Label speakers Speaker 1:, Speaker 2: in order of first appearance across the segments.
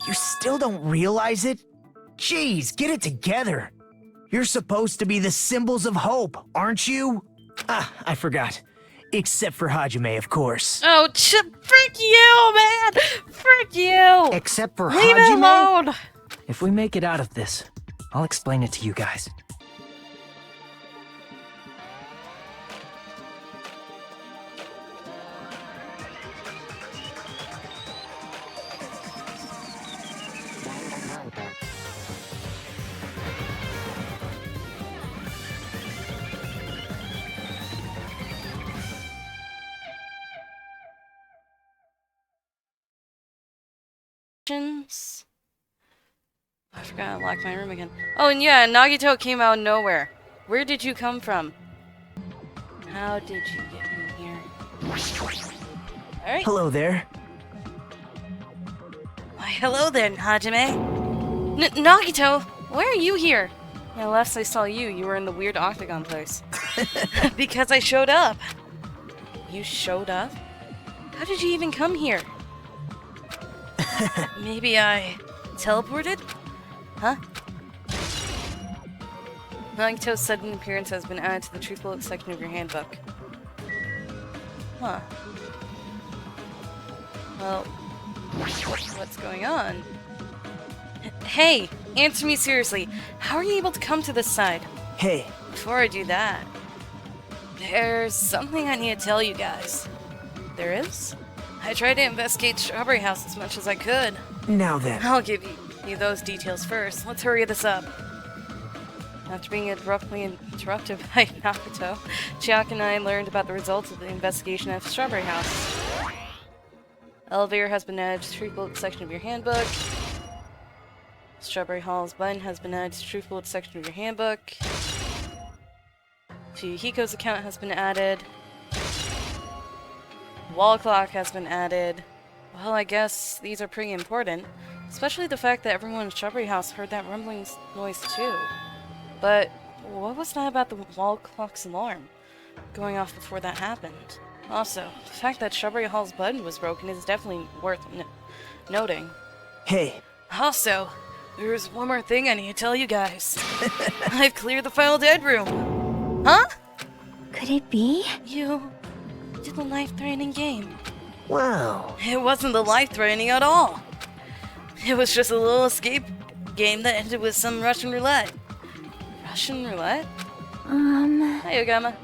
Speaker 1: You still don't realize it? Jeez, get it together. You're supposed to be the symbols of hope, aren't you? Ah, I forgot. Except for Hajime, of course.
Speaker 2: Oh, frick you, man! Frick you!
Speaker 1: Except for
Speaker 2: Leave
Speaker 1: Hajime?
Speaker 2: it alone!
Speaker 3: If we make it out of this, I'll explain it to you guys.
Speaker 2: I forgot to lock my room again. Oh, and yeah, Nagito came out of nowhere. Where did you come from? How did you get in here? Alright.
Speaker 1: Hello there.
Speaker 2: Why, hello there, Hajime. Nagito, why are you here? Yeah, last I saw you, you were in the weird octagon place. Because I showed up. You showed up? How did you even come here? Maybe I teleported? Huh? Nagito's sudden appearance has been added to the truthful section of your handbook. Huh. Well, what's going on? Hey, answer me seriously. How are you able to come to this side?
Speaker 1: Hey.
Speaker 2: Before I do that, there's something I need to tell you guys. There is? I tried to investigate Strawberry House as much as I could.
Speaker 1: Now then.
Speaker 2: I'll give you those details first. Let's hurry this up. After being abruptly interrupted by Nagito, Chiaki and I learned about the results of the investigation at Strawberry House. Elevator has been added to the truthful section of your handbook. Strawberry Hall's button has been added to the truthful section of your handbook. Hiko's account has been added. Wall clock has been added. Well, I guess these are pretty important. Especially the fact that everyone in Strawberry House heard that rumbling noise too. But what was that about the wall clock's alarm going off before that happened? Also, the fact that Strawberry Hall's button was broken is definitely worth noting.
Speaker 1: Hey.
Speaker 2: Also, there's one more thing I need to tell you guys. I've cleared the final dead room. Huh?
Speaker 4: Could it be?
Speaker 2: You did the life-threatening game.
Speaker 1: Wow.
Speaker 2: It wasn't the life-threatening at all. It was just a little escape game that ended with some Russian roulette. Russian roulette? Hi, Yogama.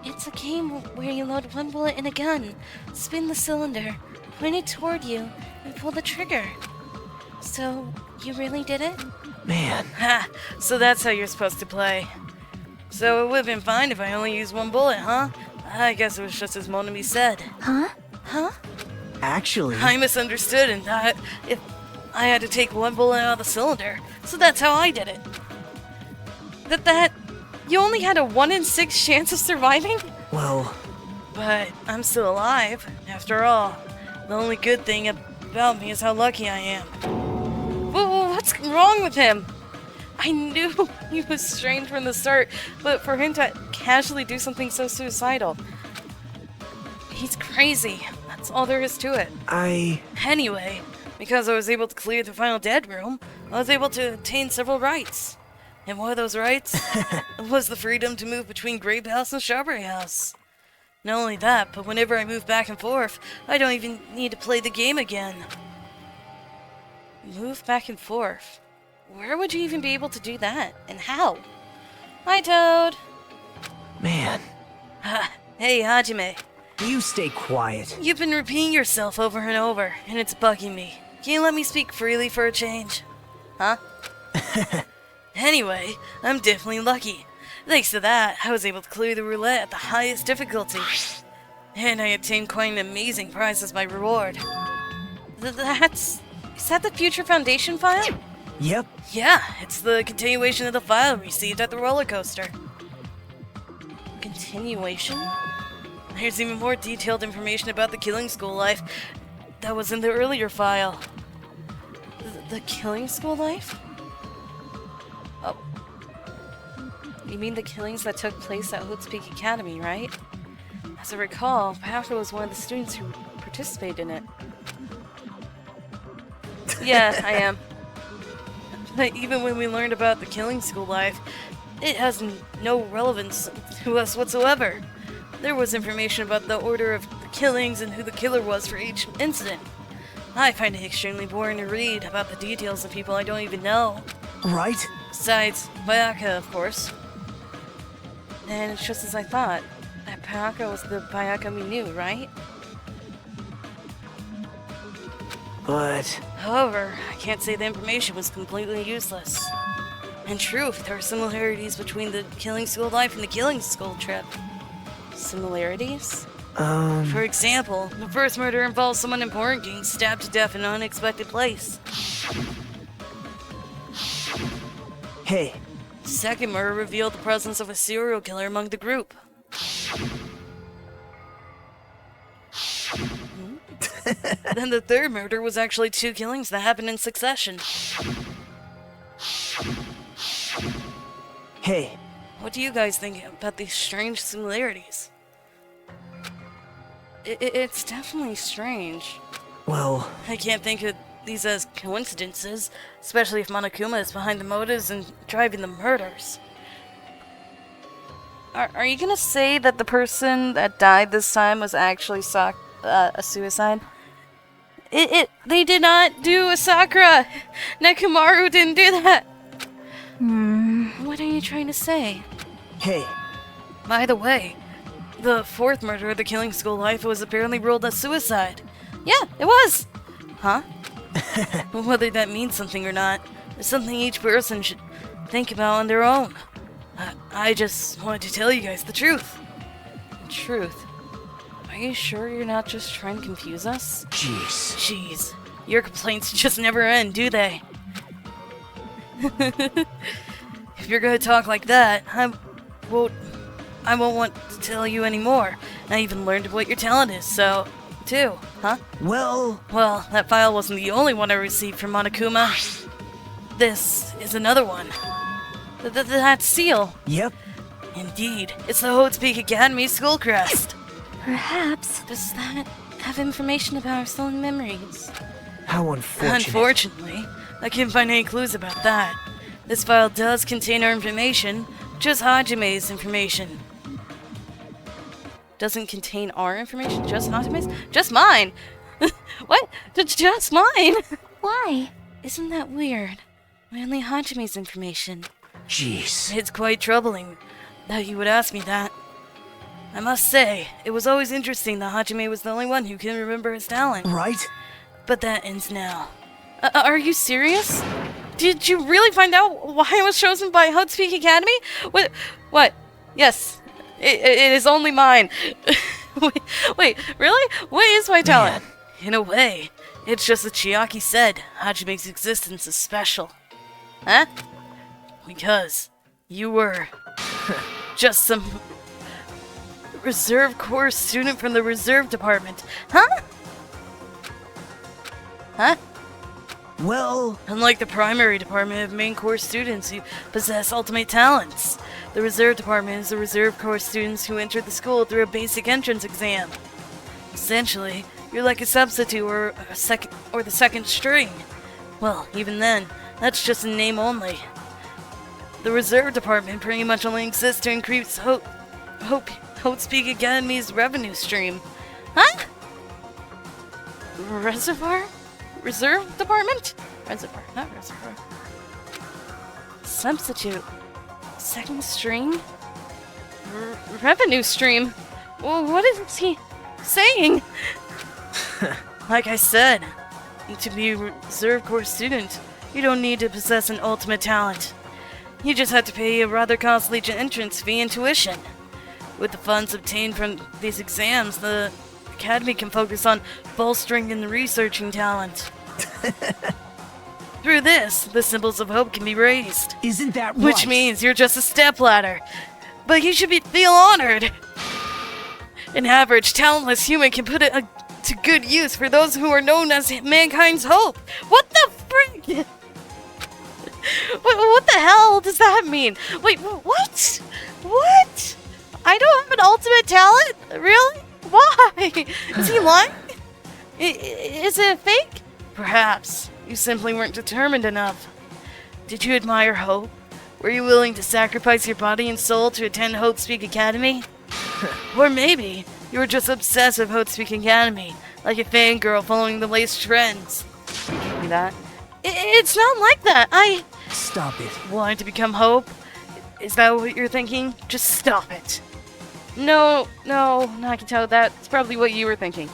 Speaker 2: It's a game where you load one bullet in a gun, spin the cylinder, point it toward you, and pull the trigger. So, you really did it?
Speaker 1: Man.
Speaker 2: Ha! So that's how you're supposed to play. So it would've been fine if I only used one bullet, huh? I guess it was just as Monami said.
Speaker 4: Huh?
Speaker 2: Huh?
Speaker 1: Actually...
Speaker 2: I misunderstood and thought if I had to take one bullet out of the cylinder. So that's how I did it. You only had a 1 in 6 chance of surviving?
Speaker 1: Well...
Speaker 2: But I'm still alive, after all. The only good thing about me is how lucky I am. Whoa, what's wrong with him? I knew he was strange from the start, but for him to casually do something so suicidal... He's crazy. That's all there is to it. Anyway, because I was able to clear the final dead room, I was able to obtain several rights. And one of those rights was the freedom to move between Grape House and Strawberry House. Not only that, but whenever I move back and forth, I don't even need to play the game again. Move back and forth? Where would you even be able to do that? And how? Hi, Toad!
Speaker 1: Man.
Speaker 2: Hey, Hajime.
Speaker 1: You stay quiet.
Speaker 2: You've been repeating yourself over and over, and it's bugging me. Can you let me speak freely for a change? Huh? Anyway, I'm definitely lucky. Thanks to that, I was able to clear the roulette at the highest difficulty. And I obtained quite an amazing prize as my reward. Is that the Future Foundation file?
Speaker 1: Yep.
Speaker 2: Yeah, it's the continuation of the file received at the roller coaster. Continuation? There's even more detailed information about the killing school life that was in the earlier file. The killing school life? Oh. You mean the killings that took place at Hoots Peak Academy, right? As I recall, Pato was one of the students who participated in it. Yeah, I am. But even when we learned about the killing school life, it has no relevance to us whatsoever. There was information about the order of the killings and who the killer was for each incident. I find it extremely boring to read about the details of people I don't even know.
Speaker 1: Right?
Speaker 2: Besides, Bayaka, of course. And it's just as I thought. That Bayaka was the Bayaka we knew, right?
Speaker 1: But...
Speaker 2: However, I can't say the information was completely useless. In truth, there are similarities between the killing school life and the killing school trip. Similarities? For example, the first murder involves someone important getting stabbed to death in an unexpected place.
Speaker 1: Hey,
Speaker 2: The second murder revealed the presence of a serial killer among the group. Then the third murder was actually 2 killings that happened in succession.
Speaker 1: hey,
Speaker 2: What do you guys think about these strange similarities? It's definitely strange.
Speaker 1: well,
Speaker 2: I can't think of these as coincidences, especially if Monokuma is behind the motives and driving the murders. Are you gonna say that the person that died this time was actually a suicide? They did not do a Sakura! Nekomaru didn't do that! What are you trying to say?
Speaker 1: hey,
Speaker 2: By the way, the 4th murder of the killing school life was apparently ruled as suicide. Yeah, it was! Huh? Whether that means something or not, is something each person should think about on their own. I just wanted to tell you guys the truth. The truth? Are you sure you're not just trying to confuse us?
Speaker 1: jeez.
Speaker 2: Jeez, your complaints just never end, do they? If you're gonna talk like that, I won't want to tell you anymore. I even learned what your talent is, so... too, huh?
Speaker 1: Well,
Speaker 2: Well, that file wasn't the only one I received from Monokuma. This is another one. That seal.
Speaker 1: yep,
Speaker 2: Indeed, it's the Hope's Peak Academy school crest.
Speaker 4: Perhaps.
Speaker 2: Does that have information about our stolen memories?
Speaker 1: how unfortunate.
Speaker 2: Unfortunately, I can't find any clues about that. This file does contain our information, just Hajime's information. Doesn't contain our information, just Hajime's? Just mine! What? Just mine?
Speaker 4: Why?
Speaker 2: Isn't that weird? Only Hajime's information.
Speaker 1: Jeez.
Speaker 2: It's quite troubling that you would ask me that. I must say, it was always interesting that Hajime was the only one who can remember his talent.
Speaker 1: Right?
Speaker 2: But that ends now. Are you serious? Did you really find out why I was chosen by Hope's Peak Academy? What? Yes. It is only mine. wait, really? What is my talent? In a way, it's just that Chiaki said Hajime's existence is special. Huh? Because you were just some reserve corps student from the reserve department. Huh? Huh?
Speaker 1: Well,
Speaker 2: Unlike the primary department of main course students who possess ultimate talents, the reserve department is the reserve course students who enter the school through a basic entrance exam. Essentially, you're like a substitute or the second string. Well, even then, that's just in name only. The reserve department pretty much only exists to increase Hope's Peak Academy's revenue stream. Huh? Reservoir? Reserve department? Reservoir, not reservoir. Substitute. Second string? Revenue stream? Well, what is he saying? Like I said, to be a reserve corps student, you don't need to possess an ultimate talent. You just have to pay a rather costly entrance fee and tuition. With the funds obtained from these exams, the Academy can focus on bolstering and researching talent. Through this, the symbols of hope can be raised.
Speaker 1: isn't that right?
Speaker 2: Which means you're just a stepladder. But you should feel honored. An average, talentless human can put it to good use for those who are known as mankind's hope. What the frick? What the hell does that mean? Wait, what? What? I don't have an ultimate talent? Really? Why? Is he lying? Is it fake? Perhaps. You simply weren't determined enough. Did you admire Hope? Were you willing to sacrifice your body and soul to attend Hope Speak Academy? Or maybe you were just obsessed with Hope Speak Academy, like a fangirl following the latest trends. You gave me that. It's not like that. I
Speaker 1: Stop it.
Speaker 2: wanted to become Hope. Is that what you're thinking? Just stop it. No, Nagito, that's probably what you were thinking.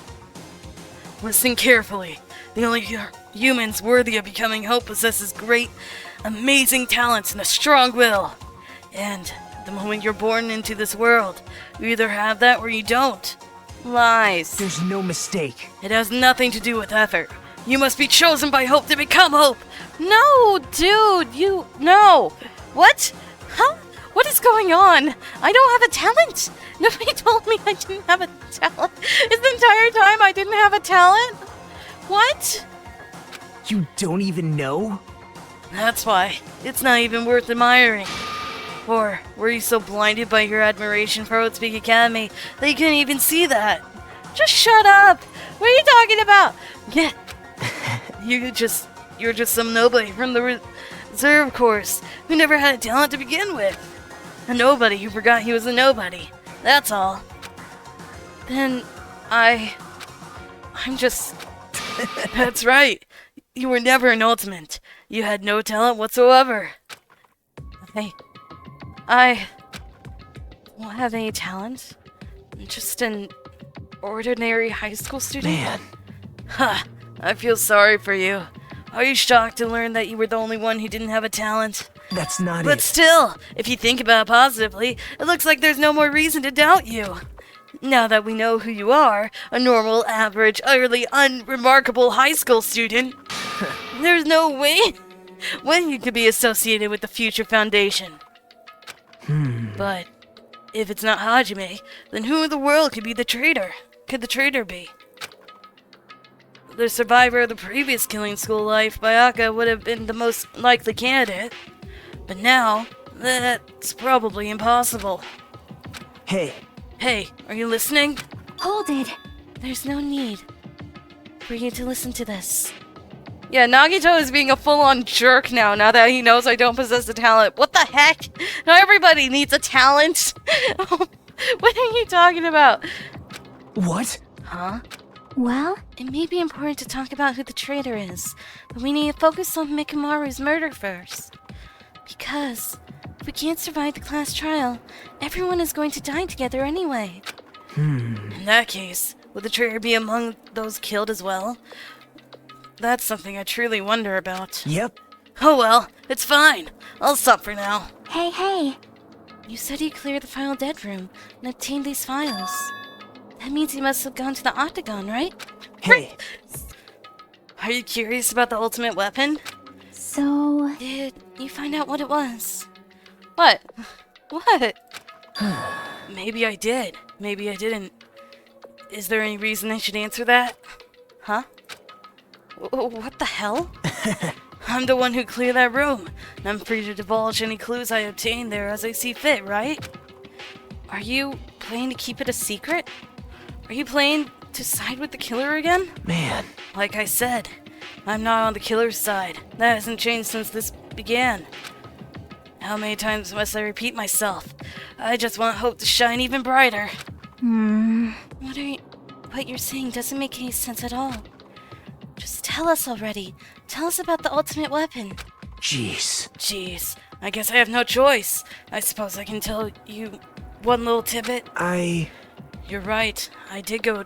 Speaker 2: Listen carefully. The only humans worthy of becoming Hope possesses great, amazing talents and a strong will. And the moment you're born into this world, you either have that or you don't. Lies.
Speaker 1: There's no mistake.
Speaker 2: It has nothing to do with effort. You must be chosen by Hope to become Hope. No, dude, no. What? Huh? What is going on? I don't have a talent. Nobody told me I didn't have a talent. It's the entire time I didn't have a talent? What?
Speaker 1: You don't even know?
Speaker 2: That's why. It's not even worth admiring. Or were you so blinded by your admiration for Hope Speak Academy that you couldn't even see that? Just shut up! What are you talking about? Yeah. You're just some nobody from the reserve course who never had a talent to begin with. A nobody who forgot he was a nobody. That's all. Then I'm just... That's right. You were never an ultimate. You had no talent whatsoever. I don't have any talent. I'm just an ordinary high school student.
Speaker 1: Man.
Speaker 2: Ha! I feel sorry for you. Are you shocked to learn that you were the only one who didn't have a talent?
Speaker 1: That's not
Speaker 2: But
Speaker 1: it.
Speaker 2: still, if you think about it positively, it looks like there's no more reason to doubt you. Now that we know who you are, a normal, average, utterly unremarkable high school student, there's no way when you could be associated with the future foundation. But if it's not Hajime, then who in the world could be the traitor? Could the traitor be? The survivor of the previous killing school life, Bayaka, would have been the most likely candidate. But now, that's probably impossible.
Speaker 1: Hey,
Speaker 2: Hey, are you listening?
Speaker 4: Hold it.
Speaker 2: There's no need for you to listen to this. Yeah, Nagito is being a full-on jerk now that he knows I don't possess a talent. What the heck? Now everybody needs a talent. What are you talking about?
Speaker 1: what?
Speaker 2: Huh?
Speaker 4: Well,
Speaker 2: It may be important to talk about who the traitor is, but we need to focus on Mikamaru's murder first. Because if we can't survive the class trial, everyone is going to die together anyway. In that case, would the traitor be among those killed as well? That's something I truly wonder about.
Speaker 1: Yep.
Speaker 2: Oh well, it's fine. I'll stop for now.
Speaker 4: hey.
Speaker 2: You said you cleared the final dead room and obtained these files. That means you must have gone to the Octagon, right?
Speaker 1: Hey,
Speaker 2: Are you curious about the ultimate weapon?
Speaker 4: So,
Speaker 2: Did you find out what it was? What? What? Maybe I did. Maybe I didn't. Is there any reason I should answer that? Huh? What the hell? I'm the one who cleared that room, and I'm free to divulge any clues I obtain there as I see fit, right? Are you planning to keep it a secret? Are you planning to side with the killer again?
Speaker 1: man.
Speaker 2: Like I said, I'm not on the killer's side. That hasn't changed since this began. How many times must I repeat myself? I just want Hope to shine even brighter. What you're saying doesn't make any sense at all. Just tell us already. Tell us about the ultimate weapon.
Speaker 1: Jeez.
Speaker 2: I guess I have no choice. I suppose I can tell you one little tidbit. You're right. I did go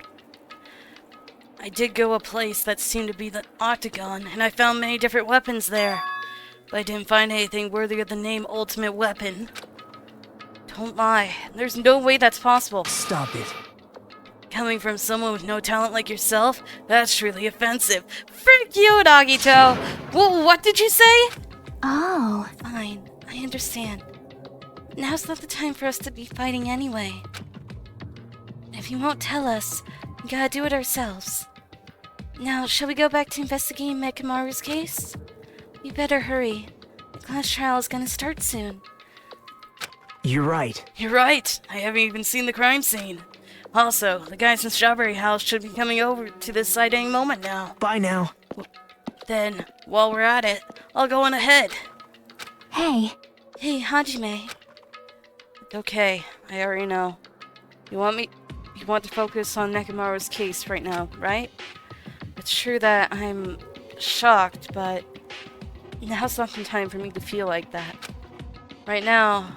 Speaker 2: a place that seemed to be the Octagon, and I found many different weapons there. But I didn't find anything worthy of the name Ultimate Weapon. Don't lie. There's no way that's possible.
Speaker 1: Stop it.
Speaker 2: Coming from someone with no talent like yourself, that's truly offensive. Frick you, Nagito! What did you say?
Speaker 4: oh,
Speaker 2: Fine, I understand. Now's not the time for us to be fighting anyway. If you won't tell us, we gotta do it ourselves. Now, shall we go back to investigating Mekamaru's case? We better hurry. The class trial is gonna start soon.
Speaker 1: You're right.
Speaker 2: You're right. I haven't even seen the crime scene. Also, the guys in Strawberry House should be coming over to this site any moment now.
Speaker 1: Bye now.
Speaker 2: Then, while we're at it, I'll go on ahead.
Speaker 4: Hey,
Speaker 2: Hey, Hajime. Okay, I already know. You want to focus on Nekomaru's case right now, right? It's true that I'm shocked, but now's not the time for me to feel like that. Right now,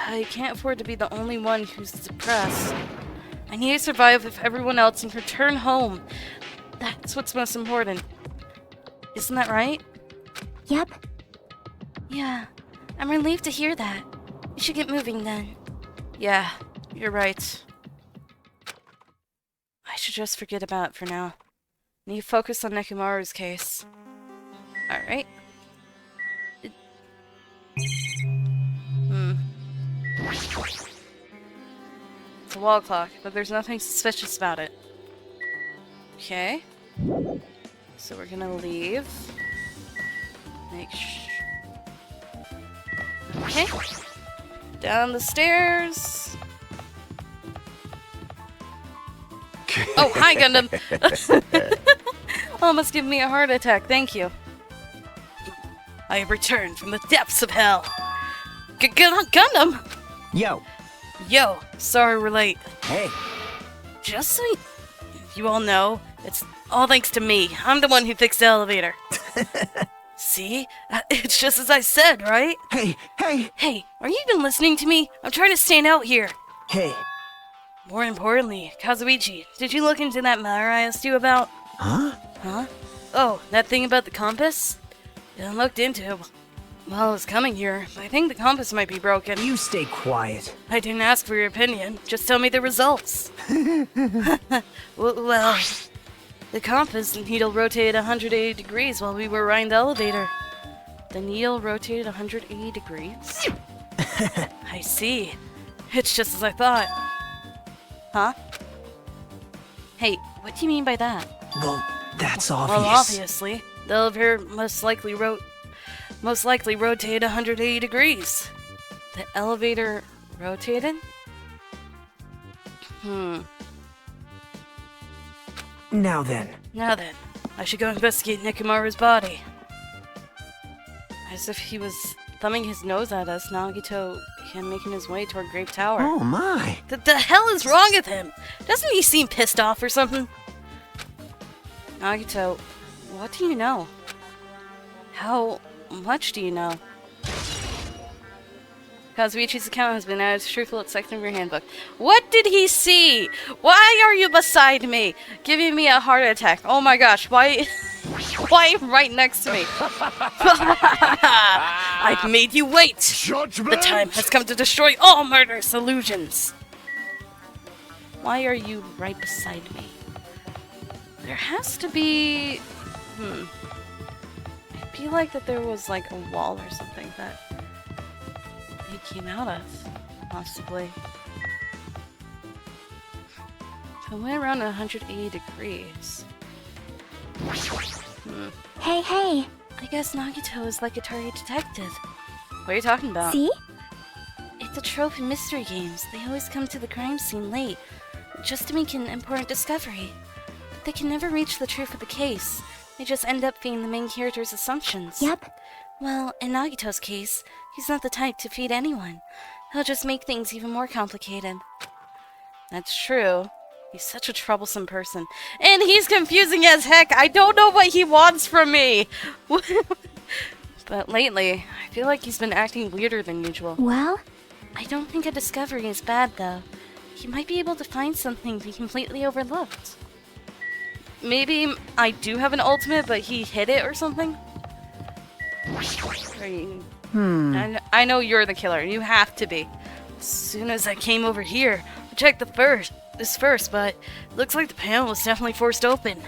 Speaker 2: I can't afford to be the only one who's depressed. I need to survive with everyone else and return home. That's what's most important. Isn't that right?
Speaker 4: yep.
Speaker 2: Yeah, I'm relieved to hear that. You should get moving then. Yeah, you're right. I should just forget about it for now. Need to focus on Nekomaru's case. Alright. It's a wall clock, but there's nothing suspicious about it. Okay. So we're gonna leave. Okay. Down the stairs. Oh, hi, Gundam! Almost gave me a heart attack, thank you. I have returned from the depths of hell. Gundam!
Speaker 1: Yo.
Speaker 2: Yo, sorry we're late.
Speaker 1: Hey.
Speaker 2: Just so you all know, it's all thanks to me. I'm the one who fixed the elevator. See? It's just as I said, right?
Speaker 1: Hey.
Speaker 2: Hey, are you even listening to me? I'm trying to stand out here.
Speaker 1: Hey.
Speaker 2: More importantly, Kazuichi, did you look into that matter I asked you about?
Speaker 1: Huh?
Speaker 2: Huh? Oh, that thing about the compass? Yeah, I looked into it while I was coming here. I think the compass might be broken.
Speaker 1: You stay quiet.
Speaker 2: I didn't ask for your opinion. Just tell me the results. Well, the compass needle rotated 180 degrees while we were riding the elevator. The needle rotated 180 degrees? I see. It's just as I thought. Huh? Hey, what do you mean by that?
Speaker 1: Well, that's obvious.
Speaker 2: Well, obviously, the elevator most likely rotated 180 degrees. The elevator rotated?
Speaker 1: Now then.
Speaker 2: Now then, I should go investigate Nekomaru's body. As if he was thumbing his nose at us, Nagito began making his way toward Grape Tower.
Speaker 1: Oh my.
Speaker 2: The hell is wrong with him? Doesn't he seem pissed off or something? Nagito, what do you know? How much do you know? Kazuichi's account has been added to truthful section of your handbook. What did he see? Why are you beside me? Giving me a heart attack. Oh my gosh, why right next to me? I've made you wait!
Speaker 5: Judgment!
Speaker 2: The time has come to destroy all murderous illusions! Why are you right beside me? There has to be... I feel like that there was like a wall or something that he came out of, possibly. So it went around 180 degrees.
Speaker 4: Hey.
Speaker 2: I guess Nagito is like a target detective. What are you talking about?
Speaker 4: See?
Speaker 2: It's a trope in mystery games. They always come to the crime scene late, just to make an important discovery. But they can never reach the truth of the case. They just end up being the main character's assumptions.
Speaker 4: Yep.
Speaker 2: Well, in Nagito's case, he's not the type to feed anyone. He'll just make things even more complicated. That's true. He's such a troublesome person. And he's confusing as heck! I don't know what he wants from me! But lately, I feel like he's been acting weirder than usual.
Speaker 4: Well,
Speaker 2: I don't think a discovery is bad, though. He might be able to find something we completely overlooked. Maybe I do have an ultimate, but he hid it or something? I know you're the killer. You have to be. As soon as I came over here, I checked this first, but looks like the panel was definitely forced open.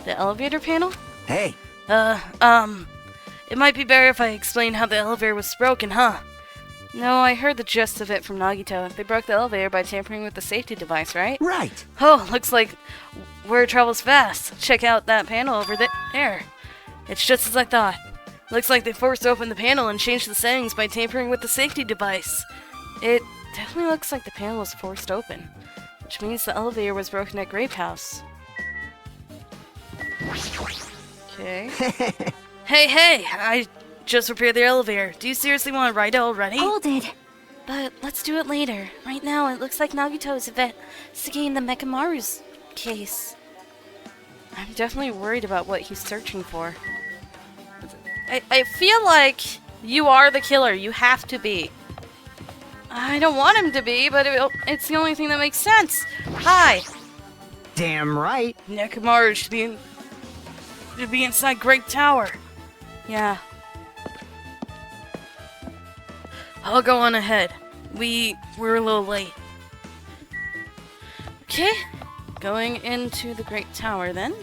Speaker 2: The elevator panel?
Speaker 1: Hey.
Speaker 2: It might be better if I explain how the elevator was broken, huh? No, I heard the gist of it from Nagito. They broke the elevator by tampering with the safety device, right?
Speaker 1: Right.
Speaker 2: Oh, looks like word travels fast. Check out that panel over there. It's just as I thought. Looks like they forced open the panel and changed the settings by tampering with the safety device. It definitely looks like the panel was forced open, which means the elevator was broken at Grape House. Okay. Hey, I just repaired the elevator. Do you seriously want to ride it already?
Speaker 4: Hold it.
Speaker 5: But let's do it later. Right now, it looks like Nagito is investigating the Mekamaru's case.
Speaker 2: I'm definitely worried about what he's searching for. I feel like you are the killer. You have to be. I don't want him to be, but it's the only thing that makes sense. Hi.
Speaker 1: Damn right.
Speaker 2: Nekomaru should be inside Great Tower. Yeah. I'll go on ahead. We're a little late. Okay. Going into the Great Tower then.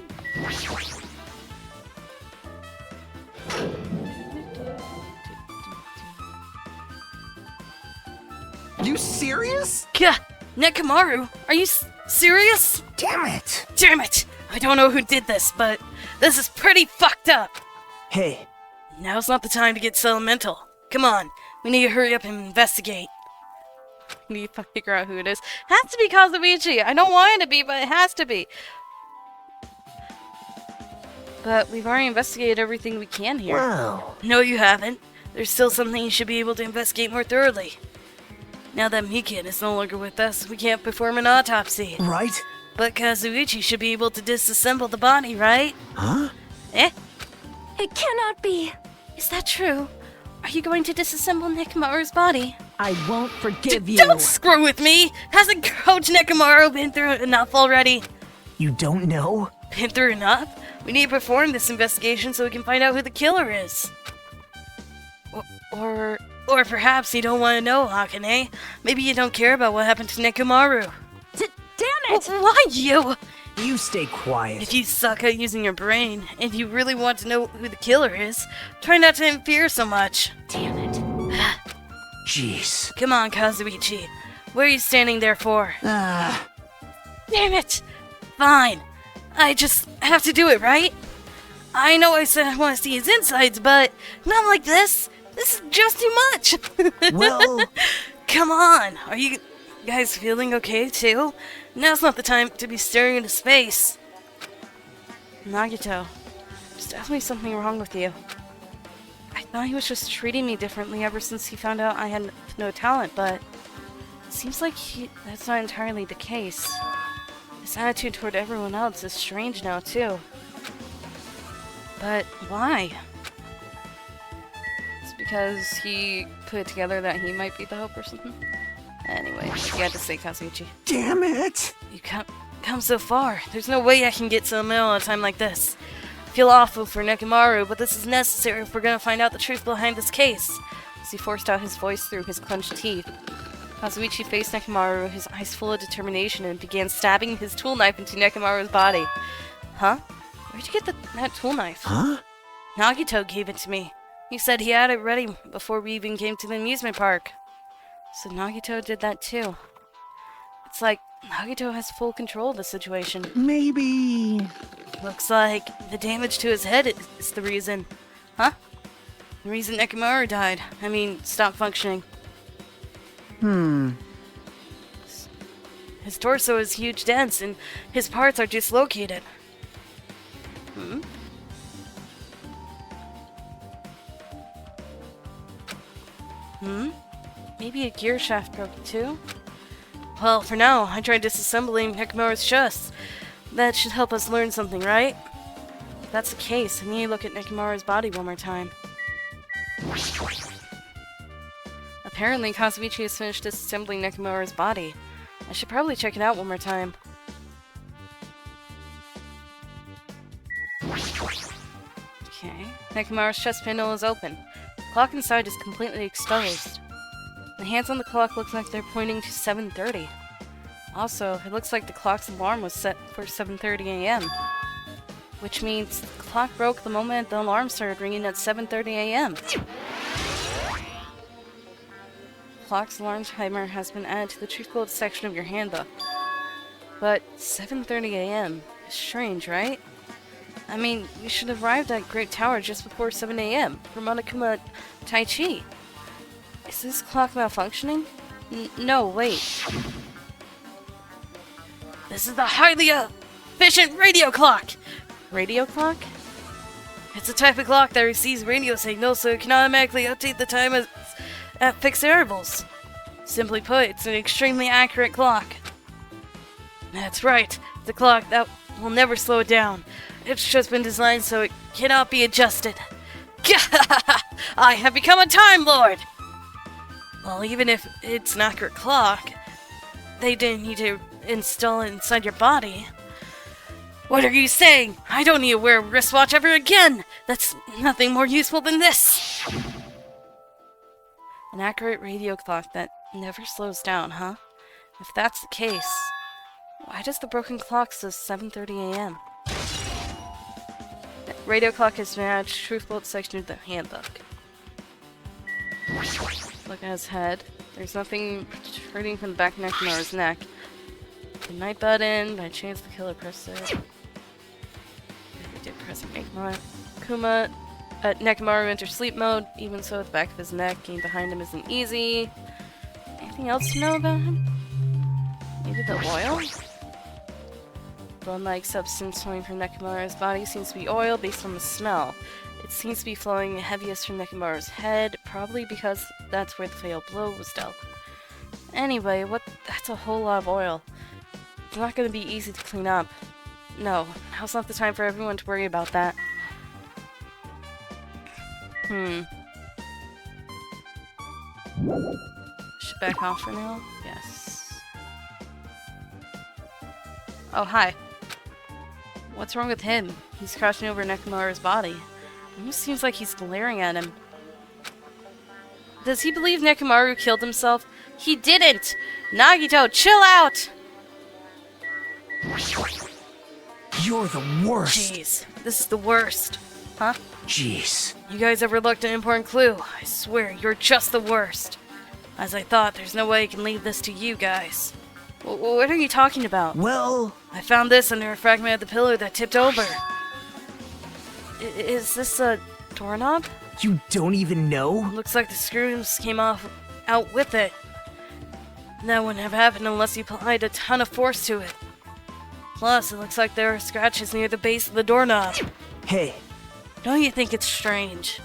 Speaker 1: You serious?
Speaker 2: Gah! Nekomaru, are you serious?
Speaker 1: Damn it.
Speaker 2: Damn it! I don't know who did this, but this is pretty fucked up.
Speaker 1: Hey,
Speaker 2: Now's not the time to get sentimental. Come on, we need to hurry up and investigate. We need to figure out who it is. Has to be Kazuichi. I don't want it to be, but it has to be. But we've already investigated everything we can here.
Speaker 1: wow.
Speaker 2: No, you haven't. There's still something you should be able to investigate more thoroughly. Now that Mikan is no longer with us, we can't perform an autopsy.
Speaker 1: Right?
Speaker 2: But Kazuichi should be able to disassemble the body, right?
Speaker 1: Huh?
Speaker 2: Eh?
Speaker 4: It cannot be.
Speaker 5: Is that true? Are you going to disassemble Nekomaru's body?
Speaker 3: I won't forgive you.
Speaker 2: Don't screw with me! Hasn't Coach Nekomaru been through enough already?
Speaker 1: You don't know?
Speaker 2: Been through enough? We need to perform this investigation so we can find out who the killer is. Or perhaps you don't want to know, Hakane. Maybe you don't care about what happened to Nekomaru.
Speaker 4: Damn it!
Speaker 2: Why you?
Speaker 1: You stay quiet.
Speaker 2: If you suck at using your brain, and you really want to know who the killer is, try not to interfere so much.
Speaker 4: Damn it.
Speaker 1: Jeez.
Speaker 2: Come on, Kazuichi. What are you standing there for?
Speaker 1: Ah.
Speaker 2: Damn it! Fine. I just have to do it, right? I know I said I want to see his insides, but not like this. This is just too much.
Speaker 1: Well,
Speaker 2: Come on. Are you guys feeling okay, too? Now's not the time to be staring into space. Nagito, there's definitely something wrong with you. I thought he was just treating me differently ever since he found out I had no talent, but it seems like that's not entirely the case. His attitude toward everyone else is strange now, too. But why? It's because he put it together that he might be the hope or something? Anyway, you had to say Kazuichi.
Speaker 1: damn it.
Speaker 2: You come so far. There's no way I can get to the middle at a time like this. I feel awful for Nekomaru, but this is necessary if we're gonna find out the truth behind this case. As he forced out his voice through his clenched teeth, Kazuichi faced Nekomaru, his eyes full of determination, and began stabbing his tool knife into Nekomaru's body. Huh? Where'd you get that tool knife?
Speaker 1: Huh?
Speaker 2: Nagito gave it to me. He said he had it ready before we even came to the amusement park. So Nagito did that too. It's like Nagito has full control of the situation.
Speaker 1: Maybe.
Speaker 2: Looks like the damage to his head is the reason. Huh? The reason Nekomaru died. I mean, stopped functioning. His torso is huge dents and his parts are dislocated. Maybe a gear shaft broke too? Well, for now, I tried disassembling Nekomaru's chest. That should help us learn something, right? If that's the case, I need to look at Nekomaru's body one more time. Apparently, Kazuichi has finished disassembling Nekomaru's body. I should probably check it out one more time. Okay, Nekomaru's chest panel is open. The clock inside is completely exposed. The hands on the clock look like they're pointing to 7:30. Also, it looks like the clock's alarm was set for 7:30 a.m. Which means the clock broke the moment the alarm started ringing at 7:30 a.m. Clock's alarm timer has been added to the truth code section of your handbook. But 7:30 a.m. is strange, right? I mean, we should have arrived at Great Tower just before 7 a.m. for Monokuma Taichi. Is this clock malfunctioning? No, wait. This is the highly efficient radio clock! Radio clock? It's a type of clock that receives radio signals, so it can automatically update the time at fixed intervals. Simply put, it's an extremely accurate clock. That's right, it's a clock that will never slow down. It's just been designed so it cannot be adjusted. I have become a Time Lord! Well, even if it's an accurate clock, they didn't need to install it inside your body. What are you saying? I don't need to wear a wristwatch ever again! That's nothing more useful than this! An accurate radio clock that never slows down, huh? If that's the case, why does the broken clock say 7:30 a.m.? Radio clock is matched. Truthful section of the handbook. Look at his head. There's nothing protruding from the back of Nekomaru's neck. The night button. By chance, the killer pressed it. He did press Nekomaru. Nekomaru enters sleep mode. Even so, the back of his neck, getting behind him isn't easy. Anything else to know about him? Maybe the oil? Bone-like substance flowing from Nekomaru's body seems to be oil based on the smell. It seems to be flowing heaviest from Nekomaru's head, probably because that's where the fatal blow was dealt. Anyway, that's a whole lot of oil. It's not going to be easy to clean up. No, now's not the time for everyone to worry about that. Should back off for now? Yes. Oh, hi. What's wrong with him? He's crouching over Nekomaru's body. It almost seems like he's glaring at him. Does he believe Nekomaru killed himself? He didn't! Nagito, chill out!
Speaker 1: You're the worst.
Speaker 2: Jeez, this is the worst. Huh?
Speaker 1: Jeez.
Speaker 2: You guys overlooked an important clue. I swear, you're just the worst. As I thought, there's no way I can leave this to you guys. What are you talking about?
Speaker 1: Well...
Speaker 2: I found this under a fragment of the pillar that tipped over. Is this a doorknob?
Speaker 1: You don't even know?
Speaker 2: Looks like the screws came out with it. That wouldn't have happened unless you applied a ton of force to it. Plus, it looks like there are scratches near the base of the doorknob.
Speaker 1: Hey.
Speaker 2: Don't you think it's strange?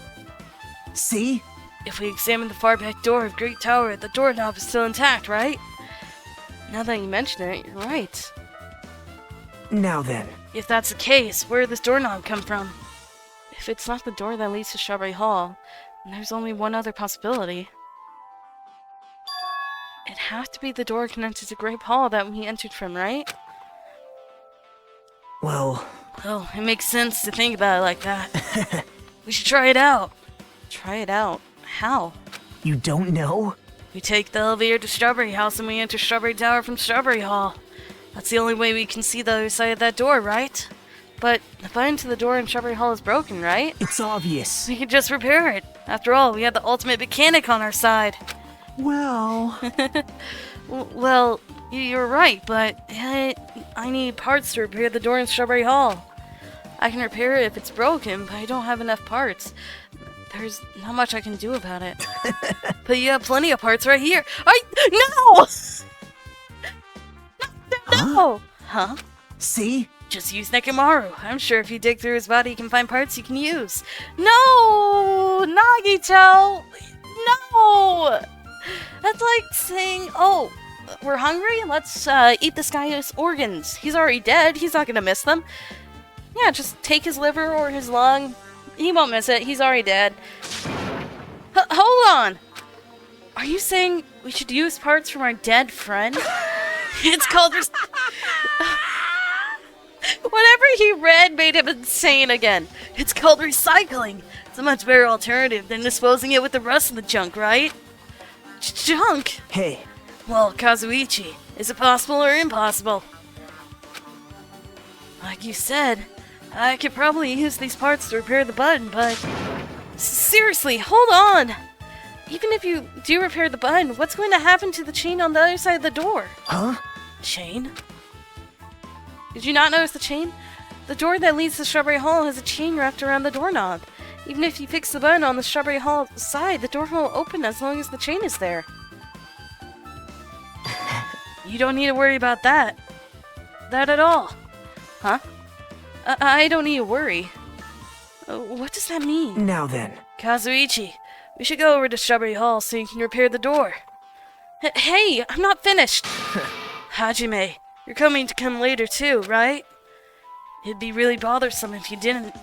Speaker 1: See?
Speaker 2: If we examine the far back door of Great Tower, the doorknob is still intact, right? Now that you mention it, you're right.
Speaker 1: Now then.
Speaker 2: If that's the case, where did this doorknob come from? If it's not the door that leads to Strawberry Hall, then there's only one other possibility. It has to be the door connected to Grape Hall that we entered from, right?
Speaker 1: Well,
Speaker 2: it makes sense to think about it like that. We should try it out. Try it out? How?
Speaker 1: You don't know?
Speaker 2: We take the elevator to Strawberry House and we enter Strawberry Tower from Strawberry Hall. That's the only way we can see the other side of that door, right? But the button to the door in Strawberry Hall is broken, right?
Speaker 1: It's obvious.
Speaker 2: We could just repair it. After all, we have the ultimate mechanic on our side.
Speaker 1: Well...
Speaker 2: Well, you're right, but I need parts to repair the door in Strawberry Hall. I can repair it if it's broken, but I don't have enough parts. There's not much I can do about it. But you have plenty of parts right here. No! No! Huh?
Speaker 1: See?
Speaker 2: Just use Nekomaru. I'm sure if you dig through his body, you can find parts you can use. No! Nagito! No! That's like saying, oh, we're hungry? Let's eat this guy's organs. He's already dead. He's not gonna miss them. Yeah, just take his liver or his lung. He won't miss it. He's already dead. Hold on! Are you saying we should use parts from our dead friend? It's called... Whatever he read made him insane again. It's called recycling. It's a much better alternative than disposing it with the rest of the junk, right? Junk?
Speaker 1: Hey.
Speaker 2: Well, Kazuichi, is it possible or impossible? Like you said, I could probably use these parts to repair the button, but... Seriously, hold on! Even if you do repair the button, what's going to happen to the chain on the other side of the door?
Speaker 1: Huh?
Speaker 2: Chain? Did you not notice the chain? The door that leads to Strawberry Hall has a chain wrapped around the doorknob. Even if you fix the button on the Strawberry Hall side, the door will open as long as the chain is there. You don't need to worry about that. That at all. Huh? I don't need to worry. What does that mean?
Speaker 1: Now then.
Speaker 2: Kazuichi, we should go over to Strawberry Hall so you can repair the door. Hey, I'm not finished! Hajime, you're coming to come later too, right? It'd be really bothersome if you didn't.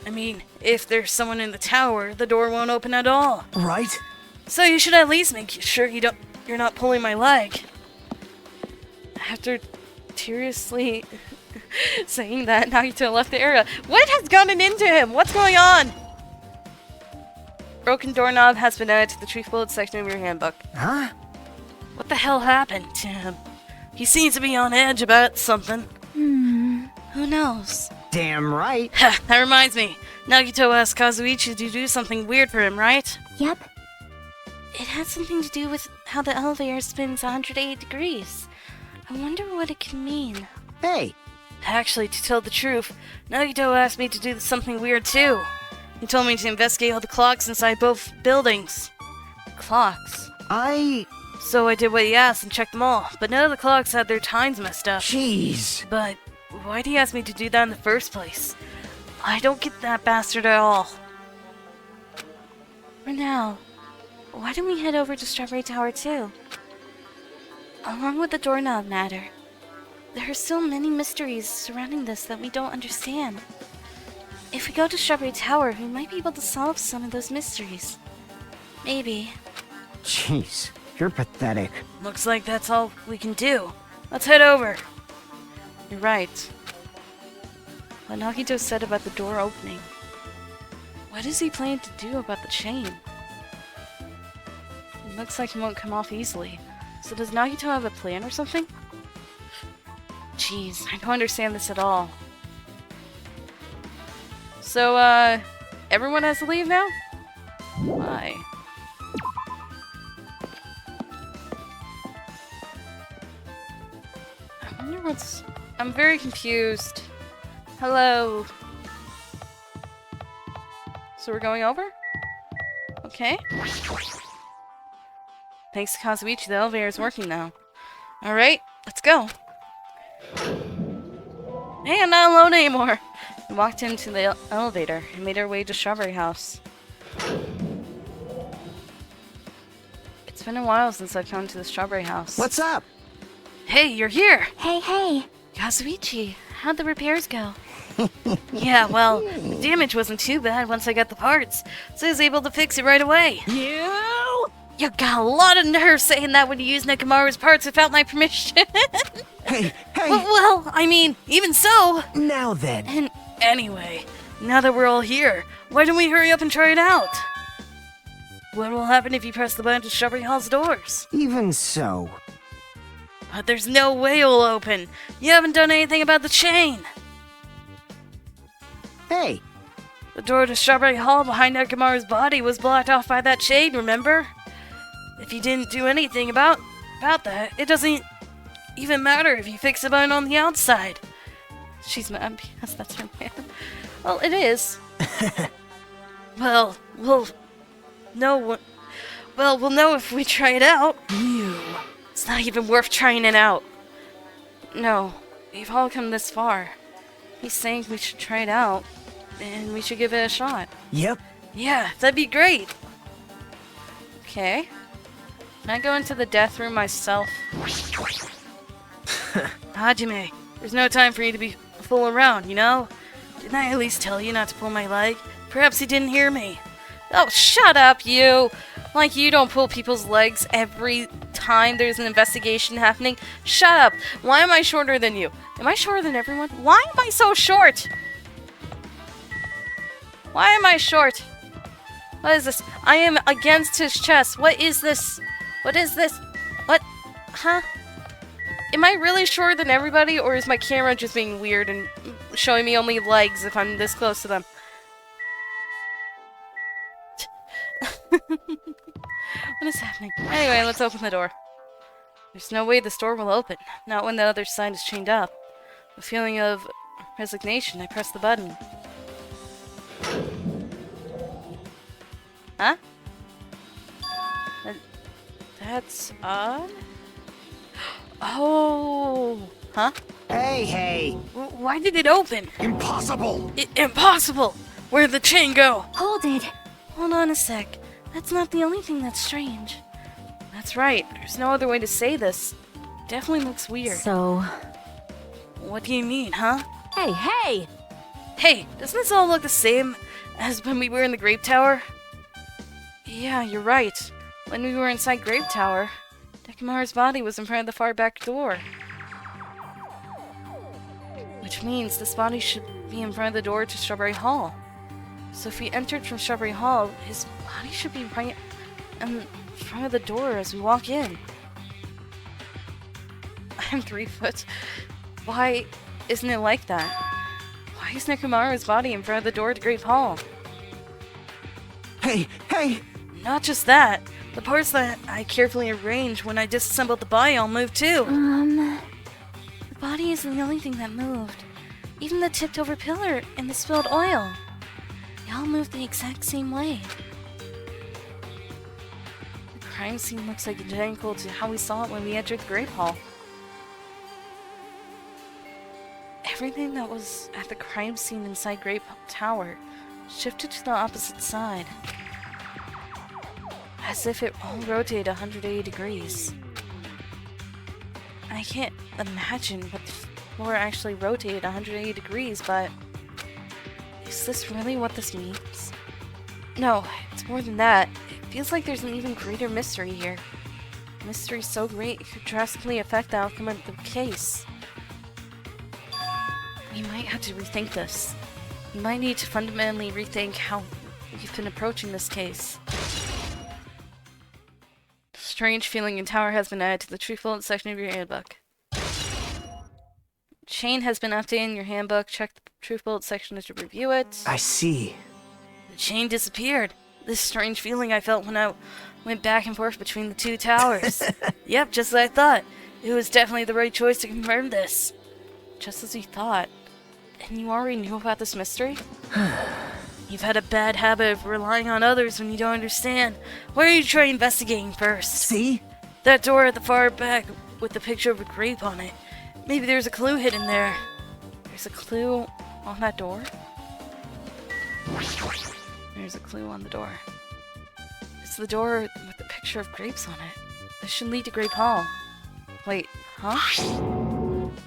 Speaker 2: I mean, if there's someone in the tower, the door won't open at all.
Speaker 1: Right?
Speaker 2: So you should at least make sure you're not pulling my leg. After teariously saying that, Nagito left the area. What has gotten into him? What's going on? Broken doorknob has been added to the tree bullet section of your handbook.
Speaker 1: Huh?
Speaker 2: What the hell happened to him? He seems to be on edge about something.
Speaker 5: Who knows?
Speaker 1: Damn right.
Speaker 2: That reminds me. Nagito asked Kazuichi to do something weird for him, right?
Speaker 4: Yep.
Speaker 5: It has something to do with how the elevator spins 180 degrees. I wonder what it can mean.
Speaker 1: Hey.
Speaker 2: Actually, to tell the truth, Nagito asked me to do something weird too. He told me to investigate all the clocks inside both buildings. Clocks. So I did what he asked and checked them all, but none of the clocks had their times messed up.
Speaker 1: Jeez.
Speaker 2: But why'd he ask me to do that in the first place? I don't get that bastard at all.
Speaker 5: For now, why don't we head over to Strawberry Tower too? Along with the doorknob matter, there are still many mysteries surrounding this that we don't understand. If we go to Strawberry Tower, we might be able to solve some of those mysteries. Maybe.
Speaker 1: Jeez. You're pathetic.
Speaker 2: Looks like that's all we can do. Let's head over. You're right. What Nagito said about the door opening. What is he planning to do about the chain? It looks like it won't come off easily. So does Nagito have a plan or something? Jeez, I don't understand this at all. So, everyone has to leave now? Why? I wonder what's... I'm very confused. Hello. So we're going over? Okay. Thanks to Kazuichi, the elevator is working now. Alright, let's go. Hey, I'm not alone anymore. We walked into the elevator and made our way to Strawberry House. It's been a while since I've come to the Strawberry House.
Speaker 1: What's up?
Speaker 2: Hey, you're here!
Speaker 4: Hey.
Speaker 5: Kazuichi, how'd the repairs go?
Speaker 2: Yeah, well, the damage wasn't too bad once I got the parts, so I was able to fix it right away. You got a lot of nerve saying that when you use Nekomaru's parts without my permission.
Speaker 1: Hey.
Speaker 2: Well, I mean, even so.
Speaker 1: Now then.
Speaker 2: And anyway, now that we're all here, why don't we hurry up and try it out? What will happen if you press the button to Strawberry Hall's doors?
Speaker 1: Even so.
Speaker 2: But there's no way it'll open. You haven't done anything about the chain.
Speaker 1: Hey.
Speaker 2: The door to Strawberry Hall behind Nekomaru's body was blocked off by that chain, remember? If you didn't do anything about that, it doesn't even matter if you fix the button on the outside. She's mad because that's her man. Well, it is. Well, we'll know if we try it out. It's not even worth trying it out. No, we've all come this far. He's saying we should try it out, and we should give it a shot.
Speaker 1: Yep.
Speaker 2: Yeah, that'd be great. Okay. Can I go into the death room myself? Hajime, there's no time for you to be fooling around, you know? Didn't I at least tell you not to pull my leg? Perhaps you didn't hear me. Oh, shut up, you! Like you don't pull people's legs every time there's an investigation happening. Shut up! Why am I shorter than you? Am I shorter than everyone? Why am I so short? Why am I short? What is this? I am against his chest. What is this? What is this? What? Huh? Am I really shorter than everybody, or is my camera just being weird and showing me only legs if I'm this close to them? What is happening? Anyway, let's open the door. There's no way this door will open. Not when the other side is chained up. A feeling of resignation, I press the button. Huh? That's odd? Oh! Huh?
Speaker 1: Hey.
Speaker 2: Why did it open?
Speaker 6: Impossible!
Speaker 2: Impossible! Where'd the chain go?
Speaker 4: Hold it.
Speaker 5: Hold on a sec. That's not the only thing that's strange.
Speaker 2: That's right. There's no other way to say this. Definitely looks weird.
Speaker 4: So...
Speaker 2: What do you mean, huh?
Speaker 4: Hey!
Speaker 2: Hey, doesn't this all look the same as when we were in the Grape Tower? Yeah, you're right. When we were inside Grape Tower, Dekimaru's body was in front of the far back door. Which means this body should be in front of the door to Strawberry Hall. So if we entered from Strawberry Hall, his body should be right in front of the door as we walk in. I'm 3 foot. Why isn't it like that? Why is Nekomaru's body in front of the door to Great Hall?
Speaker 1: Hey!
Speaker 2: Not just that, the parts that I carefully arranged when I disassembled the body all moved too.
Speaker 5: The body isn't the only thing that moved. Even the tipped over pillar and the spilled oil. They all moved the exact same way. The crime scene looks like identical to how we saw it when we entered the Great Hall. Everything that was at the crime scene inside Great Tower shifted to the opposite side. As if it all rotated 180 degrees. I can't imagine what the floor actually rotated 180 degrees, but is this really what this means? No, it's more than that. It feels like there's an even greater mystery here. A mystery so great it could drastically affect the outcome of the case. We might have to rethink this. We might need to fundamentally rethink how we've been approaching this case. Strange feeling in tower has been added to the truthful section of your handbook. Chain has been updated in your handbook. Check the truth bullet section to review it.
Speaker 1: I see.
Speaker 2: The chain disappeared. This strange feeling I felt when I went back and forth between the two towers. Yep, just as I thought. It was definitely the right choice to confirm this. Just as you thought. And you already knew about this mystery? You've had a bad habit of relying on others when you don't understand. Why don't you try investigating first?
Speaker 1: See?
Speaker 2: That door at the far back with the picture of a grape on it. Maybe there's a clue hidden there. There's a clue on that door? There's a clue on the door. It's the door with the picture of grapes on it. This should lead to Grape Hall. Wait, huh?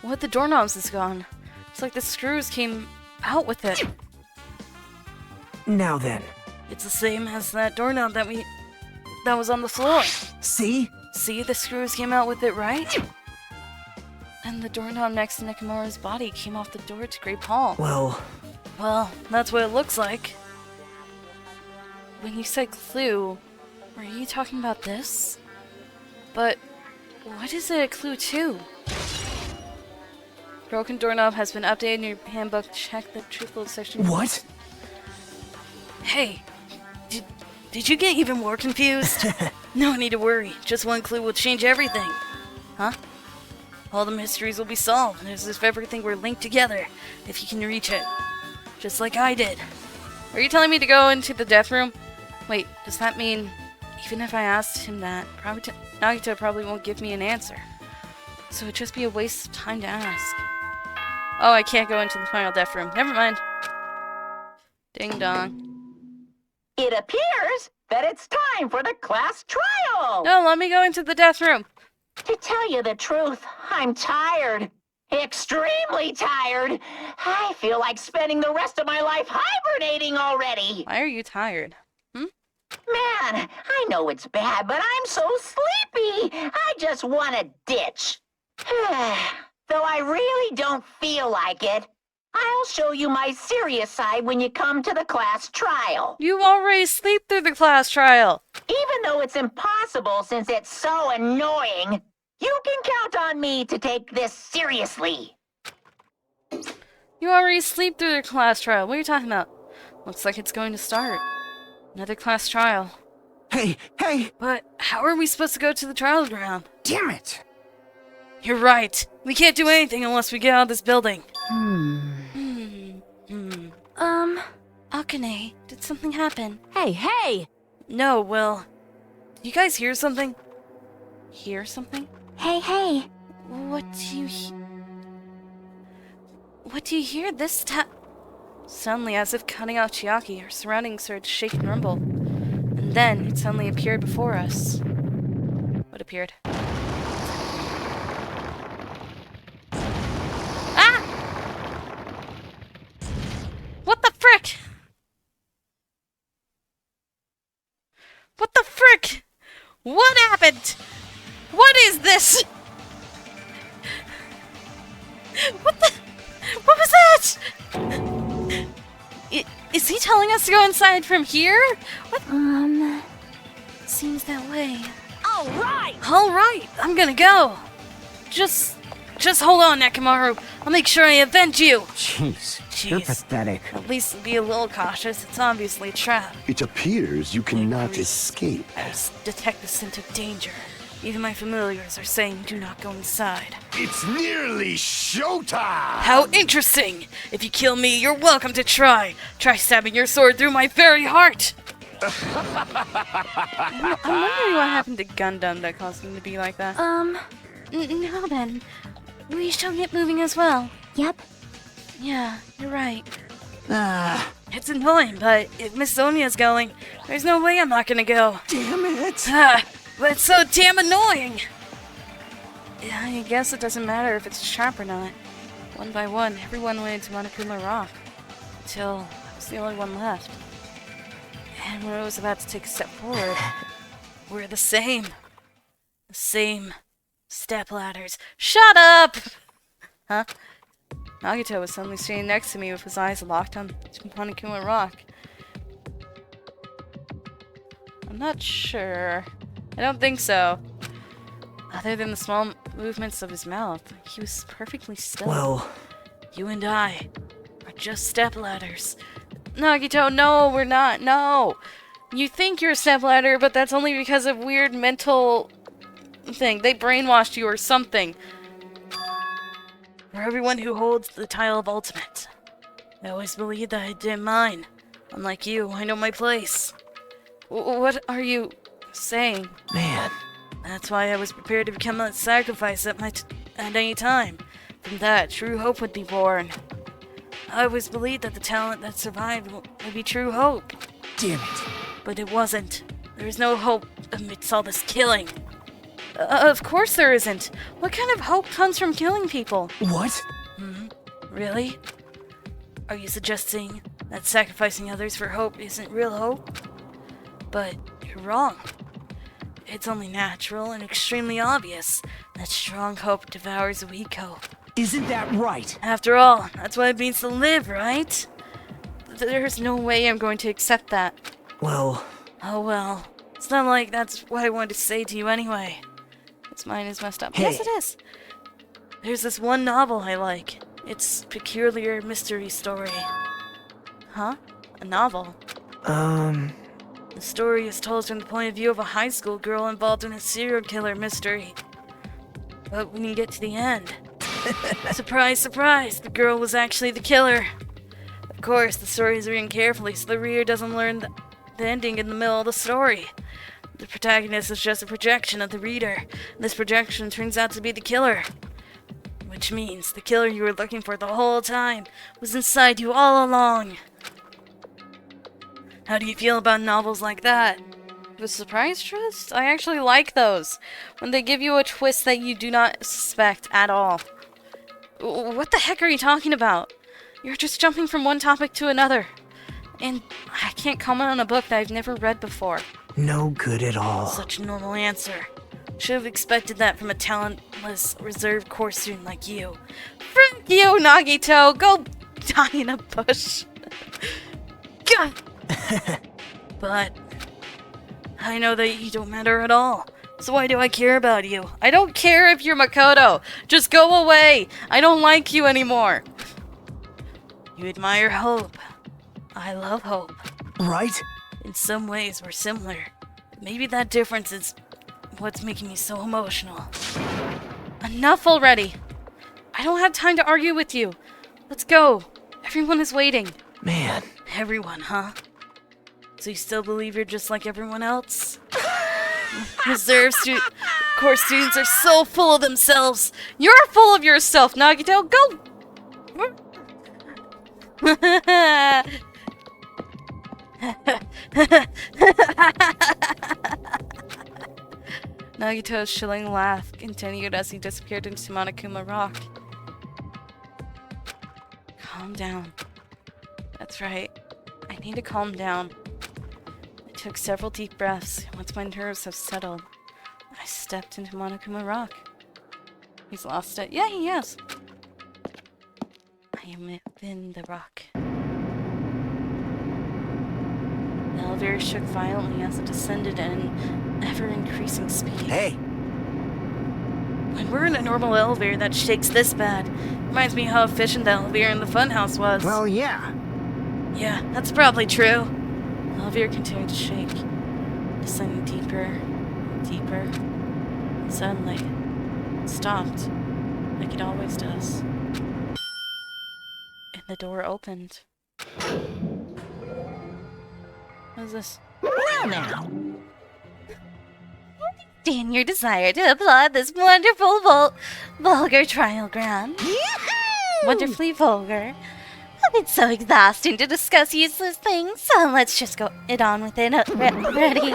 Speaker 2: What? The doorknobs is gone. It's like the screws came out with it.
Speaker 1: Now then.
Speaker 2: It's the same as that doorknob that was on the floor.
Speaker 1: See?
Speaker 2: See, the screws came out with it, right? And the doorknob next to Nekomaru's body came off the door to Grape Hall.
Speaker 1: Well,
Speaker 2: that's what it looks like. When you said clue, were you talking about this? But what is it a clue to? Broken doorknob has been updated in your handbook. Check the truthful section.
Speaker 1: What?
Speaker 2: Hey, did you get even more confused? No need to worry. Just one clue will change everything. Huh? All the mysteries will be solved, as if everything were linked together, if you can reach it. Just like I did. Are you telling me to go into the death room? Wait, does that mean, even if I asked him that, Nagito probably won't give me an answer. So it'd just be a waste of time to ask. Oh, I can't go into the final death room. Never mind. Ding dong.
Speaker 7: It appears that it's time for the class trial!
Speaker 2: No, let me go into the death room.
Speaker 7: To tell you the truth, I'm tired. Extremely tired. I feel like spending the rest of my life hibernating already.
Speaker 2: Why are you tired?
Speaker 7: Man, I know it's bad, but I'm so sleepy. I just want to ditch. Though I really don't feel like it. I'll show you my serious side when you come to the class trial.
Speaker 2: You already sleep through the class trial.
Speaker 7: Even though it's impossible since it's so annoying, you can count on me to take this seriously.
Speaker 2: You already sleep through the class trial. What are you talking about? Looks like it's going to start. Another class trial.
Speaker 1: Hey!
Speaker 2: But how are we supposed to go to the trial ground?
Speaker 1: Damn it!
Speaker 2: You're right. We can't do anything unless we get out of this building.
Speaker 5: Akane, did something happen?
Speaker 4: Hey!
Speaker 2: No, Will. Did you guys hear something? Hear something?
Speaker 5: Hey! What do you What do you hear this time? Suddenly, as if cutting off Chiaki, our surroundings started to shake and rumble. And then, it suddenly appeared before us. What appeared? Ah! What the frick? What the frick? What happened? What is this? What was that? Is he telling us to go inside from here? What? Seems that way.
Speaker 4: All right.
Speaker 5: All right, I'm gonna go. Just hold on, Nekomaru. I'll make sure I avenge you.
Speaker 1: Jeez, you're
Speaker 5: Jeez.
Speaker 1: pathetic.
Speaker 5: At least be a little cautious. It's obviously a trap.
Speaker 6: It appears you cannot escape.
Speaker 5: I just detect the scent of danger. Even my familiars are saying do not go inside.
Speaker 6: It's nearly showtime!
Speaker 5: How interesting! If you kill me, you're welcome to try. Try stabbing your sword through my very heart. I'm wondering what happened to Gundam that caused him to be like that.
Speaker 4: No then. We shall get moving as well. Yep.
Speaker 5: Yeah, you're right. It's annoying, but if Miss Sonia's going, there's no way I'm not gonna go.
Speaker 6: Damn it!
Speaker 5: That's so damn annoying! Yeah, I guess it doesn't matter if it's a trap or not. One by one, everyone went into Monokuma Rock. Until I was the only one left. And when I was about to take a step forward, we're the same. The same step ladders. Shut up! Huh? Nagito was suddenly standing next to me with his eyes locked on Monokuma Rock. I'm not sure. I don't think so. Other than the small movements of his mouth, he was perfectly still.
Speaker 1: Well,
Speaker 5: You and I are just stepladders. Nagito, no, we're not. No. You think you're a stepladder, but that's only because of weird mental thing. They brainwashed you or something. For everyone who holds the title of Ultimate, I always believed that I did mine. Unlike you, I know my place. What are you saying?
Speaker 1: man.
Speaker 5: That's why I was prepared to become a sacrifice at any time. From that, true hope would be born. I always believed that the talent that survived would be true hope.
Speaker 1: Damn it.
Speaker 5: But it wasn't. There is no hope amidst all this killing. Of course there isn't. What kind of hope comes from killing people?
Speaker 1: What?
Speaker 5: Really? Are you suggesting that sacrificing others for hope isn't real hope? But you're wrong. It's only natural and extremely obvious that strong hope devours a weak hope.
Speaker 1: Isn't that right?
Speaker 5: After all, that's what it means to live, right? There's no way I'm going to accept that.
Speaker 1: Well,
Speaker 5: Oh well. It's not like that's what I wanted to say to you anyway. This mine is messed up.
Speaker 1: Hey.
Speaker 5: Yes, it is. There's this one novel I like. It's Peculiar Mystery Story. Huh? A novel? The story is told from the point of view of a high school girl involved in a serial killer mystery. But when you get to the end, surprise, surprise, the girl was actually the killer. Of course, the story is written carefully so the reader doesn't learn the ending in the middle of the story. The protagonist is just a projection of the reader, and this projection turns out to be the killer. Which means the killer you were looking for the whole time was inside you all along. How do you feel about novels like that? The surprise twist? I actually like those. When they give you a twist that you do not suspect at all. What the heck are you talking about? You're just jumping from one topic to another. And I can't comment on a book that I've never read before.
Speaker 1: no good at all.
Speaker 5: Such a normal answer. Should have expected that from a talentless, reserved course student like you. Frick you, Nagito! Go die in a bush. God. But I know that you don't matter at all. So why do I care about you? I don't care if you're Makoto. Just go away. I don't like you anymore. You admire hope. I love hope.
Speaker 1: Right?
Speaker 5: In some ways, we're similar. Maybe that difference is what's making me so emotional. Enough already! I don't have time to argue with you. Let's go. Everyone is waiting.
Speaker 1: Man.
Speaker 5: Everyone, huh? So you still believe you're just like everyone else? Course students are so full of themselves. You're full of yourself, Nagito. Go!
Speaker 2: Nagito's shilling laugh continued as he disappeared into Monokuma Rock. Calm down. That's right. I need to calm down. I took several deep breaths. Once my nerves have settled, I stepped into Monokuma Rock. He's lost it. Yeah, he has. I am within the rock. The elevator shook violently as it descended at an ever-increasing speed.
Speaker 1: Hey,
Speaker 2: When we're in a normal elevator that shakes this bad, reminds me how efficient the elevator in the Funhouse was.
Speaker 1: well, yeah.
Speaker 2: Yeah, that's probably true. The elevator continued to shake, descending deeper and deeper. And suddenly, it stopped, like it always does. And the door opened. What is this?
Speaker 7: Well now,
Speaker 5: Understand your desire to applaud this wonderful vulgar trial ground. Wonderfully vulgar. It's so exhausting to discuss useless things, so let's just go it on with it already.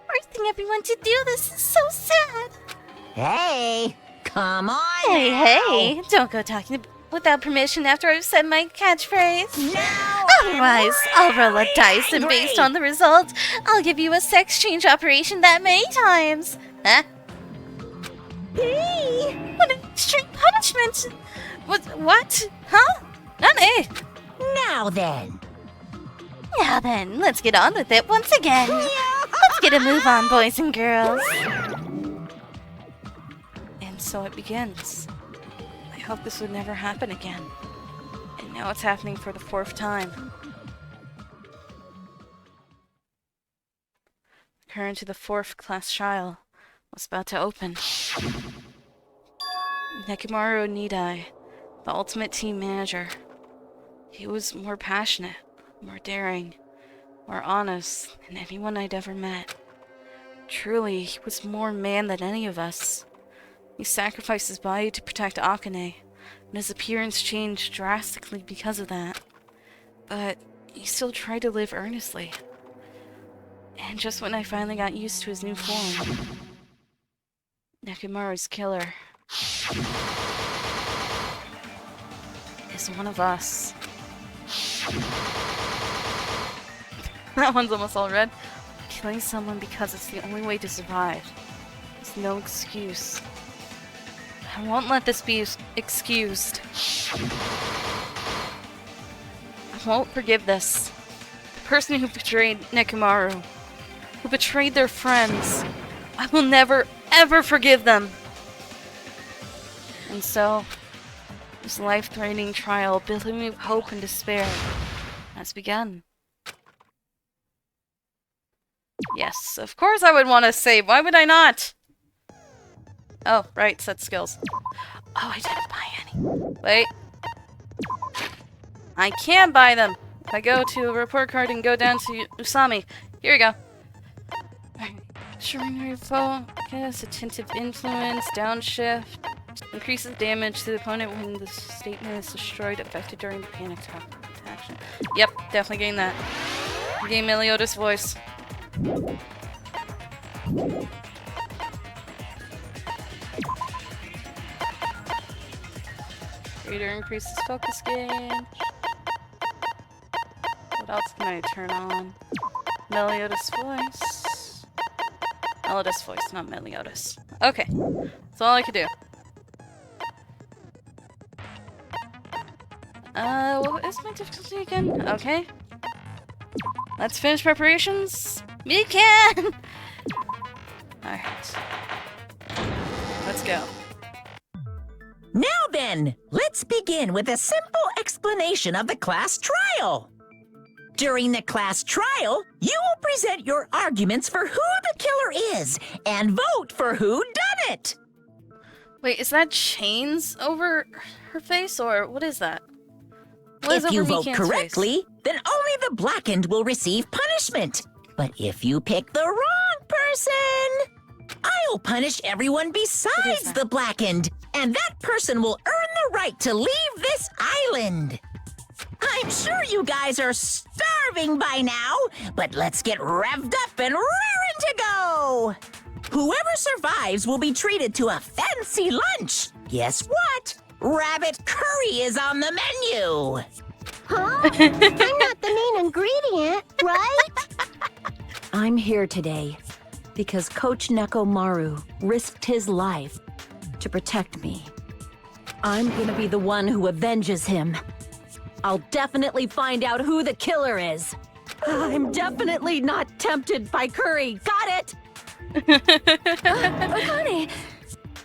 Speaker 5: Forcing everyone to do this is so sad.
Speaker 7: hey, come on
Speaker 5: Hey,
Speaker 7: now.
Speaker 5: hey, don't go talking without permission after I've said my catchphrase.
Speaker 7: Now
Speaker 5: Otherwise, I'll roll a dice, and based on the results, I'll give you a sex change operation that many times. Huh? Hey, what an extreme punishment!
Speaker 2: What? Huh? Nani?
Speaker 7: Now then.
Speaker 5: Now then, let's get on with it once again. Let's get a move on, boys and girls.
Speaker 2: And so it begins. I hope this would never happen again. And now it's happening for the 4th time. The current to the 4th class trial was about to open. Nekomaru Nidai, the ultimate team manager. He was more passionate, more daring, more honest than anyone I'd ever met. Truly, he was more man than any of us. He sacrificed his body to protect Akane, and his appearance changed drastically because of that. But he still tried to live earnestly. And just when I finally got used to his new form, Nekomaru's killer is one of us. That one's almost all red. Killing someone because it's the only way to survive. It's no excuse. I won't let this be excused. I won't forgive this. The person who betrayed Nekomaru, who betrayed their friends, I will never, ever forgive them. And so, this life-threatening trial, filling me with hope and despair, has begun. Yes, of course I would want to save. Why would I not? Oh, right, set skills. Oh, I didn't buy any. Wait. I can buy them. If I go to a report card and go down to Usami. Here we go. Extraordinary focus, attentive influence, downshift. Increases damage to the opponent when the statement is destroyed, affected during the panic action. Yep, definitely getting that. Getting Meliodas' voice. Greater increases focus gauge. What else can I turn on? Meliodas' voice. Meliodas' voice, not Meliodas. Okay, that's all I could do. What is my difficulty again? Okay. Let's finish preparations. We can! Alright. Let's go.
Speaker 7: Now then, let's begin with a simple explanation of the class trial. During the class trial, you will present your arguments for who the killer is and vote for who done it.
Speaker 2: Wait, is that chains over her face, or what is that? What is
Speaker 7: If you
Speaker 2: over
Speaker 7: vote
Speaker 2: Mikan's
Speaker 7: correctly,
Speaker 2: face?
Speaker 7: then only the blackened will receive punishment. But if you pick the wrong person,
Speaker 8: I'll punish everyone besides the blackened, and that person will earn the right to leave this island. I'm sure you guys are starving by now, but let's get revved up and raring to go. Whoever survives will be treated to a fancy lunch. Guess what? Rabbit curry is on the menu.
Speaker 4: Huh? I'm not the main ingredient, right?
Speaker 9: I'm here today because Coach Nekomaru risked his life to protect me. I'm gonna be the one who avenges him. I'll definitely find out who the killer is. I'm definitely not tempted by curry. Got it?
Speaker 5: Akane,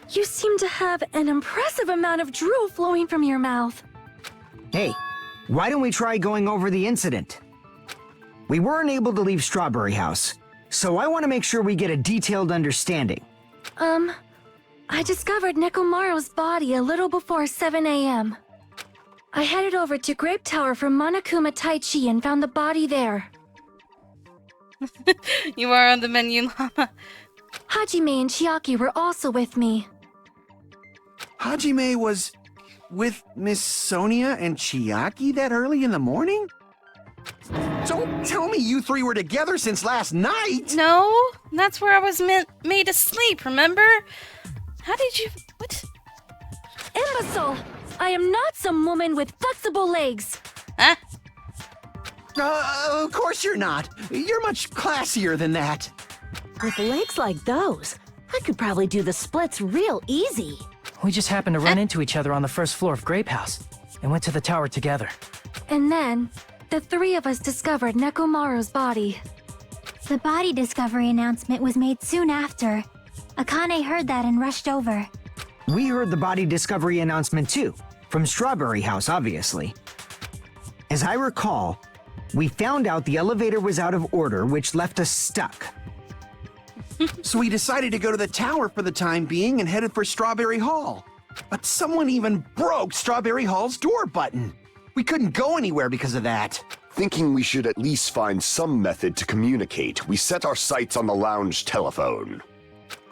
Speaker 5: you seem to have an impressive amount of drool flowing from your mouth.
Speaker 1: Hey, why don't we try going over the incident? We weren't able to leave Strawberry House, so I want to make sure we get a detailed understanding.
Speaker 5: I discovered Nekomaru's body a little before 7 a.m. I headed over to Grape Tower from Monokuma Taichi and found the body there.
Speaker 2: You are on the menu, Llama.
Speaker 5: Hajime and Chiaki were also with me.
Speaker 10: Hajime was with Miss Sonia and Chiaki that early in the morning? Don't tell me you three were together since last night!
Speaker 2: No, that's where I was made to sleep, remember? How did you... what?
Speaker 5: Imbecile! I am not some woman with flexible legs.
Speaker 2: Huh?
Speaker 10: Of course you're not. You're much classier than that.
Speaker 9: With legs like those, I could probably do the splits real easy.
Speaker 3: We just happened to run into each other on the first floor of Grape House and went to the tower together.
Speaker 5: And then, the three of us discovered Nekomaru's body.
Speaker 4: The body discovery announcement was made soon after. Akane heard that and rushed over.
Speaker 1: We heard the body discovery announcement too, from Strawberry House, obviously. As I recall, we found out the elevator was out of order, which left us stuck.
Speaker 10: So we decided to go to the tower for the time being and headed for Strawberry Hall. But someone even broke Strawberry Hall's door button. We couldn't go anywhere because of that.
Speaker 6: Thinking we should at least find some method to communicate, we set our sights on the lounge telephone.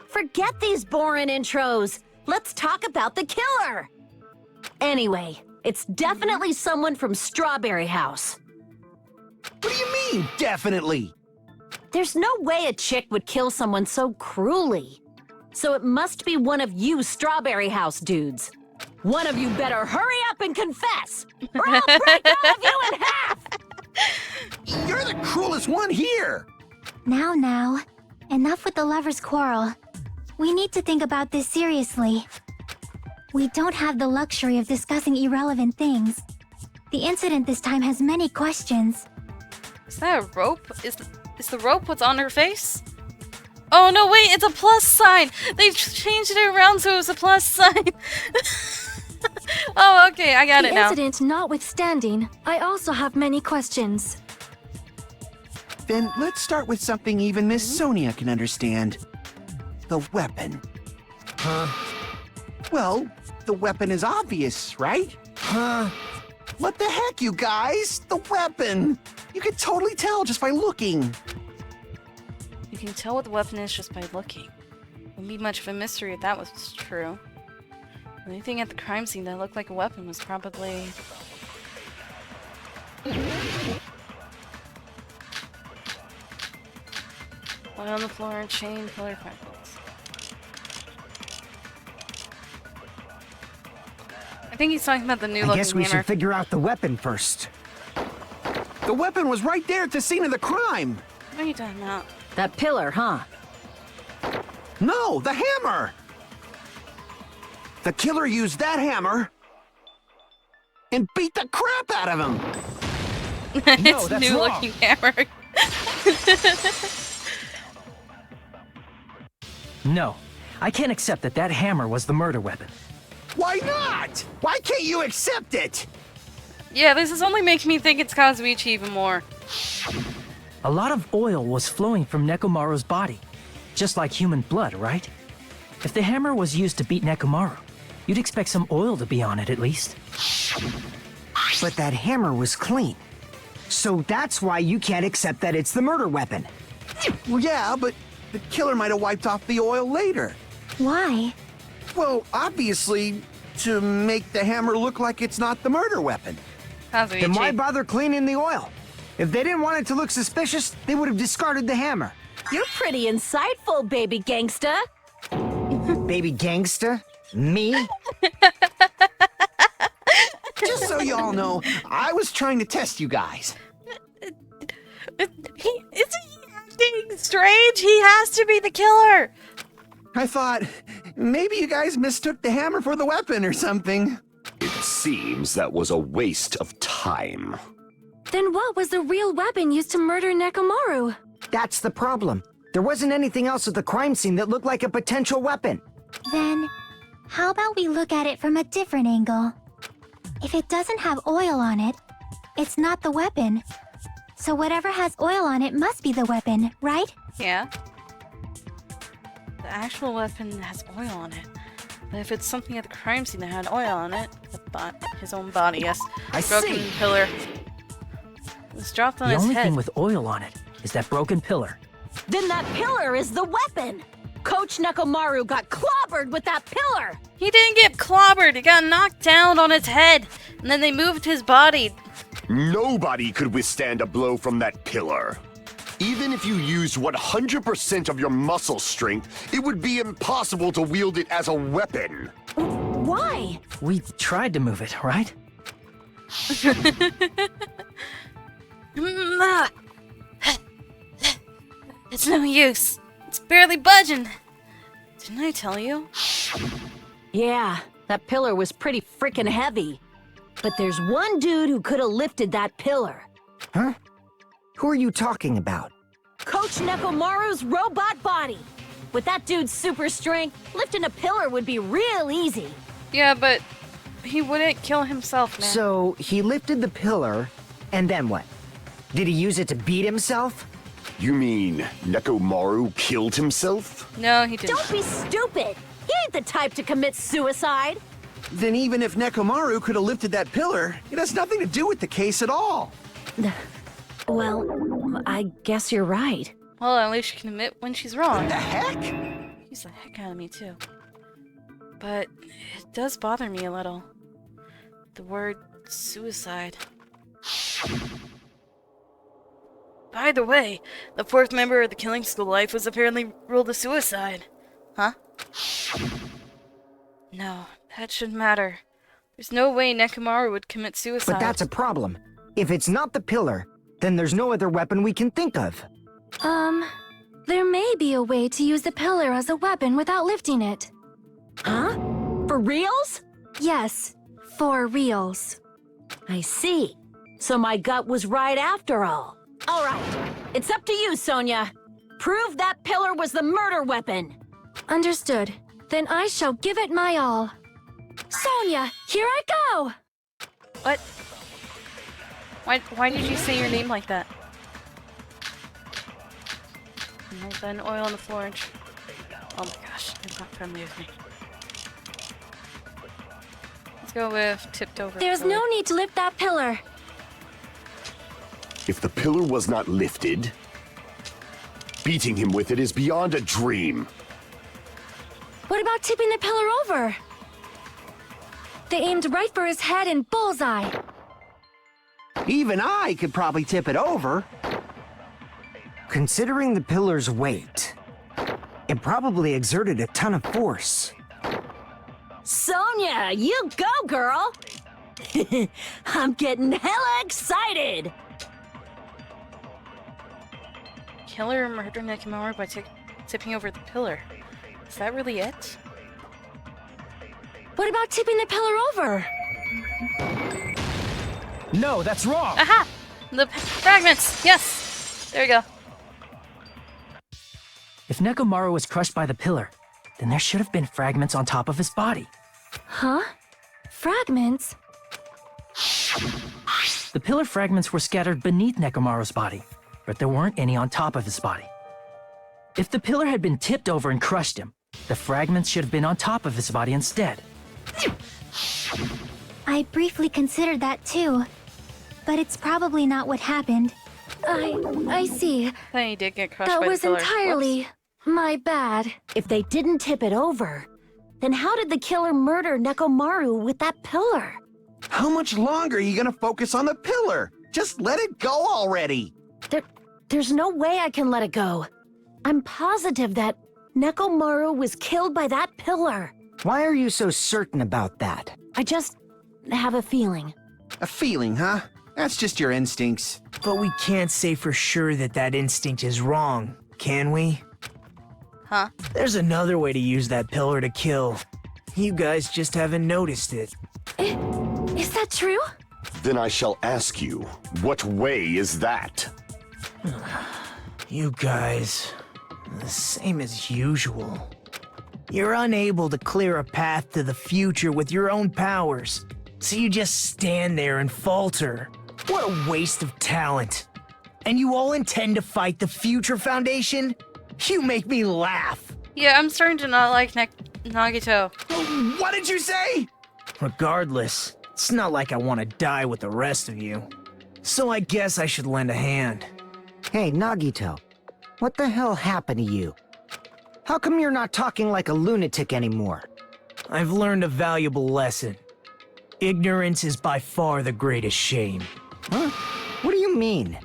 Speaker 9: Forget these boring intros. Let's talk about the killer. Anyway, it's definitely someone from Strawberry House.
Speaker 10: What do you mean, definitely?
Speaker 9: There's no way a chick would kill someone so cruelly. So it must be one of you Strawberry House dudes. One of you better hurry up and confess, or I'll break all of you in half!
Speaker 10: You're the cruelest one here!
Speaker 4: Now, enough with the lovers' quarrel. We need to think about this seriously. We don't have the luxury of discussing irrelevant things. The incident this time has many questions.
Speaker 2: Is that a rope? Is the rope what's on her face? Oh no, wait, it's a plus sign! They've changed it around so it was a plus sign! Oh, okay, I got it now.
Speaker 5: The incident notwithstanding, I also have many questions.
Speaker 10: Then let's start with something even Miss Sonia can understand. The weapon.
Speaker 1: Huh?
Speaker 10: Well, the weapon is obvious, right?
Speaker 1: Huh?
Speaker 10: What the heck, you guys? The weapon! You can totally tell just by looking.
Speaker 2: You can tell what the weapon is just by looking. Wouldn't be much of a mystery if that was true. The only thing at the crime scene that looked like a weapon was probably... one on the floor, chain, pillar fragments. I think he's talking about the new looking
Speaker 1: I guess we
Speaker 2: hammer.
Speaker 1: should figure out the weapon first.
Speaker 10: The weapon was right there at the scene of the crime!
Speaker 2: What are you talking about?
Speaker 9: That pillar, huh?
Speaker 10: No, the hammer! The killer used that hammer and beat the crap out of him!
Speaker 2: It's
Speaker 1: that's
Speaker 2: new
Speaker 1: wrong.
Speaker 2: looking hammer.
Speaker 3: No, I can't accept that hammer was the murder weapon.
Speaker 10: Why not? Why can't you accept it?
Speaker 2: Yeah, this is only making me think it's Kazuichi even more.
Speaker 3: A lot of oil was flowing from Nekomaru's body, just like human blood, right? If the hammer was used to beat Nekomaru, you'd expect some oil to be on it at least.
Speaker 1: But that hammer was clean. So that's why you can't accept that it's the murder weapon.
Speaker 10: Well, yeah, but the killer might have wiped off the oil later.
Speaker 4: Why?
Speaker 10: Well, obviously, to make the hammer look like it's not the murder weapon.
Speaker 1: Then why bother cleaning the oil? If they didn't want it to look suspicious, they would have discarded the hammer.
Speaker 9: You're pretty insightful, baby gangsta.
Speaker 1: Baby gangsta? Me?
Speaker 10: Just so y'all know, I was trying to test you guys.
Speaker 2: Is he acting strange? He has to be the killer.
Speaker 10: I thought maybe you guys mistook the hammer for the weapon or something.
Speaker 6: It seems that was a waste of time.
Speaker 4: Then what was the real weapon used to murder Nekomaru?
Speaker 1: That's the problem. There wasn't anything else at the crime scene that looked like a potential weapon.
Speaker 4: Then, how about we look at it from a different angle? If it doesn't have oil on it, it's not the weapon. So whatever has oil on it must be the weapon, right?
Speaker 2: Yeah. The actual weapon has oil on it. But if it's something at the crime scene that had oil on it, his own body, yes. Broken pillar. It was dropped on
Speaker 3: The
Speaker 2: his
Speaker 3: only
Speaker 2: head.
Speaker 3: thing with oil on it is that broken pillar.
Speaker 9: Then that pillar is the weapon! Coach Nekomaru got clobbered with that pillar!
Speaker 2: He didn't get clobbered. He got knocked down on his head. And then they moved his body.
Speaker 6: Nobody could withstand a blow from that pillar. Even if you used 100% of your muscle strength, it would be impossible to wield it as a weapon.
Speaker 9: Why?
Speaker 3: We tried to move it, right?
Speaker 2: It's no use. It's barely budging. Didn't I tell you?
Speaker 9: Yeah, that pillar was pretty freaking heavy. But there's one dude who could have lifted that pillar.
Speaker 1: Huh? Who are you talking about?
Speaker 9: Coach Nekomaru's robot body. With that dude's super strength, lifting a pillar would be real easy.
Speaker 2: Yeah, but he wouldn't kill himself, man.
Speaker 1: So, he lifted the pillar, and then what? Did he use it to beat himself?
Speaker 6: You mean Nekomaru killed himself?
Speaker 2: No, he didn't.
Speaker 9: Don't be stupid! He ain't the type to commit suicide!
Speaker 10: Then even if Nekomaru could have lifted that pillar, it has nothing to do with the case at all.
Speaker 9: Well, I guess you're right.
Speaker 2: Well, at least she can admit when she's wrong.
Speaker 10: What the heck?
Speaker 2: He's the heck out of me, too. But it does bother me a little. The word suicide. By the way, the fourth member of the Killing School Life was apparently ruled a suicide. Huh? No, that shouldn't matter. There's no way Nekomaru would commit suicide.
Speaker 1: But that's a problem. If it's not the pillar, then there's no other weapon we can think of.
Speaker 4: There may be a way to use the pillar as a weapon without lifting it.
Speaker 9: Huh? For reals?
Speaker 4: Yes, for reals.
Speaker 9: I see. So my gut was right after all. All right, it's up to you, Sonia. Prove that pillar was the murder weapon.
Speaker 4: Understood. Then I shall give it my all. Sonia, here I go!
Speaker 2: What? Why did you say your name like that? And then oil on the floor and oh my gosh, it's not friendly with me. Let's go with tipped over.
Speaker 4: There's no need to lift that pillar.
Speaker 6: If the pillar was not lifted, beating him with it is beyond a dream.
Speaker 4: What about tipping the pillar over? They aimed right for his head and bullseye.
Speaker 10: Even I could probably tip it over.
Speaker 1: Considering the pillar's weight, it probably exerted a ton of force.
Speaker 9: Sonia, you go, girl! I'm getting hella excited!
Speaker 2: Killer murdered Nekomaru by tipping over the pillar. Is that really it?
Speaker 4: What about tipping the pillar over?
Speaker 3: No, that's wrong!
Speaker 2: Aha! The fragments! Yes! There we go.
Speaker 3: If Nekomaru was crushed by the pillar, then there should have been fragments on top of his body.
Speaker 4: Huh? Fragments?
Speaker 3: The pillar fragments were scattered beneath Nekomaru's body, but there weren't any on top of his body. If the pillar had been tipped over and crushed him, the fragments should have been on top of his body instead.
Speaker 4: I briefly considered that too, but it's probably not what happened. I see.
Speaker 2: Then he did get crushed
Speaker 4: That
Speaker 2: by
Speaker 4: was
Speaker 2: the pillar.
Speaker 4: entirely
Speaker 2: Whoops.
Speaker 4: My bad.
Speaker 9: If they didn't tip it over, then how did the killer murder Nekomaru with that pillar?
Speaker 10: How much longer are you gonna focus on the pillar? Just let it go already.
Speaker 9: There's no way I can let it go. I'm positive that Nekomaru was killed by that pillar.
Speaker 1: Why are you so certain about that?
Speaker 9: I just have a feeling.
Speaker 10: A feeling, huh? That's just your instincts.
Speaker 1: But we can't say for sure that that instinct is wrong, can we?
Speaker 2: Huh?
Speaker 1: There's another way to use that pillar to kill. You guys just haven't noticed it.
Speaker 4: Is that true?
Speaker 6: Then I shall ask you, what way is that?
Speaker 1: You guys, the same as usual. You're unable to clear a path to the future with your own powers, so you just stand there and falter. What a waste of talent. And you all intend to fight the Future Foundation? You make me laugh.
Speaker 2: Yeah, I'm starting to not like Nagito.
Speaker 1: What did you say? Regardless, it's not like I want to die with the rest of you. So I guess I should lend a hand.
Speaker 11: Hey, Nagito. What the hell happened to you? How come you're not talking like a lunatic anymore?
Speaker 1: I've learned a valuable lesson. Ignorance is by far the greatest shame.
Speaker 11: Huh? What do you mean?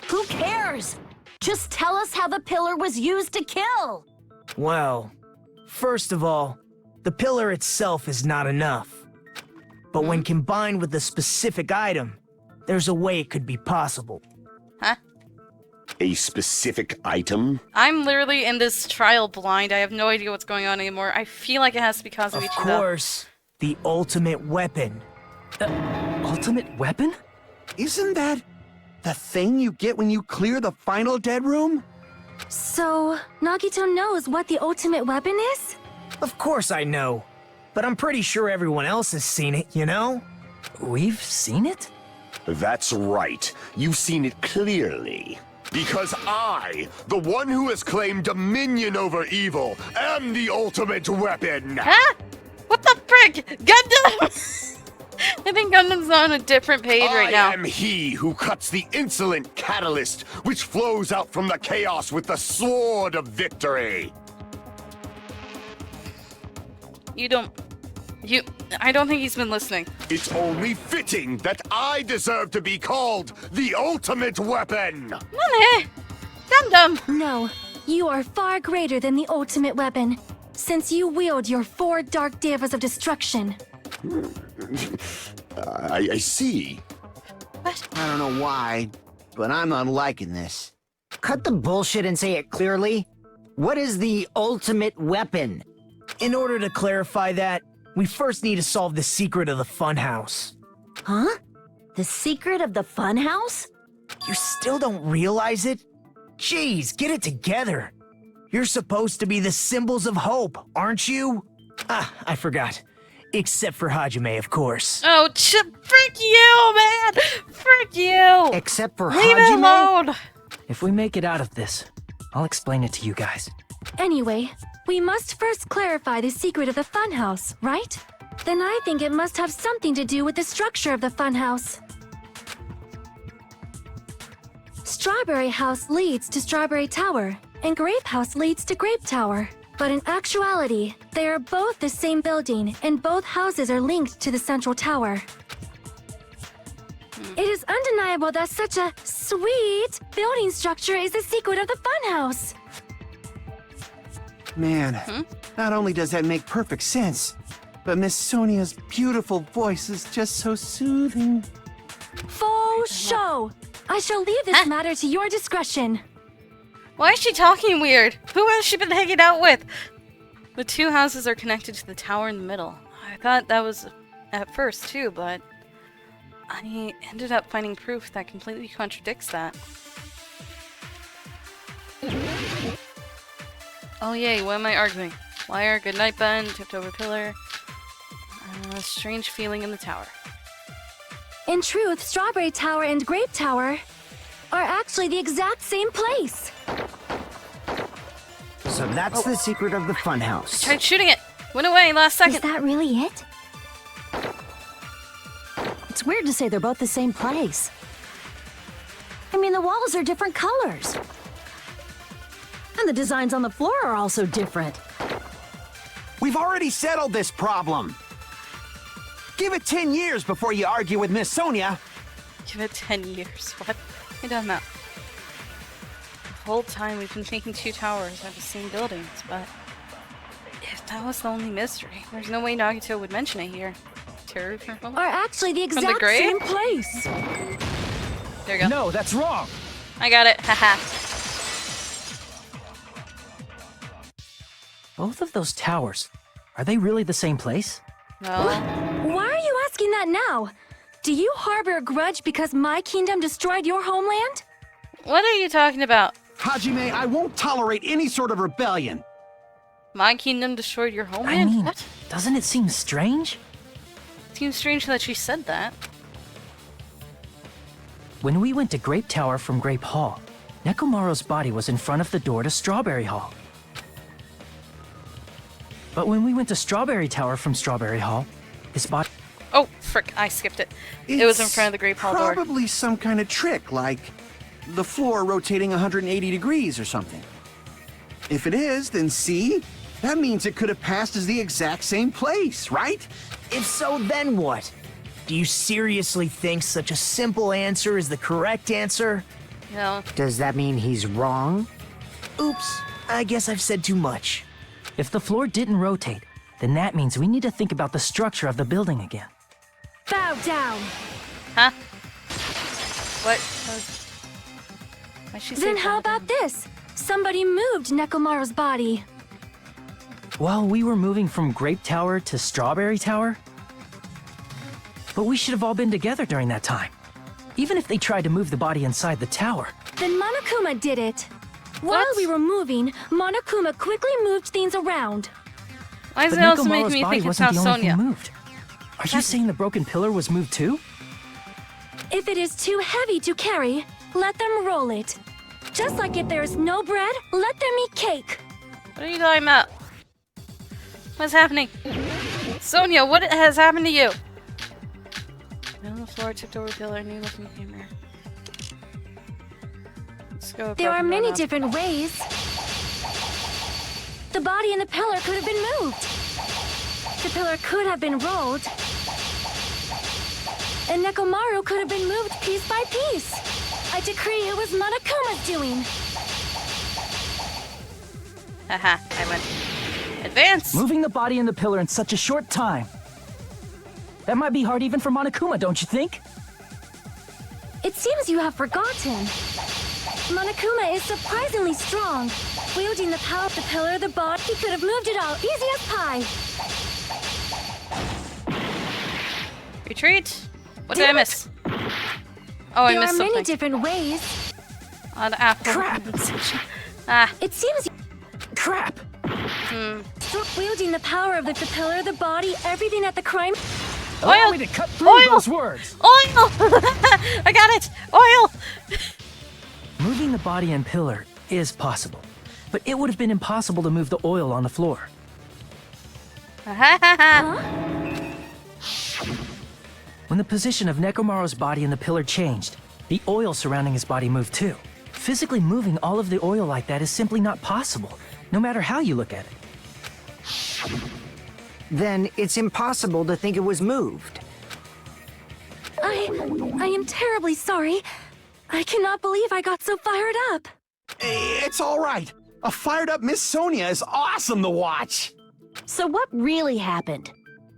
Speaker 9: Who cares? Just tell us how the pillar was used to kill.
Speaker 1: Well, first of all, the pillar itself is not enough. But when combined with a specific item, there's a way it could be possible.
Speaker 2: Huh?
Speaker 6: A specific item?
Speaker 2: I'm literally in this trial blind. I have no idea what's going on anymore. I feel like it has to be Kazuichi.
Speaker 1: Of course, the ultimate weapon.
Speaker 3: Ultimate weapon?
Speaker 10: Isn't that the thing you get when you clear the final dead room?
Speaker 4: So, Nagito knows what the ultimate weapon is?
Speaker 1: Of course I know. But I'm pretty sure everyone else has seen it, you know?
Speaker 3: We've seen it?
Speaker 6: That's right. You've seen it clearly. Because I, the one who has claimed dominion over evil, am the ultimate weapon!
Speaker 2: Huh? What the frick? Gundam! I think Gundam's on a different page right now.
Speaker 6: I am he who cuts the insolent catalyst which flows out from the chaos with the sword of victory.
Speaker 2: I don't think he's been listening.
Speaker 6: It's only fitting that I deserve to be called the ultimate weapon!
Speaker 2: Gundam!
Speaker 4: No, you are far greater than the ultimate weapon, since you wield your 4 dark devas of destruction.
Speaker 6: I see.
Speaker 2: What?
Speaker 10: I don't know why, but I'm not liking this.
Speaker 11: Cut the bullshit and say it clearly. What is the ultimate weapon?
Speaker 1: In order to clarify that, we first need to solve the secret of the Funhouse.
Speaker 9: Huh? The secret of the Funhouse?
Speaker 1: You still don't realize it? Jeez, get it together. You're supposed to be the symbols of hope, aren't you? Ah, I forgot. Except for Hajime, of course.
Speaker 2: Oh, frick you, man! Frick you!
Speaker 11: Except for
Speaker 2: Leave
Speaker 11: Hajime?
Speaker 2: it alone!
Speaker 3: If we make it out of this, I'll explain it to you guys.
Speaker 4: Anyway, we must first clarify the secret of the Funhouse, right? Then I think it must have something to do with the structure of the Funhouse. Strawberry House leads to Strawberry Tower, and Grape House leads to Grape Tower. But in actuality, they are both the same building, and both houses are linked to the central tower. It is undeniable that such a sweet building structure is the secret of the Funhouse.
Speaker 10: Man, not only does that make perfect sense, but Miss Sonia's beautiful voice is just so soothing.
Speaker 4: Faux show! I shall leave this matter to your discretion.
Speaker 2: Why is she talking weird? Who has she been hanging out with? The 2 houses are connected to the tower in the middle. I thought that was at first too, but I ended up finding proof that completely contradicts that. Oh yay, what am I arguing? Wire, goodnight button, tipped over pillar. A strange feeling in the tower.
Speaker 4: In truth, Strawberry Tower and Grape Tower are actually the exact same place.
Speaker 11: So that's the secret of the Funhouse.
Speaker 2: Tried shooting it! Went away last second!
Speaker 4: Is that really it?
Speaker 9: It's weird to say they're both the same place. I mean, the walls are different colors. And the designs on the floor are also different.
Speaker 10: We've already settled this problem. Give it 10 years before you argue with Miss Sonia.
Speaker 2: Give it 10 years. What? I don't know. The whole time we've been thinking 2 towers are the same buildings, but if that was the only mystery, there's no way Nagito would mention it here. Terror from home?
Speaker 9: Are actually the
Speaker 2: From
Speaker 9: exact
Speaker 2: grave?
Speaker 9: same place.
Speaker 2: There you go.
Speaker 3: No, that's wrong.
Speaker 2: I got it. Haha.
Speaker 3: Both of those towers, are they really the same place?
Speaker 2: No.
Speaker 9: Why are you asking that now? Do you harbor a grudge because my kingdom destroyed your homeland?
Speaker 2: What are you talking about?
Speaker 10: Hajime, I won't tolerate any sort of rebellion.
Speaker 2: My kingdom destroyed your homeland?
Speaker 3: I mean,
Speaker 2: What?
Speaker 3: doesn't it seem strange?
Speaker 2: Seems strange that she said that.
Speaker 3: When we went to Grape Tower from Grape Hall, Nekomaru's body was in front of the door to Strawberry Hall. But when we went to Strawberry Tower from Strawberry Hall, his body...
Speaker 2: Oh, frick, I skipped it. It was in front of the Grape Hall door.
Speaker 10: Probably some kind of trick, like the floor rotating 180 degrees or something. If it is, then see? That means it could have passed as the exact same place, right?
Speaker 1: If so, then what? Do you seriously think such a simple answer is the correct answer?
Speaker 2: No.
Speaker 11: Does that mean he's wrong?
Speaker 1: Oops, I guess I've said too much.
Speaker 3: If the floor didn't rotate, then that means we need to think about the structure of the building again.
Speaker 9: Bow down.
Speaker 2: Huh? What? Why'd she say
Speaker 9: Then how
Speaker 2: bow
Speaker 9: about this? Somebody moved Nekomaru's body.
Speaker 3: While we were moving from Grape Tower to Strawberry Tower? But we should have all been together during that time. Even if they tried to move the body inside the tower.
Speaker 9: Then Monokuma did it. While
Speaker 2: What?
Speaker 9: we were moving, Monokuma quickly moved things around.
Speaker 2: Why does
Speaker 3: But
Speaker 2: it also make
Speaker 3: Nekomaru's
Speaker 2: me
Speaker 3: body
Speaker 2: think it's
Speaker 3: wasn't
Speaker 2: how
Speaker 3: the only
Speaker 2: Sonia?
Speaker 3: thing moved. Are you saying the broken pillar was moved too?
Speaker 9: If it is too heavy to carry, let them roll it. Just like if there is no bread, let them eat cake.
Speaker 2: What are you talking about? What's happening? Sonia, what has happened to you? On the floor, tipped over pillar, new looking camera. Let's go.
Speaker 9: There are
Speaker 2: broken
Speaker 9: many
Speaker 2: doorknob.
Speaker 9: different ways. The body and the pillar could have been moved. The pillar could have been rolled. And Nekomaru could have been moved piece by piece. I decree it was Monokuma's doing.
Speaker 2: Haha, I went. Advance!
Speaker 3: Moving the body and the pillar in such a short time. That might be hard even for Monokuma, don't you think?
Speaker 9: It seems you have forgotten. Monokuma is surprisingly strong. Wielding the power of the pillar, the body, he could have moved it all, easy as pie.
Speaker 2: Retreat? What did I miss? Oh, I
Speaker 9: There
Speaker 2: missed
Speaker 9: are many
Speaker 2: something.
Speaker 9: different ways.
Speaker 2: On apple.
Speaker 3: Crap.
Speaker 2: Ah,
Speaker 9: It seems
Speaker 3: Crap!
Speaker 9: wielding the power of the pillar, the body, everything at the crime.
Speaker 3: Allow
Speaker 2: Oil!
Speaker 3: me to cut through
Speaker 2: Oil!
Speaker 3: those words!
Speaker 2: oil! I got it! Oil!
Speaker 3: Moving the body and pillar is possible, but it would have been impossible to move the oil on the floor. When the position of Nekomaru's body and the pillar changed, the oil surrounding his body moved too. Physically moving all of the oil like that is simply not possible, no matter how you look at it.
Speaker 11: Then it's impossible to think it was moved.
Speaker 9: I am terribly sorry. I cannot believe I got so fired up.
Speaker 10: It's all right. A fired up Miss Sonia is awesome to watch.
Speaker 9: So what really happened?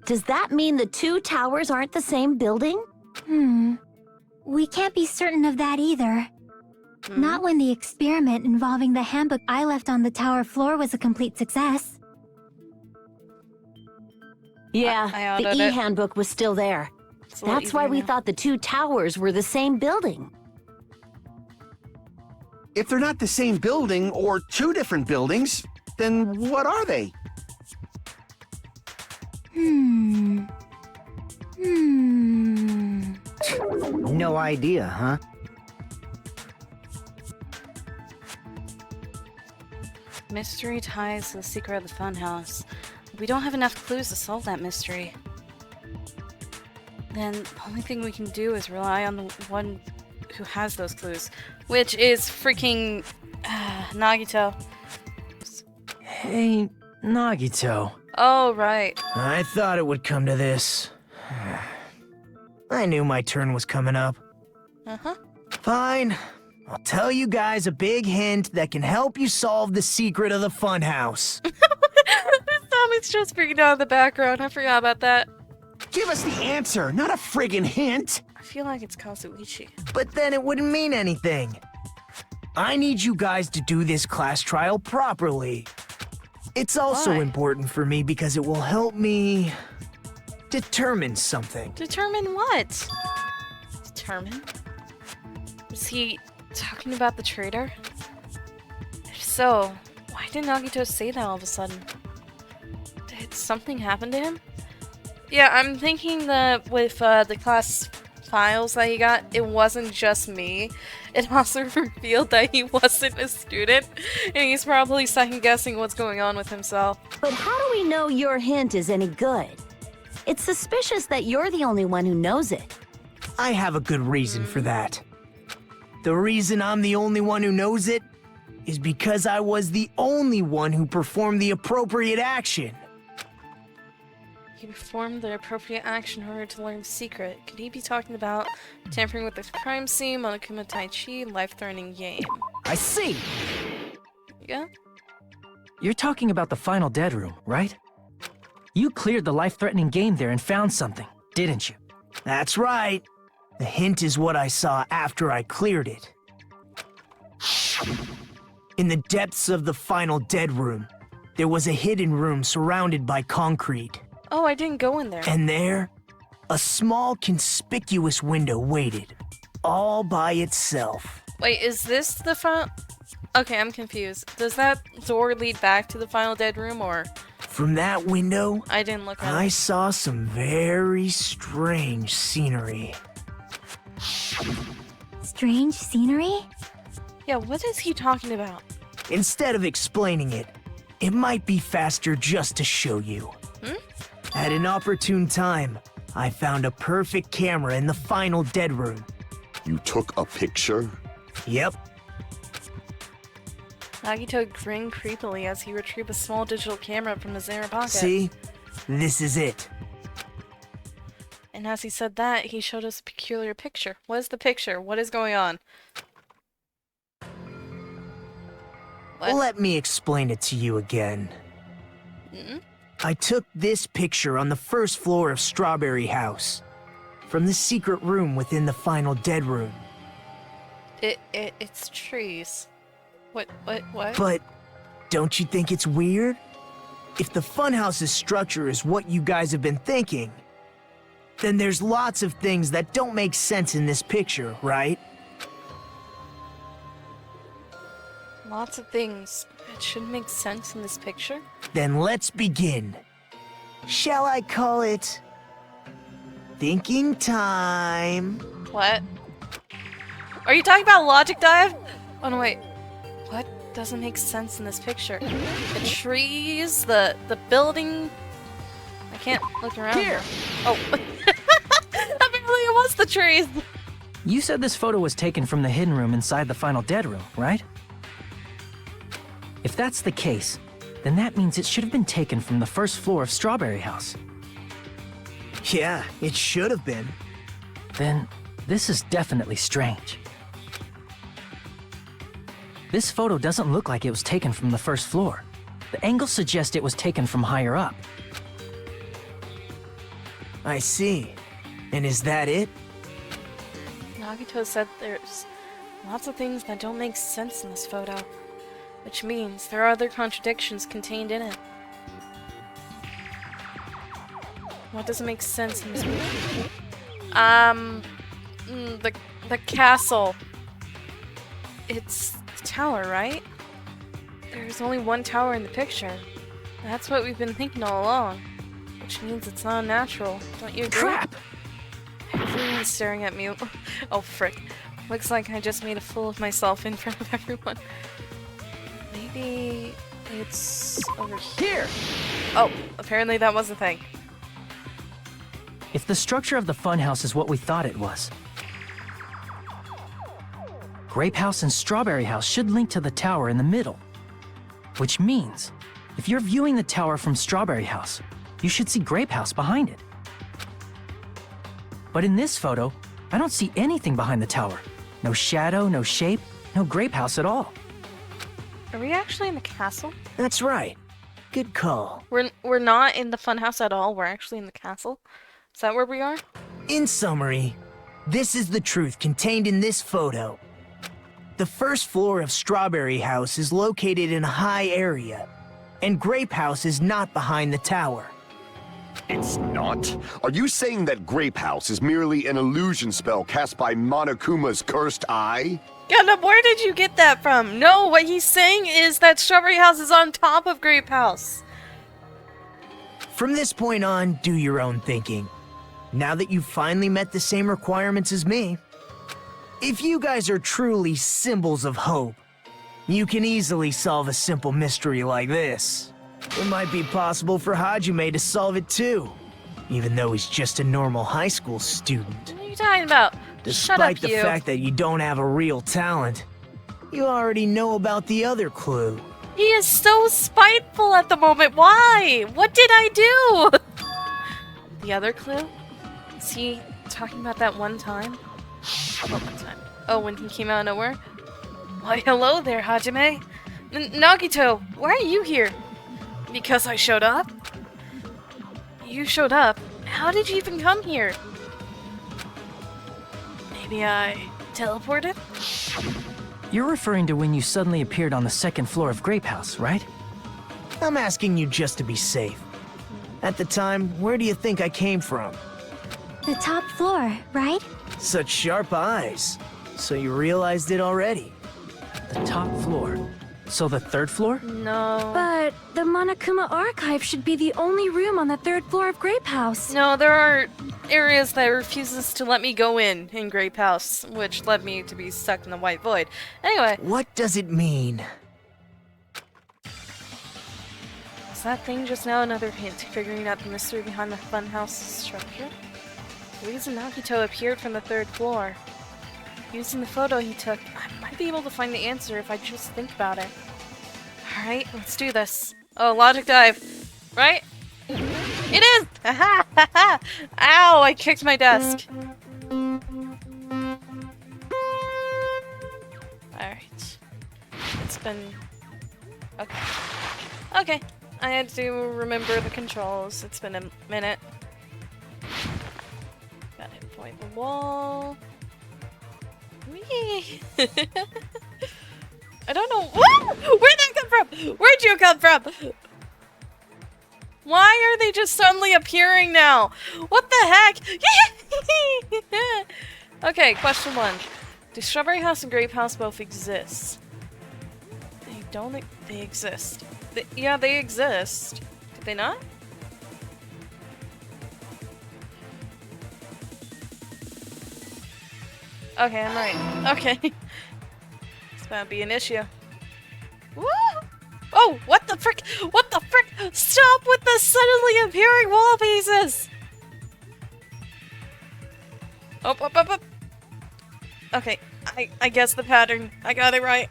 Speaker 9: Does that mean the two towers aren't the same building?
Speaker 4: We can't be certain of that either. Not when the experiment involving the handbook I left on the tower floor was a complete success.
Speaker 9: Yeah,
Speaker 2: I
Speaker 9: the
Speaker 2: autoed it.
Speaker 9: e-handbook was still there.
Speaker 2: It's a little
Speaker 9: That's why
Speaker 2: easier
Speaker 9: we
Speaker 2: now.
Speaker 9: thought the two towers were the same building.
Speaker 10: If they're not the same building or two different buildings, then what are they?
Speaker 11: No idea, huh?
Speaker 2: Mystery ties to the secret of the funhouse. We don't have enough clues to solve that mystery. Then the only thing we can do is rely on the one who has those clues, which is freaking Nagito.
Speaker 3: Hey, Nagito.
Speaker 2: Oh, right.
Speaker 1: I thought it would come to this. I knew my turn was coming up.
Speaker 2: Uh-huh.
Speaker 1: Fine. I'll tell you guys a big hint that can help you solve the secret of the Funhouse.
Speaker 2: Tommy's just freaking out in the background. I forgot about that.
Speaker 10: Give us the answer, not a friggin' hint.
Speaker 2: I feel like it's Kazuichi.
Speaker 1: But then it wouldn't mean anything. I need you guys to do this class trial properly. It's also
Speaker 2: Why?
Speaker 1: important for me because it will help me determine something.
Speaker 2: Determine what? Determine? Was he talking about the traitor? If so, why did Nagito say that all of a sudden? Did something happen to him? Yeah, I'm thinking that with the class files that he got, it wasn't just me. It also revealed that he wasn't a student, and he's probably second-guessing what's going on with himself.
Speaker 9: But how do we know your hint is any good? It's suspicious that you're the only one who knows it.
Speaker 1: I have a good reason for that. The reason I'm the only one who knows it is because I was the only one who performed the appropriate action.
Speaker 2: He performed the appropriate action in order to learn the secret. Could he be talking about tampering with the crime scene, Monokuma Tai Chi, life-threatening game?
Speaker 1: I see.
Speaker 2: Yeah?
Speaker 3: You're talking about the final dead room, right? You cleared the life-threatening game there and found something, didn't you?
Speaker 1: That's right. The hint is what I saw after I cleared it. In the depths of the final dead room, there was a hidden room surrounded by concrete.
Speaker 2: Oh, I didn't go in there.
Speaker 1: And there, a small conspicuous window waited, all by itself.
Speaker 2: Wait, is this the final... Okay, I'm confused. Does that door lead back to the final dead room, or...
Speaker 1: From that window,
Speaker 2: I didn't look at
Speaker 1: I
Speaker 2: it.
Speaker 1: saw some very strange scenery.
Speaker 4: Strange scenery?
Speaker 2: Yeah, what is he talking about?
Speaker 1: Instead of explaining it, it might be faster just to show you. At an opportune time, I found a perfect camera in the final dead room.
Speaker 6: You took a picture?
Speaker 1: Yep,
Speaker 2: Nagito grinned creepily as he retrieved a small digital camera from his inner pocket.
Speaker 1: see? This is it.
Speaker 2: And as he said that, he showed us a peculiar picture. What is the picture? What is going on? What?
Speaker 1: Let me explain it to you again.
Speaker 2: Mm?
Speaker 1: I took this picture on the first floor of Strawberry House, from the secret room within the final dead room.
Speaker 2: It's trees. What?
Speaker 1: But don't you think it's weird? If the Funhouse's structure is what you guys have been thinking, then there's lots of things that don't make sense in this picture, right?
Speaker 2: Lots of things. It shouldn't make sense in this picture.
Speaker 1: Then let's begin. Shall I call it thinking time?
Speaker 2: What? Are you talking about Logic Dive? Oh no, wait. What doesn't make sense in this picture? The trees, the building. I can't look around.
Speaker 3: Here!
Speaker 2: Oh. Apparently it was the trees.
Speaker 3: You said this photo was taken from the hidden room inside the final dead room, right? If that's the case, then that means it should have been taken from the first floor of Strawberry House.
Speaker 1: Yeah, it should have been.
Speaker 3: Then this is definitely strange. This photo doesn't look like it was taken from the first floor. The angles suggest it was taken from higher up.
Speaker 1: I see. And is that it?
Speaker 2: Nagito said there's lots of things that don't make sense in this photo, which means there are other contradictions contained in it. What doesn't make sense in this picture? The castle. It's the tower, right? There's only one tower in the picture. That's what we've been thinking all along. Which means it's not natural. Don't you agree?
Speaker 3: Crap!
Speaker 2: Everyone's staring at me. Oh, frick. Looks like I just made a fool of myself in front of everyone. Maybe it's over here. Oh, apparently that was a thing.
Speaker 3: If the structure of the Funhouse is what we thought it was, Grape House and Strawberry House should link to the tower in the middle. Which means If you're viewing the tower from Strawberry House, you should see Grape House behind it. But in this photo, I don't see anything behind the tower. No shadow, no shape, no Grape House at all.
Speaker 2: Are we actually in the castle?
Speaker 1: That's right. Good call.
Speaker 2: We're not in the funhouse at all. We're actually in the castle. Is that where we are?
Speaker 1: In summary, this is the truth contained in this photo. The first floor of Strawberry House is located in a high area, and Grape House is not behind the tower.
Speaker 6: It's not? Are you saying that Grape House is merely an illusion spell cast by Monokuma's cursed eye?
Speaker 2: Gundam, where did you get that from? No, what he's saying is that Strawberry House is on top of Grape House.
Speaker 1: From this point on, do your own thinking. Now that you've finally met the same requirements as me, if you guys are truly symbols of hope, you can easily solve a simple mystery like this. It might be possible for Hajime to solve it too, even though he's just a normal high school student.
Speaker 2: What are you talking about? Shut up,
Speaker 1: Despite the
Speaker 2: you.
Speaker 1: fact that you don't have a real talent, you already know about the other clue.
Speaker 2: He is so spiteful at the moment. Why? What did I do? The other clue? Is he talking about that one time? What one time? Oh, when he came out of nowhere? Why, hello there, Hajime. Nagito, why are you here? Because I showed up? You showed up? How did you even come here? Maybe I teleported?
Speaker 3: You're referring to when you suddenly appeared on the second floor of Grape House, right?
Speaker 1: I'm asking you just to be safe. At the time, where do you think I came from?
Speaker 4: The top floor, right?
Speaker 1: Such sharp eyes. So you realized it already.
Speaker 3: The top floor. So the third floor?
Speaker 2: No.
Speaker 9: But the Monokuma archive should be the only room on the third floor of Grape House.
Speaker 2: No, there are areas that refuses to let me go in Grape House, which led me to be stuck in the white void. Anyway.
Speaker 1: What does it mean?
Speaker 2: Is that thing just now another hint to figuring out the mystery behind the funhouse structure? The reason Nagito appeared from the third floor. Using the photo he took, I might be able to find the answer if I just think about it. Alright, let's do this. Oh, logic dive. Right? It is! Ow, I kicked my desk. Alright. It's been... Okay. Okay. I had to remember the controls. It's been a minute. Gotta avoid the wall. Whee! I don't know. Whoa! Where'd that come from? Where'd you come from? Why are they just suddenly appearing now? What the heck? Okay, question 1. Do Strawberry House and Grape House both exist? They don't. They exist. Yeah, they exist. Did they not? Okay, I'm right. Okay. It's about to be an issue. Woo! Oh, what the frick? What the frick? Stop with the suddenly appearing wall pieces! Up, up, up, up. Okay, I guess the pattern. I got it right.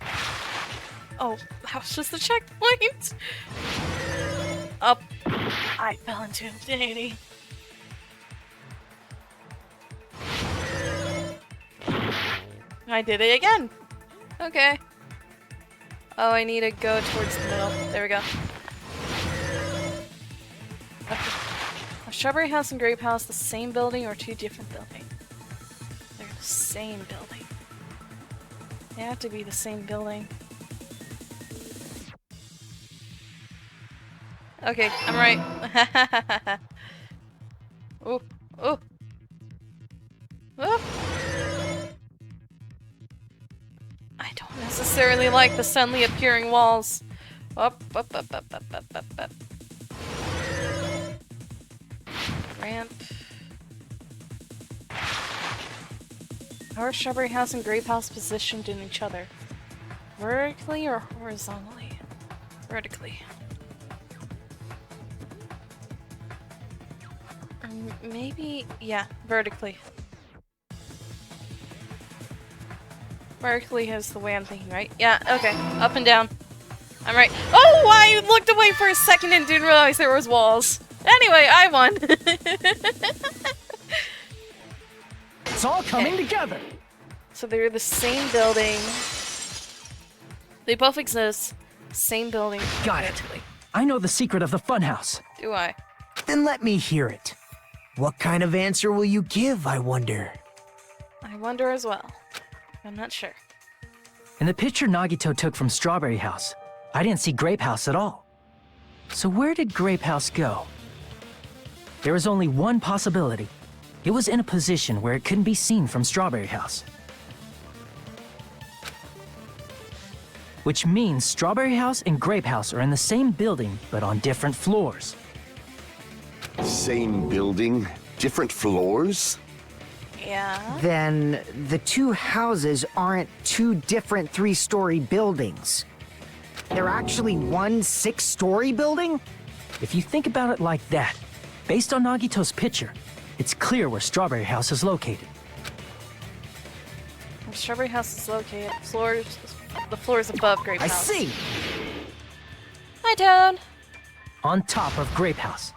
Speaker 2: Oh, that was just the checkpoint. Up. I fell into infinity. I did it again. Okay. Oh, I need to go towards the middle. There we go. Okay. Are Strawberry House and Grape House the same building or two different buildings? They're the same building. They have to be the same building. Okay, I'm right. Oh, oh. Oh. I don't necessarily like the suddenly appearing walls. Up, up, up, up, up, up, up, up. Ramp. How are Strawberry House and Grape House positioned in each other? Vertically or horizontally? Vertically. Maybe, yeah, vertically. Vertically is the way I'm thinking, right? Yeah, okay. Up and down. I'm right. Oh, I looked away for a second and didn't realize there was walls. Anyway, I won.
Speaker 3: It's all coming together.
Speaker 2: So they're the same building. They both exist. Same building.
Speaker 3: Got it. I know the secret of the Funhouse.
Speaker 2: Do I?
Speaker 1: Then let me hear it. What kind of answer will you give, I wonder?
Speaker 2: I wonder as well. I'm not sure.
Speaker 3: In the picture Nagito took from Strawberry House, I didn't see Grape House at all. So where did Grape House go? There is only one possibility. It was in a position where it couldn't be seen from Strawberry House. Which means Strawberry House and Grape House are in the same building, but on different floors.
Speaker 6: Same building, different floors?
Speaker 2: Yeah.
Speaker 11: Then the two houses aren't two different 3-story buildings. They're actually one 6-story building?
Speaker 3: If you think about it like that, based on Nagito's picture, it's clear where Strawberry House is located.
Speaker 2: Where Strawberry House is located. The floor is above Grape
Speaker 11: I
Speaker 2: House.
Speaker 11: see.
Speaker 2: Hi, Toad.
Speaker 3: On top of Grape House.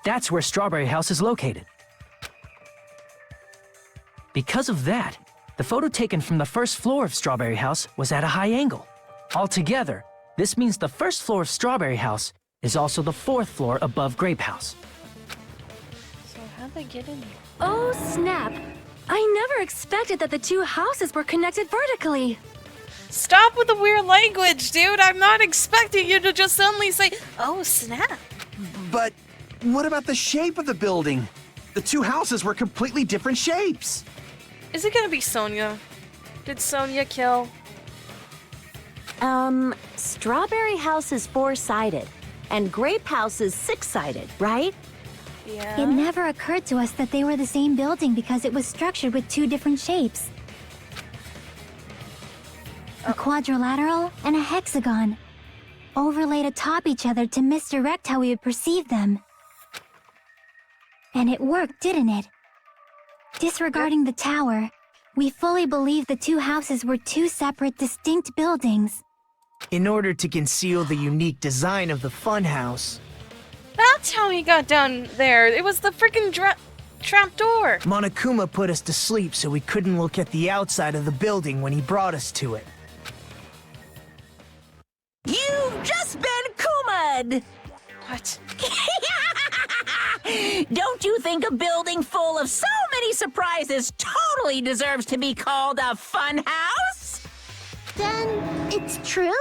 Speaker 3: That's where Strawberry House is located. Because of that, the photo taken from the first floor of Strawberry House was at a high angle. Altogether, this means the first floor of Strawberry House is also the 4th floor above Grape House.
Speaker 2: So how'd they get in here?
Speaker 5: Oh, snap. I never expected that the two houses were connected vertically.
Speaker 2: Stop with the weird language, dude. I'm not expecting you to just suddenly say, oh, snap.
Speaker 10: But what about the shape of the building? The two houses were completely different shapes.
Speaker 2: Is it gonna be Sonia? Did Sonia kill?
Speaker 9: Strawberry House is 4-sided, and Grape House is 6-sided, right?
Speaker 2: Yeah.
Speaker 4: It never occurred to us that they were the same building because it was structured with two different shapes. A quadrilateral and a hexagon, overlaid atop each other to misdirect how we would perceive them. And it worked, didn't it? Disregarding the tower, we fully believed the two houses were two separate, distinct buildings.
Speaker 1: In order to conceal the unique design of the funhouse,
Speaker 2: That's how he got down there. It was the freaking trap door.
Speaker 1: Monokuma put us to sleep so we couldn't look at the outside of the building when he brought us to it.
Speaker 8: You've just been Kuma'd!
Speaker 2: What?
Speaker 8: Don't you think a building full of so many surprises totally deserves to be called a fun house?
Speaker 4: Then it's true?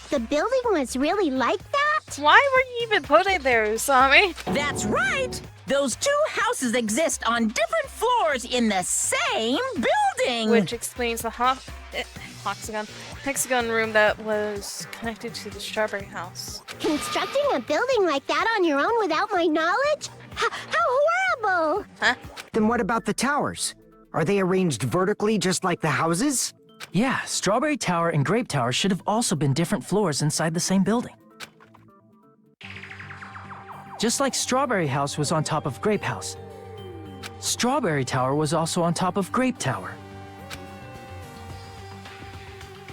Speaker 4: The building was really like that?
Speaker 2: Why were you even put it there, Usami?
Speaker 8: That's right! Those two houses exist on different floors in the same building!
Speaker 2: Which explains the hexagon room that was connected to the Strawberry House.
Speaker 4: Constructing a building like that on your own without my knowledge? How horrible!
Speaker 2: Huh?
Speaker 11: Then what about the towers? Are they arranged vertically just like the houses?
Speaker 3: Yeah, Strawberry Tower and Grape Tower should have also been different floors inside the same building. Just like Strawberry House was on top of Grape House, Strawberry Tower was also on top of Grape Tower.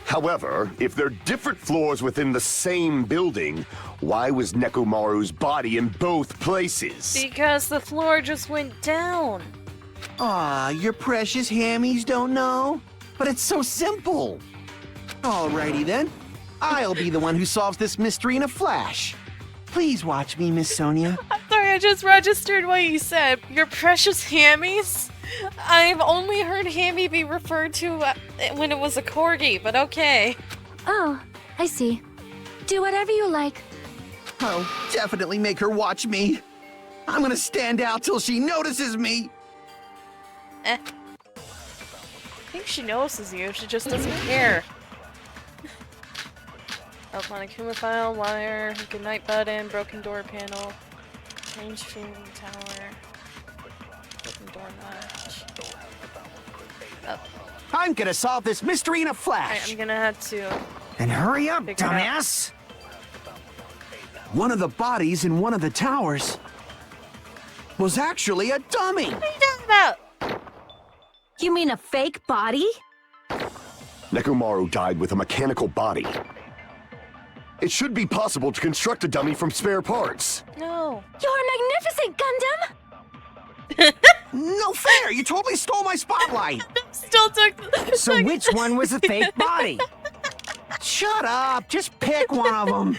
Speaker 6: However, if they're different floors within the same building, why was Nekomaru's body in both places?
Speaker 2: Because the floor just went down.
Speaker 10: Aw, your precious hammies don't know? But it's so simple. Alrighty then. I'll be the one who solves this mystery in a flash. Please watch me, Miss Sonia.
Speaker 2: I'm sorry, I just registered what you said. Your precious hammies? I've only heard hammy be referred to when it was a corgi, but okay.
Speaker 5: Oh, I see. Do whatever you like.
Speaker 10: Oh, definitely make her watch me. I'm gonna stand out till she notices me.
Speaker 2: I think she notices you, she just doesn't care. Oh, Monokuma file, wire, goodnight button, broken door panel, change feeding tower, broken door notch. Oh.
Speaker 10: I'm gonna solve this mystery in a
Speaker 2: Alright,
Speaker 10: flash.
Speaker 2: I'm gonna have to...
Speaker 11: And hurry up,
Speaker 2: Figure it out.
Speaker 11: dumbass!
Speaker 10: One of the bodies in one of the towers was actually a dummy.
Speaker 2: What are you talking about?
Speaker 9: You mean a fake body?
Speaker 6: Nekomaru died with a mechanical body. It should be possible to construct a dummy from spare parts.
Speaker 2: No.
Speaker 9: You're magnificent, Gundam!
Speaker 10: No fair! You totally stole my spotlight!
Speaker 2: Still took.
Speaker 11: So which one was the fake body?
Speaker 10: Shut up! Just pick one of them!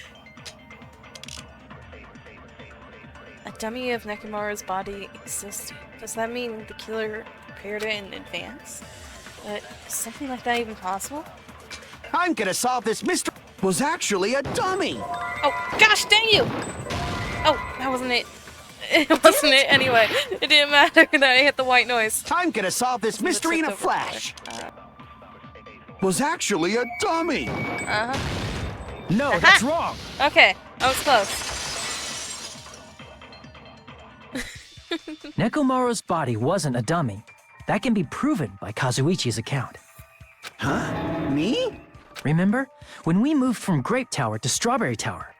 Speaker 2: A dummy of Nekomaru's body existed. Does that mean the killer prepared it in advance? But is something like that even possible?
Speaker 10: I'm gonna solve this mystery. Was actually a dummy.
Speaker 2: Oh, gosh dang you! Oh, that wasn't it. It wasn't it anyway. It didn't matter that I hit the white noise.
Speaker 10: I'm gonna solve this mystery in a flash. Was actually a dummy.
Speaker 2: Uh-huh.
Speaker 3: No, that's wrong.
Speaker 2: Okay, I was close.
Speaker 3: Nekomaru's body wasn't a dummy. That can be proven by Kazuichi's account.
Speaker 10: Huh? Me?
Speaker 3: Remember? When we moved from Grape Tower to Strawberry Tower,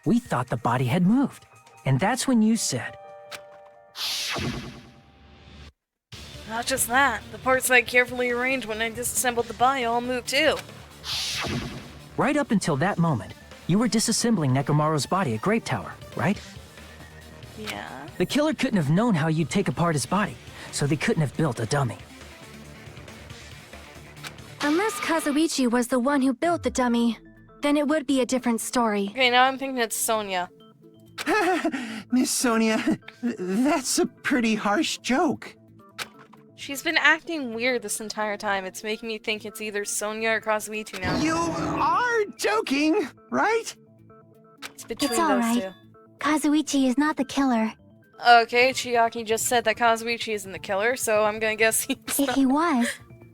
Speaker 3: we thought the body had moved. And that's when you said...
Speaker 2: Not just that. The parts I carefully arranged when I disassembled the body all moved too.
Speaker 3: Right up until that moment, you were disassembling Nekomaru's body at Grape Tower, right?
Speaker 2: Yeah.
Speaker 3: The killer couldn't have known how you'd take apart his body, so they couldn't have built a dummy.
Speaker 12: Unless Kazuichi was the one who built the dummy, then it would be a different story.
Speaker 2: Okay, now I'm thinking it's Sonia.
Speaker 10: Miss Sonia, that's a pretty harsh joke.
Speaker 2: She's been acting weird this entire time. It's making me think it's either Sonia or Kazuichi now.
Speaker 10: You are joking, right?
Speaker 2: It's between
Speaker 4: It's all
Speaker 2: those
Speaker 4: right.
Speaker 2: two.
Speaker 4: Kazuichi is not the killer.
Speaker 2: Okay, Chiaki just said that Kazuichi isn't the killer, so I'm gonna guess he's
Speaker 4: If he was,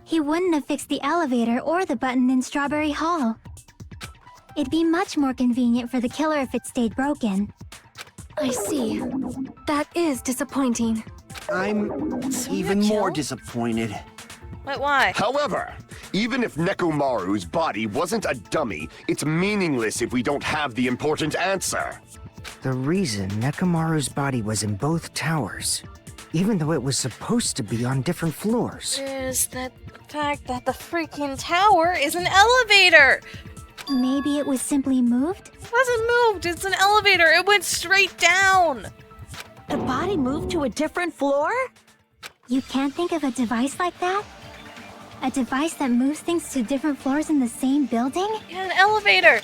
Speaker 4: he wouldn't have fixed the elevator or the button in Strawberry Hall. It'd be much more convenient for the killer if it stayed broken.
Speaker 12: I see. That is disappointing.
Speaker 10: I'm even more disappointed.
Speaker 2: But why?
Speaker 6: However, even if Nekomaru's body wasn't a dummy, it's meaningless if we don't have the important answer.
Speaker 11: The reason Nekomaru's body was in both towers, even though it was supposed to be on different floors.
Speaker 2: Is that the fact that the freaking tower is an elevator?
Speaker 4: Maybe it was simply moved?
Speaker 2: It wasn't moved, it's an elevator. It went straight down.
Speaker 9: The body moved to a different floor?
Speaker 4: You can't think of a device like that? A device that moves things to different floors in the same building?
Speaker 2: Yeah, an elevator.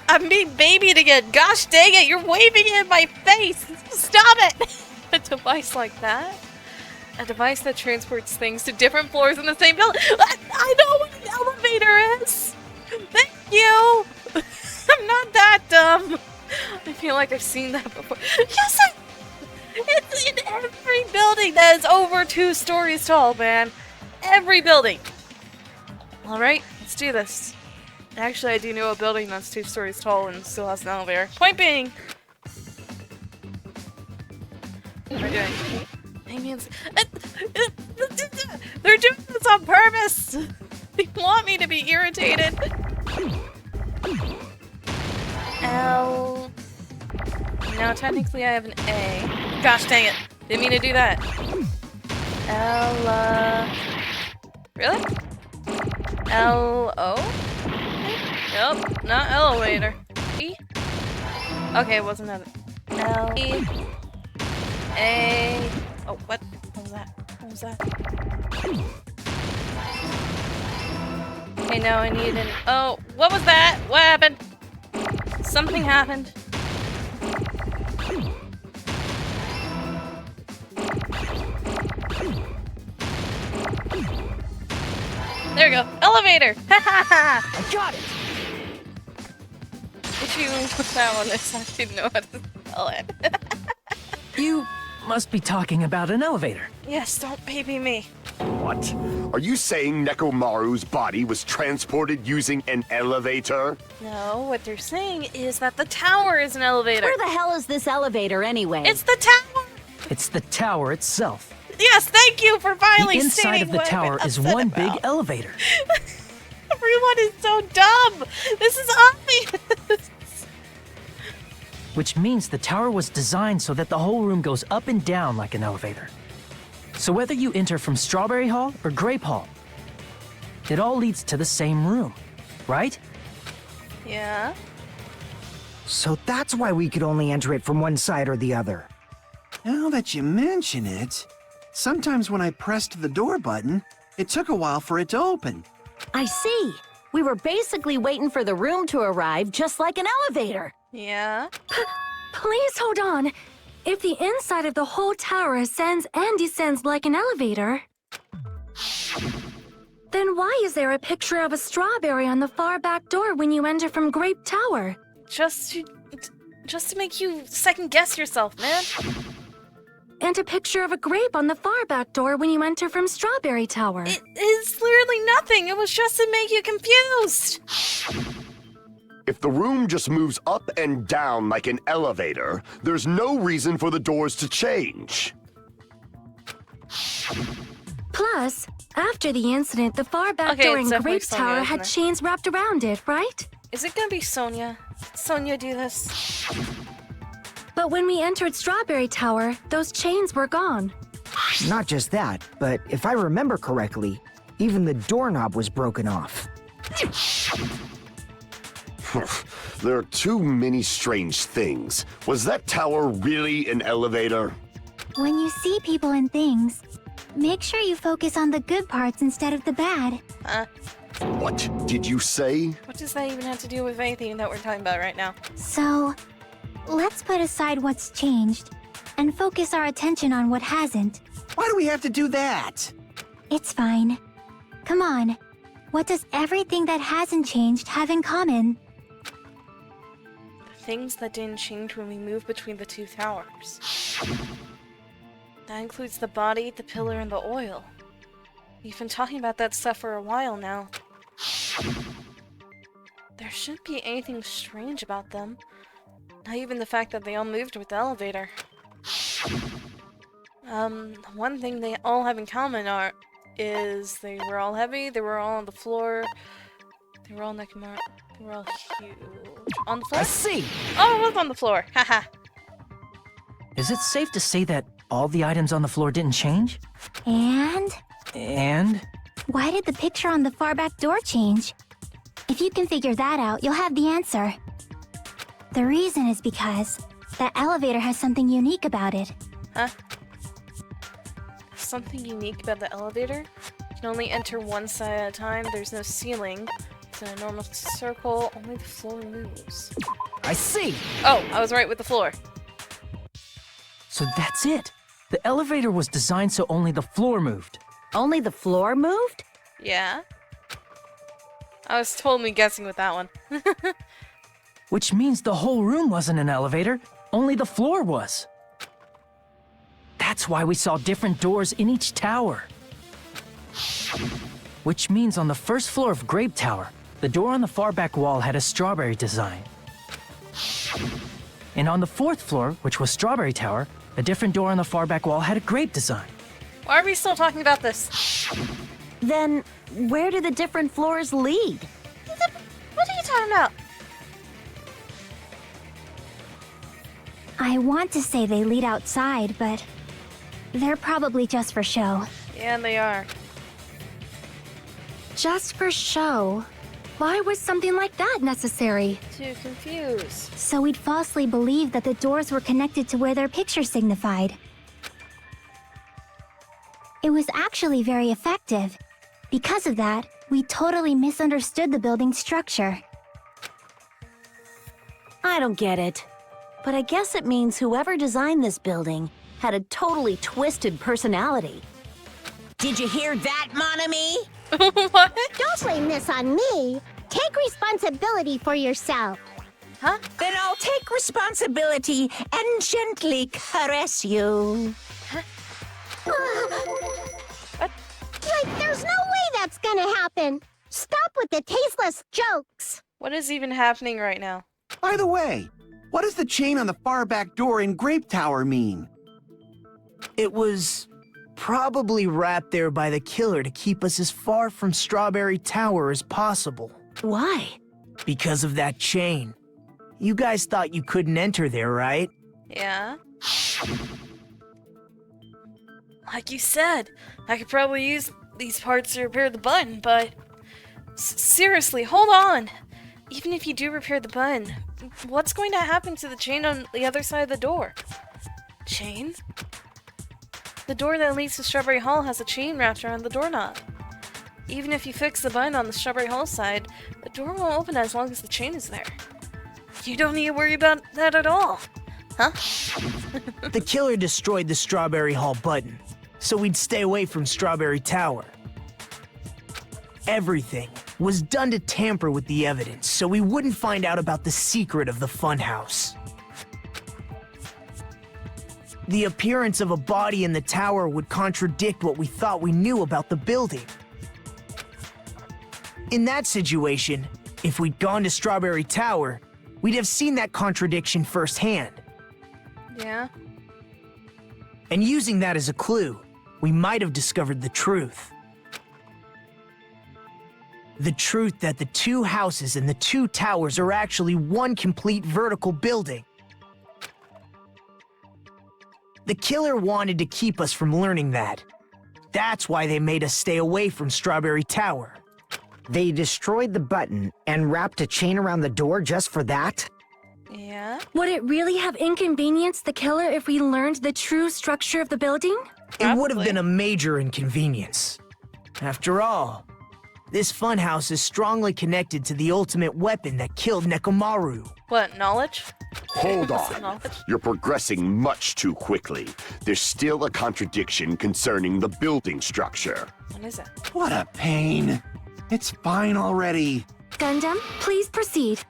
Speaker 2: I'm being babied again. Gosh dang it, you're waving it in my face. Stop it. A device like that? A device that transports things to different floors in the same building. I know what an elevator is. Thank you. I'm not that dumb. I feel like I've seen that before. Yes, it's in every building that is over 2 stories tall, man. Every building. Alright, let's do this. Actually, I do know a building that's 2 stories tall and still has an elevator. Point being. What am I doing? Aliens. They're doing this on purpose! They want me to be irritated. L. Now, technically, I have an A. Gosh dang it. Didn't mean to do that. L. Really? L-O? Nope, not elevator. E? Okay, it wasn't that. L-E. A. Oh, what? What was that? What was that? Okay, now I need an. Oh, what was that? What happened? Something happened. There we go. Elevator! Ha ha ha!
Speaker 3: I got it!
Speaker 2: Issue with that one is I didn't know how to spell it.
Speaker 3: You must be talking about an elevator.
Speaker 2: Yes, don't baby me.
Speaker 6: What? Are you saying Nekomaru's body was transported using an elevator?
Speaker 2: No, what they're saying is that the tower is an elevator.
Speaker 9: Where the hell is this elevator anyway?
Speaker 2: It's the tower!
Speaker 3: It's the tower itself.
Speaker 2: Yes, thank you for finally
Speaker 3: The inside
Speaker 2: stating
Speaker 3: of the
Speaker 2: what I've
Speaker 3: tower
Speaker 2: been
Speaker 3: is
Speaker 2: upset
Speaker 3: one
Speaker 2: about.
Speaker 3: big elevator.
Speaker 2: Everyone is so dumb! This is obvious!
Speaker 3: Which means the tower was designed so that the whole room goes up and down like an elevator. So whether you enter from Strawberry Hall or Grape Hall, it all leads to the same room, right?
Speaker 2: Yeah.
Speaker 11: So that's why we could only enter it from one side or the other.
Speaker 10: Now that you mention it, sometimes when I pressed the door button, it took a while for it to open.
Speaker 9: I see. We were basically waiting for the room to arrive, just like an elevator.
Speaker 2: Yeah?
Speaker 12: Please hold on. If the inside of the whole tower ascends and descends like an elevator, then why is there a picture of a strawberry on the far back door when you enter from Grape Tower?
Speaker 2: Just to make you second guess yourself, man.
Speaker 12: And a picture of a grape on the far back door when you enter from Strawberry Tower.
Speaker 2: It is literally nothing. It was just to make you confused.
Speaker 6: If the room just moves up and down like an elevator, there's no reason for the doors to change.
Speaker 12: Plus, after the incident, the far back
Speaker 2: Okay,
Speaker 12: door
Speaker 2: it's
Speaker 12: in
Speaker 2: definitely
Speaker 12: Grape
Speaker 2: Sonia,
Speaker 12: Tower
Speaker 2: isn't
Speaker 12: had
Speaker 2: it?
Speaker 12: chains wrapped around it, right?
Speaker 2: Is it gonna be Sonia? Sonia do this?
Speaker 12: But when we entered Strawberry Tower, those chains were gone.
Speaker 11: Not just that, but if I remember correctly, even the doorknob was broken off.
Speaker 6: There are too many strange things. Was that tower really an elevator?
Speaker 4: When you see people and things, make sure you focus on the good parts instead of the bad.
Speaker 6: What did you say?
Speaker 2: What does that even have to do with anything that we're talking about right now?
Speaker 4: So, let's put aside what's changed and focus our attention on what hasn't.
Speaker 10: Why do we have to do that?
Speaker 4: It's fine. Come on. What does everything that hasn't changed have in common?
Speaker 2: The things that didn't change when we moved between the two towers. That includes the body, the pillar, and the oil. We've been talking about that stuff for a while now. There shouldn't be anything strange about them. Not even the fact that they all moved with the elevator. One thing they all have in common is they were all heavy, they were all on the floor, they were all they were all huge. On the floor?
Speaker 3: I see!
Speaker 2: Oh, it was on the floor! Haha.
Speaker 3: Is it safe to say that all the items on the floor didn't change?
Speaker 4: And?
Speaker 3: And?
Speaker 4: Why did the picture on the far back door change? If you can figure that out, you'll have the answer. The reason is because that elevator has something unique about it.
Speaker 2: Huh? Something unique about the elevator? You can only enter one side at a time, there's no ceiling. It's in a normal circle, only the floor moves.
Speaker 3: I see!
Speaker 2: Oh, I was right with the floor.
Speaker 3: So that's it. The elevator was designed so only the floor moved.
Speaker 9: Only the floor moved?
Speaker 2: Yeah? I was totally guessing with that one.
Speaker 3: Which means the whole room wasn't an elevator, only the floor was. That's why we saw different doors in each tower. Which means on the first floor of Grape Tower, the door on the far back wall had a strawberry design. And on the fourth floor, which was Strawberry Tower, a different door on the far back wall had a grape design.
Speaker 2: Why are we still talking about this?
Speaker 9: Then, where do the different floors lead?
Speaker 2: What are you talking about?
Speaker 4: I want to say they lead outside, but they're probably just for show.
Speaker 2: Yeah, they are.
Speaker 12: Just for show. Why was something like that necessary?
Speaker 2: Too confused.
Speaker 4: So we'd falsely believe that the doors were connected to where their picture signified. It was actually very effective. Because of that, we totally misunderstood the building's structure.
Speaker 9: I don't get it. But I guess it means whoever designed this building had a totally twisted personality.
Speaker 8: Did you hear that, Monami?
Speaker 2: What?
Speaker 13: Don't blame this on me. Take responsibility for yourself.
Speaker 2: Huh?
Speaker 8: Then I'll take responsibility and gently caress you.
Speaker 13: Like, there's no way that's gonna happen. Stop with the tasteless jokes.
Speaker 2: What is even happening right now?
Speaker 10: By the way, what does the chain on the far back door in Grape Tower mean?
Speaker 1: It was probably wrapped there by the killer to keep us as far from Strawberry Tower as possible.
Speaker 9: Why?
Speaker 1: Because of that chain. You guys thought you couldn't enter there, right?
Speaker 2: Yeah? Like you said, I could probably use these parts to repair the button, but... seriously, hold on! Even if you do repair the button, what's going to happen to the chain on the other side of the door? Chain? The door that leads to Strawberry Hall has a chain wrapped around the doorknob. Even if you fix the button on the Strawberry Hall side, the door won't open as long as the chain is there. You don't need to worry about that at all. Huh?
Speaker 1: The killer destroyed the Strawberry Hall button, so we'd stay away from Strawberry Tower. Everything was done to tamper with the evidence, so we wouldn't find out about the secret of the Funhouse. The appearance of a body in the tower would contradict what we thought we knew about the building. In that situation, if we'd gone to Strawberry Tower, we'd have seen that contradiction firsthand.
Speaker 2: Yeah.
Speaker 1: And using that as a clue, we might have discovered the truth. The truth that the two houses and the two towers are actually one complete vertical building. The killer wanted to keep us from learning that. That's why they made us stay away from Strawberry Tower.
Speaker 11: They destroyed the button and wrapped a chain around the door just for that?
Speaker 2: Yeah.
Speaker 12: Would it really have inconvenienced the killer if we learned the true structure of the building?
Speaker 1: It would have been a major inconvenience. After all, this funhouse is strongly connected to the ultimate weapon that killed Nekomaru.
Speaker 2: What, knowledge?
Speaker 6: Hold
Speaker 2: Is it
Speaker 6: on.
Speaker 2: knowledge?
Speaker 6: You're progressing much too quickly. There's still a contradiction concerning the building structure.
Speaker 2: What is it?
Speaker 10: What a pain. It's fine already.
Speaker 12: Gundam, please proceed.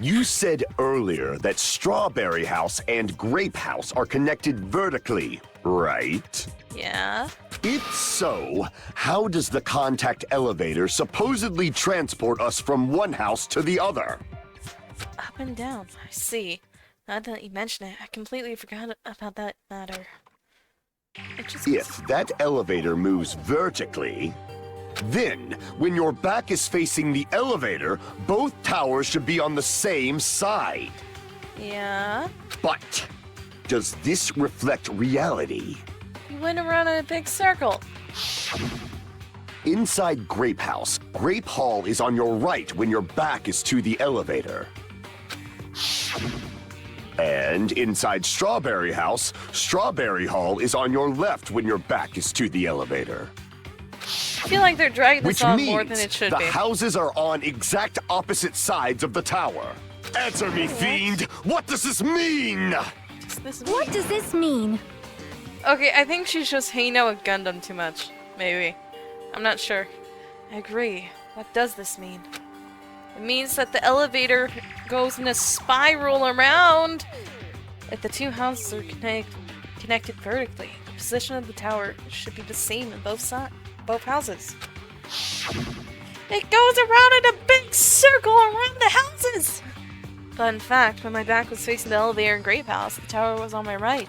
Speaker 6: You said earlier that Strawberry House and Grape House are connected vertically, right?
Speaker 2: Yeah.
Speaker 6: If so, how does the contact elevator supposedly transport us from one house to the other?
Speaker 2: Up and down. I see. Now that you mention it, I completely forgot about that matter. It just
Speaker 6: If that elevator moves vertically, then when your back is facing the elevator, both towers should be on the same side.
Speaker 2: Yeah.
Speaker 6: But does this reflect reality?
Speaker 2: You went around in a big circle.
Speaker 6: Inside Grape House, Grape Hall is on your right when your back is to the elevator. And inside Strawberry House, Strawberry Hall is on your left when your back is to the elevator.
Speaker 2: I feel like they're dragging this
Speaker 6: Which
Speaker 2: on
Speaker 6: means
Speaker 2: more than it should
Speaker 6: the
Speaker 2: be.
Speaker 6: houses are on exact opposite sides of the tower. Answer me, fiend! What does this mean?
Speaker 12: What does this mean?
Speaker 2: Okay, I think she's just hanging out with Gundam too much. Maybe. I'm not sure. I agree. What does this mean? It means that the elevator goes in a spiral around. If the two houses are connected vertically, the position of the tower should be the same in both houses. It goes around in a big circle around the houses! But in fact, when my back was facing the elevator in Grape House, the tower was on my right.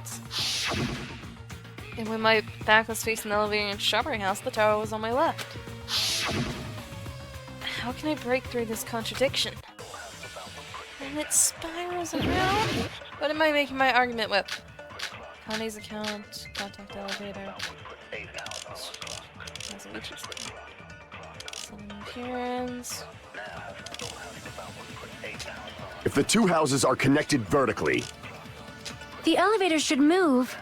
Speaker 2: And when my back was facing the elevator in Strawberry House, the tower was on my left. How can I break through this contradiction? And it spirals around? What am I making my argument with? Connie's account, contact elevator. Some appearance.
Speaker 6: If the two houses are connected vertically,
Speaker 12: The elevator should move.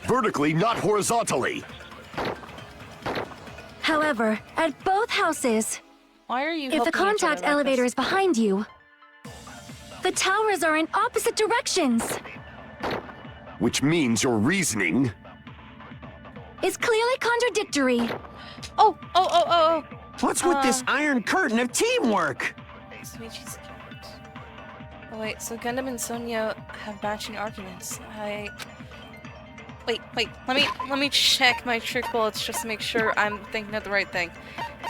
Speaker 6: vertically, not horizontally.
Speaker 12: However, at both houses,
Speaker 2: Why are you
Speaker 12: if the
Speaker 2: helping each other
Speaker 12: contact
Speaker 2: like
Speaker 12: elevator
Speaker 2: this?
Speaker 12: is behind you, the towers are in opposite directions.
Speaker 6: Which means your reasoning.
Speaker 12: It's clearly contradictory.
Speaker 2: Oh!
Speaker 10: What's with this iron curtain of teamwork?
Speaker 2: Suichi's account. Oh wait, so Gundam and Sonia have matching arguments. Wait, let me check my trick bullets just to make sure I'm thinking of the right thing.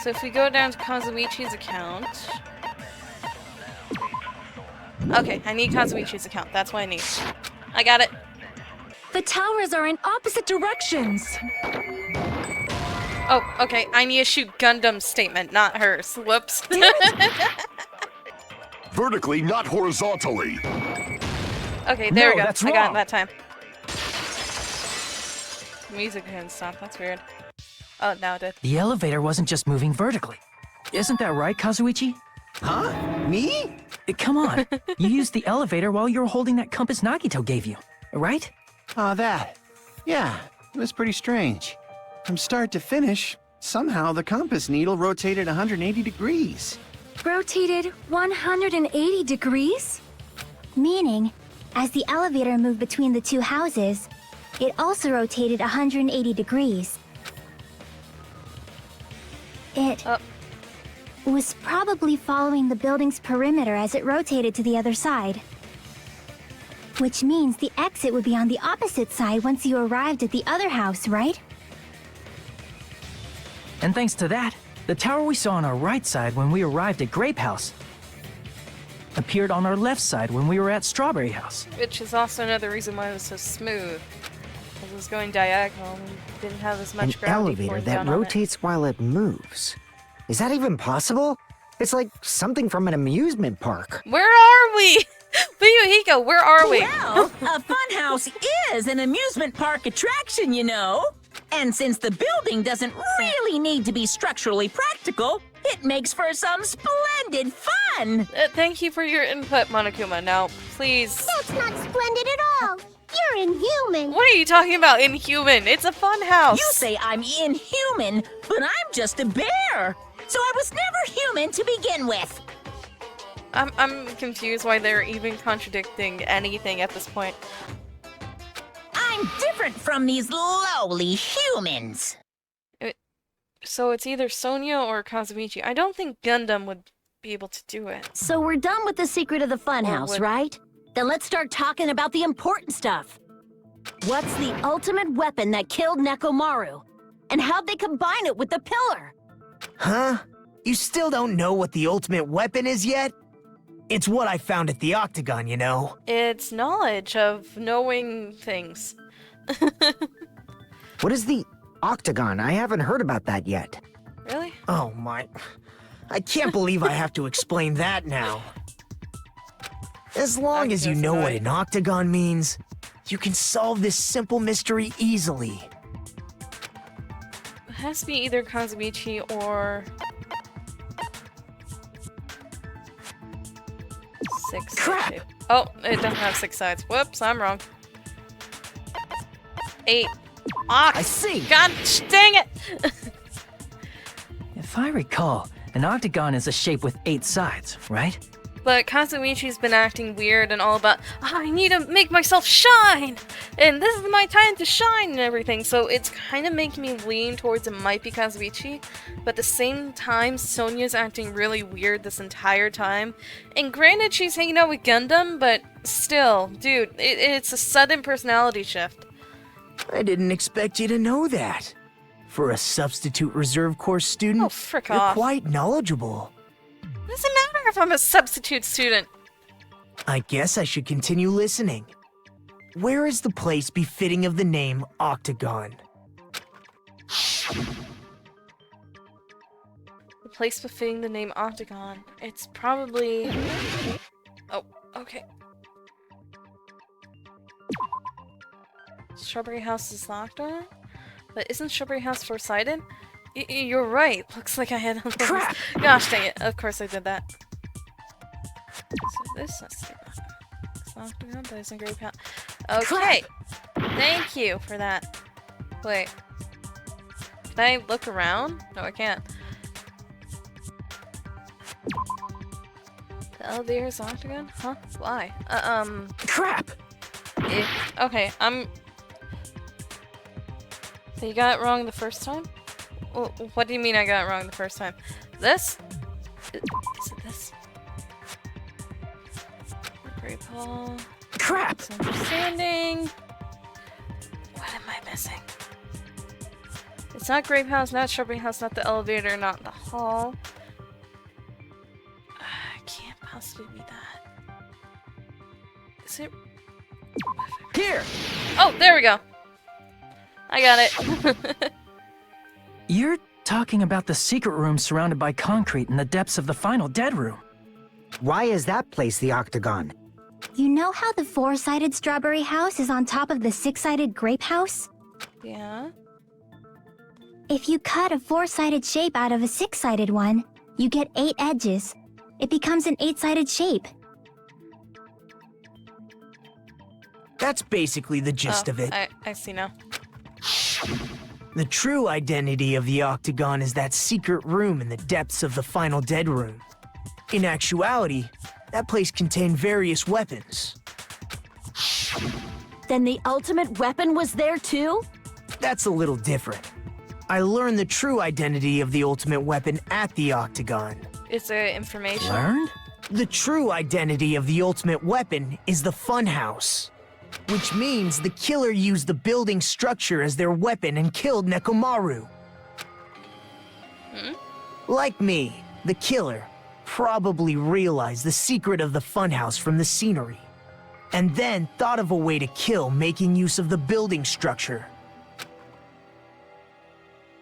Speaker 2: So if we go down to Kazuichi's account... Okay, I need Kazuichi's account. That's what I need. I got it.
Speaker 12: The towers are in opposite directions.
Speaker 2: Oh, okay. I need to shoot Gundam's statement, not hers. Whoops.
Speaker 6: Vertically, not horizontally.
Speaker 2: Okay, there
Speaker 3: No,
Speaker 2: we go.
Speaker 3: that's
Speaker 2: I got it
Speaker 3: wrong.
Speaker 2: that time. Music didn't stop. That's weird. Oh, now it did.
Speaker 3: The elevator wasn't just moving vertically. Isn't that right, Kazuichi?
Speaker 10: Huh? Me?
Speaker 3: Come on. You used the elevator while you were holding that compass Nagito gave you, right?
Speaker 10: Oh, that. Yeah, it was pretty strange. From start to finish, somehow the compass needle rotated 180 degrees.
Speaker 12: Rotated 180 degrees?
Speaker 4: Meaning, as the elevator moved between the two houses, it also rotated 180 degrees. It was probably following the building's perimeter as it rotated to the other side. Which means the exit would be on the opposite side once you arrived at the other house, right?
Speaker 3: And thanks to that, the tower we saw on our right side when we arrived at Grape House appeared on our left side when we were at Strawberry House.
Speaker 2: Which is also another reason why it was so smooth. Because it was going diagonal and didn't have as much
Speaker 11: An
Speaker 2: gravity
Speaker 11: elevator
Speaker 2: pulling
Speaker 11: that
Speaker 2: down on it.
Speaker 11: rotates while it moves. Is that even possible? It's like something from an amusement park.
Speaker 2: Where are we? Buyuhiko, where are we?
Speaker 8: Well, a funhouse is an amusement park attraction, you know. And since the building doesn't really need to be structurally practical, it makes for some splendid fun.
Speaker 2: Thank you for your input, Monokuma. Now, please.
Speaker 13: That's not splendid at all. You're inhuman.
Speaker 2: What are you talking about, inhuman? It's a fun house.
Speaker 8: You say I'm inhuman, but I'm just a bear. So I was never human to begin with.
Speaker 2: I'm confused why they're even contradicting anything at this point.
Speaker 8: I'm different from these lowly humans.
Speaker 2: So it's either Sonia or Kazumichi. I don't think Gundam would be able to do it.
Speaker 9: So we're done with the secret of the funhouse,
Speaker 2: would-
Speaker 9: right? Then let's start talking about the important stuff. What's the ultimate weapon that killed Nekomaru? And how'd they combine it with the pillar?
Speaker 1: Huh? You still don't know what the ultimate weapon is yet? It's what I found at the Octagon, you know.
Speaker 2: It's knowledge of knowing things.
Speaker 11: What is the Octagon? I haven't heard about that yet.
Speaker 2: Really?
Speaker 1: Oh my... I can't believe I have to explain that now. As long as you know what an octagon means, you can solve this simple mystery easily.
Speaker 2: It has to be either Kazumichi or... Six.
Speaker 11: Crap!
Speaker 2: Shape. Oh, it doesn't have 6 sides. Whoops, I'm wrong. 8. Ox!
Speaker 11: I see!
Speaker 2: God dang it!
Speaker 3: If I recall, an octagon is a shape with 8 sides, right?
Speaker 2: But Kazumichi's been acting weird and all about, I need to make myself shine! And this is my time to shine and everything. So it's kind of making me lean towards it might be Kazumichi. But at the same time, Sonia's acting really weird this entire time. And granted, she's hanging out with Gundam, but still, dude, it's a sudden personality shift.
Speaker 1: I didn't expect you to know that. For a substitute reserve course student,
Speaker 2: Oh, frick
Speaker 1: you're
Speaker 2: off.
Speaker 1: quite knowledgeable.
Speaker 2: Doesn't matter if I'm a substitute student.
Speaker 1: I guess I should continue listening. Where is the place befitting of the name Octagon?
Speaker 2: The place befitting the name Octagon. It's probably... Oh, okay. Strawberry House is locked on? But isn't Strawberry House four-sided? You're right. Looks like I had...
Speaker 11: Crap!
Speaker 2: Gosh dang it. Of course I did that. So this has to be Octagon, but isn't Grape House. Okay. Thank you for that. Wait. Can I look around? No, I can't. The elevator's Octagon? Huh? Why?
Speaker 11: Crap!
Speaker 2: Okay, So you got it wrong the first time? What do you mean I got it wrong the first time? This? Is it this? Great Hall.
Speaker 11: Crap!
Speaker 2: Misunderstanding. What am I missing? It's not Grape House, not Strawberry House, not the elevator, not the hall. It can't possibly be that. Is it?
Speaker 11: Here!
Speaker 2: Oh, there we go. I got it.
Speaker 3: You're talking about the secret room surrounded by concrete in the depths of the final dead room.
Speaker 11: Why is that place the Octagon?
Speaker 4: You know how the 4-sided strawberry house is on top of the 6-sided grape house?
Speaker 2: Yeah.
Speaker 4: If you cut a 4-sided shape out of a 6-sided one, You get 8 edges. It becomes an 8-sided shape.
Speaker 1: That's basically the gist of it.
Speaker 2: I see now.
Speaker 1: The true identity of the octagon is that secret room in the depths of the final dead room. In actuality, that place contained various weapons.
Speaker 9: Then the ultimate weapon was there too?
Speaker 1: That's a little different. I learned the true identity of the ultimate weapon at the octagon.
Speaker 2: Is there information?
Speaker 3: Learned?
Speaker 1: The true identity of the ultimate weapon is the Funhouse, which means the killer used the building structure as their weapon and killed Nekomaru. Like me, the killer probably realized the secret of the Funhouse from the scenery, and then thought of a way to kill making use of the building structure.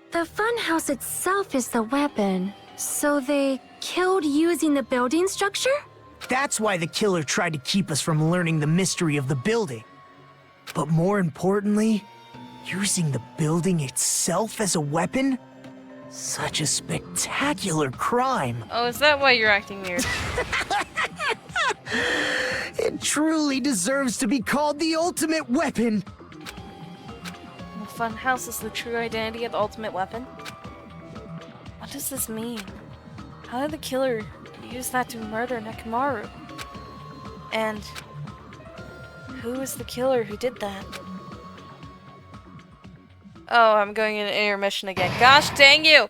Speaker 12: The funhouse itself is the weapon, so they killed using the building structure?
Speaker 1: That's why the killer tried to keep us from learning the mystery of the building. But more importantly, using the building itself as a weapon? Such a spectacular crime.
Speaker 2: Oh, is that why you're acting weird?
Speaker 1: It truly deserves to be called the ultimate weapon.
Speaker 2: The Funhouse is the true identity of the ultimate weapon? What does this mean? How did the killer use that to murder Nekomaru? And who is the killer who did that? Oh, I'm going in intermission again. Gosh dang you!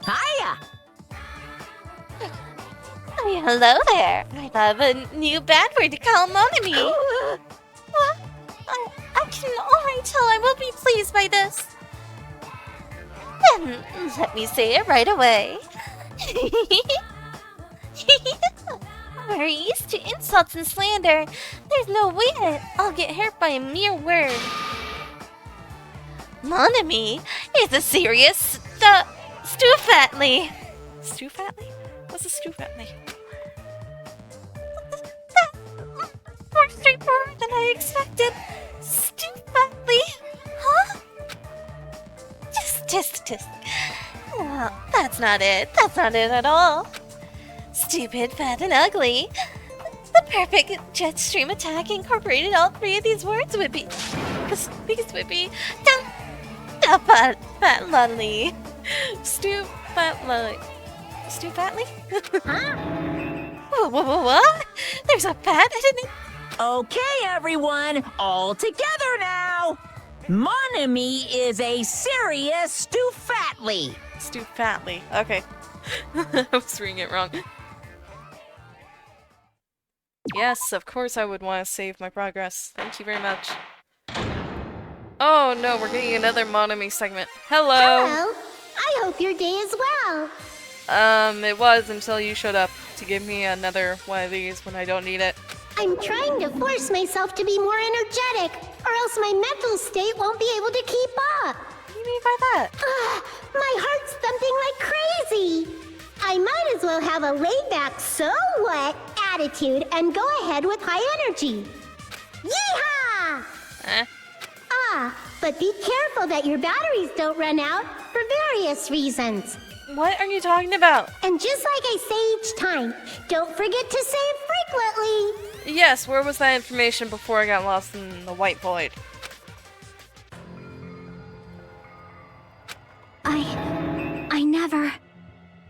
Speaker 8: Hiya!
Speaker 5: Oh, hello there. I have a new bad word to call mon ami. What? I can already tell I will be pleased by this. Then let me say it right away. We're used to insults and slander. There's no way I'll get hurt by a mere word. Mon ami is a serious stoofatly.
Speaker 2: Stoofatly? What's a stoofatly?
Speaker 5: More straightforward than I expected. Stoofatly. Huh? Just. Well, that's not it. That's not it at all. Stupid, fat, and ugly. The perfect jet stream attack incorporated all 3 of these words would be... Because would be... Fat lovely.
Speaker 2: Stoofatly. Stoofatly?
Speaker 5: Huh? What? There's a fat...
Speaker 8: Okay, everyone, all together now. Mon ami is a serious stoofatly.
Speaker 2: Stoofatly. Okay. I was reading it wrong. Yes, of course I would want to save my progress. Thank you very much. Oh no, we're getting another mon ami segment. Hello!
Speaker 13: Hello. I hope your day is well.
Speaker 2: It was until you showed up to give me another one of these when I don't need it.
Speaker 13: I'm trying to force myself to be more energetic, or else my mental state won't be able to keep up.
Speaker 2: What do you mean by that?
Speaker 13: My heart's thumping like crazy. I might as well have a laid-back so what attitude and go ahead with high energy. Yeehaw! But be careful that your batteries don't run out for various reasons.
Speaker 2: What are you talking about?
Speaker 13: And just like I say each time, don't forget to save frequently.
Speaker 2: Yes, where was that information before I got lost in the white void?
Speaker 4: I never